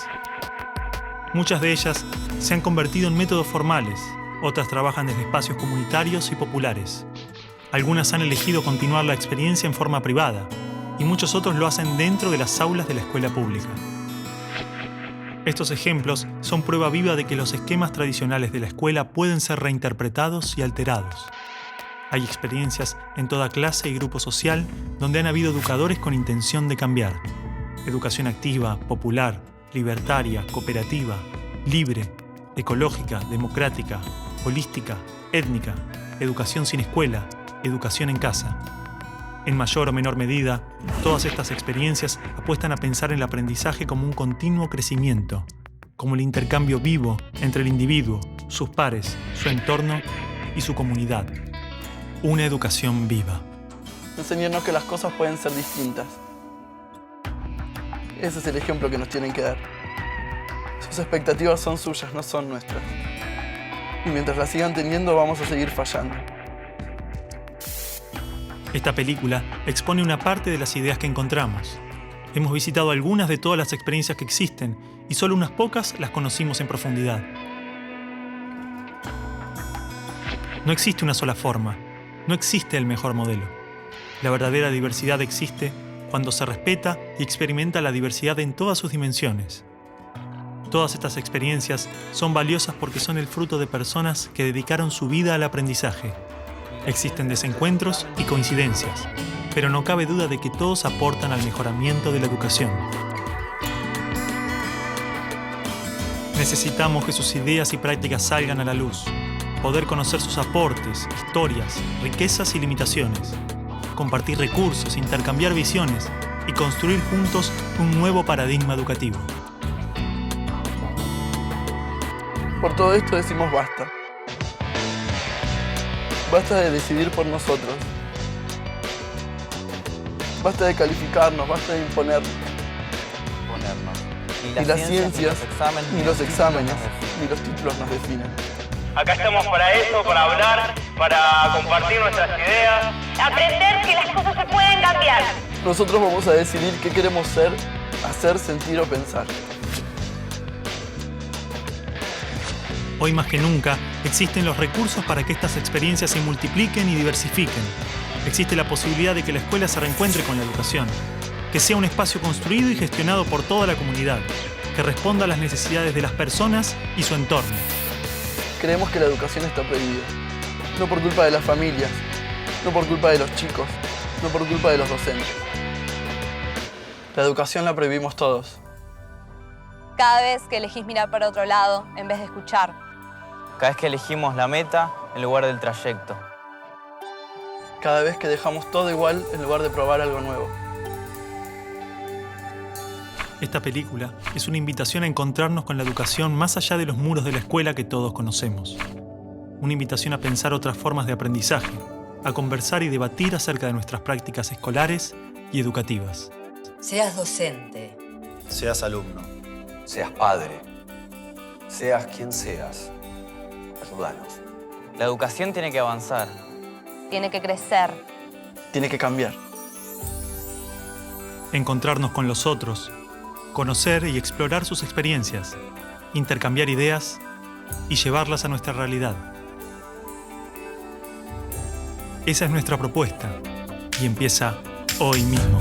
Muchas de ellas se han convertido en métodos formales, otras trabajan desde espacios comunitarios y populares. Algunas han elegido continuar la experiencia en forma privada y muchos otros lo hacen dentro de las aulas de la escuela pública. Estos ejemplos son prueba viva de que los esquemas tradicionales de la escuela pueden ser reinterpretados y alterados. Hay experiencias en toda clase y grupo social donde han habido educadores con intención de cambiar. Educación activa, popular, libertaria, cooperativa, libre, ecológica, democrática, holística, étnica, educación sin escuela, educación en casa. En mayor o menor medida, todas estas experiencias apuestan a pensar el aprendizaje como un continuo crecimiento, como el intercambio vivo entre el individuo, sus pares, su entorno y su comunidad. Una educación viva. Enseñarnos que las cosas pueden ser distintas. Ese es el ejemplo que nos tienen que dar. Sus expectativas son suyas, no son nuestras. Y mientras las sigan teniendo, vamos a seguir fallando. Esta película expone una parte de las ideas que encontramos. Hemos visitado algunas de todas las experiencias que existen y solo unas pocas las conocimos en profundidad. No existe una sola forma, no existe el mejor modelo. La verdadera diversidad existe cuando se respeta y experimenta la diversidad en todas sus dimensiones. Todas estas experiencias son valiosas porque son el fruto de personas que dedicaron su vida al aprendizaje. Existen desencuentros y coincidencias, pero no cabe duda de que todos aportan al mejoramiento de la educación. Necesitamos que sus ideas y prácticas salgan a la luz, poder conocer sus aportes, historias, riquezas y limitaciones, compartir recursos, intercambiar visiones y construir juntos un nuevo paradigma educativo. Por todo esto decimos basta. Basta de decidir por nosotros. Basta de calificarnos, basta de imponernos. Ni las ciencias, ni los exámenes, ni los títulos nos definen. Acá estamos para eso, para hablar, para compartir nuestras ideas. Aprender que las cosas se pueden cambiar. Nosotros vamos a decidir qué queremos ser, hacer, sentir o pensar. Hoy más que nunca, existen los recursos para que estas experiencias se multipliquen y diversifiquen. Existe la posibilidad de que la escuela se reencuentre con la educación, que sea un espacio construido y gestionado por toda la comunidad, que responda a las necesidades de las personas y su entorno. Creemos que la educación está prohibida, no por culpa de las familias, no por culpa de los chicos, no por culpa de los docentes. La educación la prohibimos todos. Cada vez que elegís mirar para otro lado en vez de escuchar. Cada vez que elegimos la meta en lugar del trayecto. Cada vez que dejamos todo igual en lugar de probar algo nuevo. Esta película es una invitación a encontrarnos con la educación más allá de los muros de la escuela que todos conocemos. Una invitación a pensar otras formas de aprendizaje, a conversar y debatir acerca de nuestras prácticas escolares y educativas. Seas docente. Seas alumno. Seas padre. Seas quien seas. Ayúdanos. La educación tiene que avanzar. Tiene que crecer. Tiene que cambiar. Encontrarnos con los otros, conocer y explorar sus experiencias, intercambiar ideas y llevarlas a nuestra realidad. Esa es nuestra propuesta y empieza hoy mismo.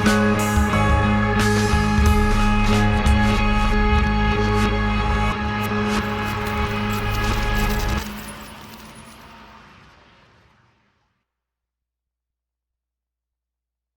Thank you.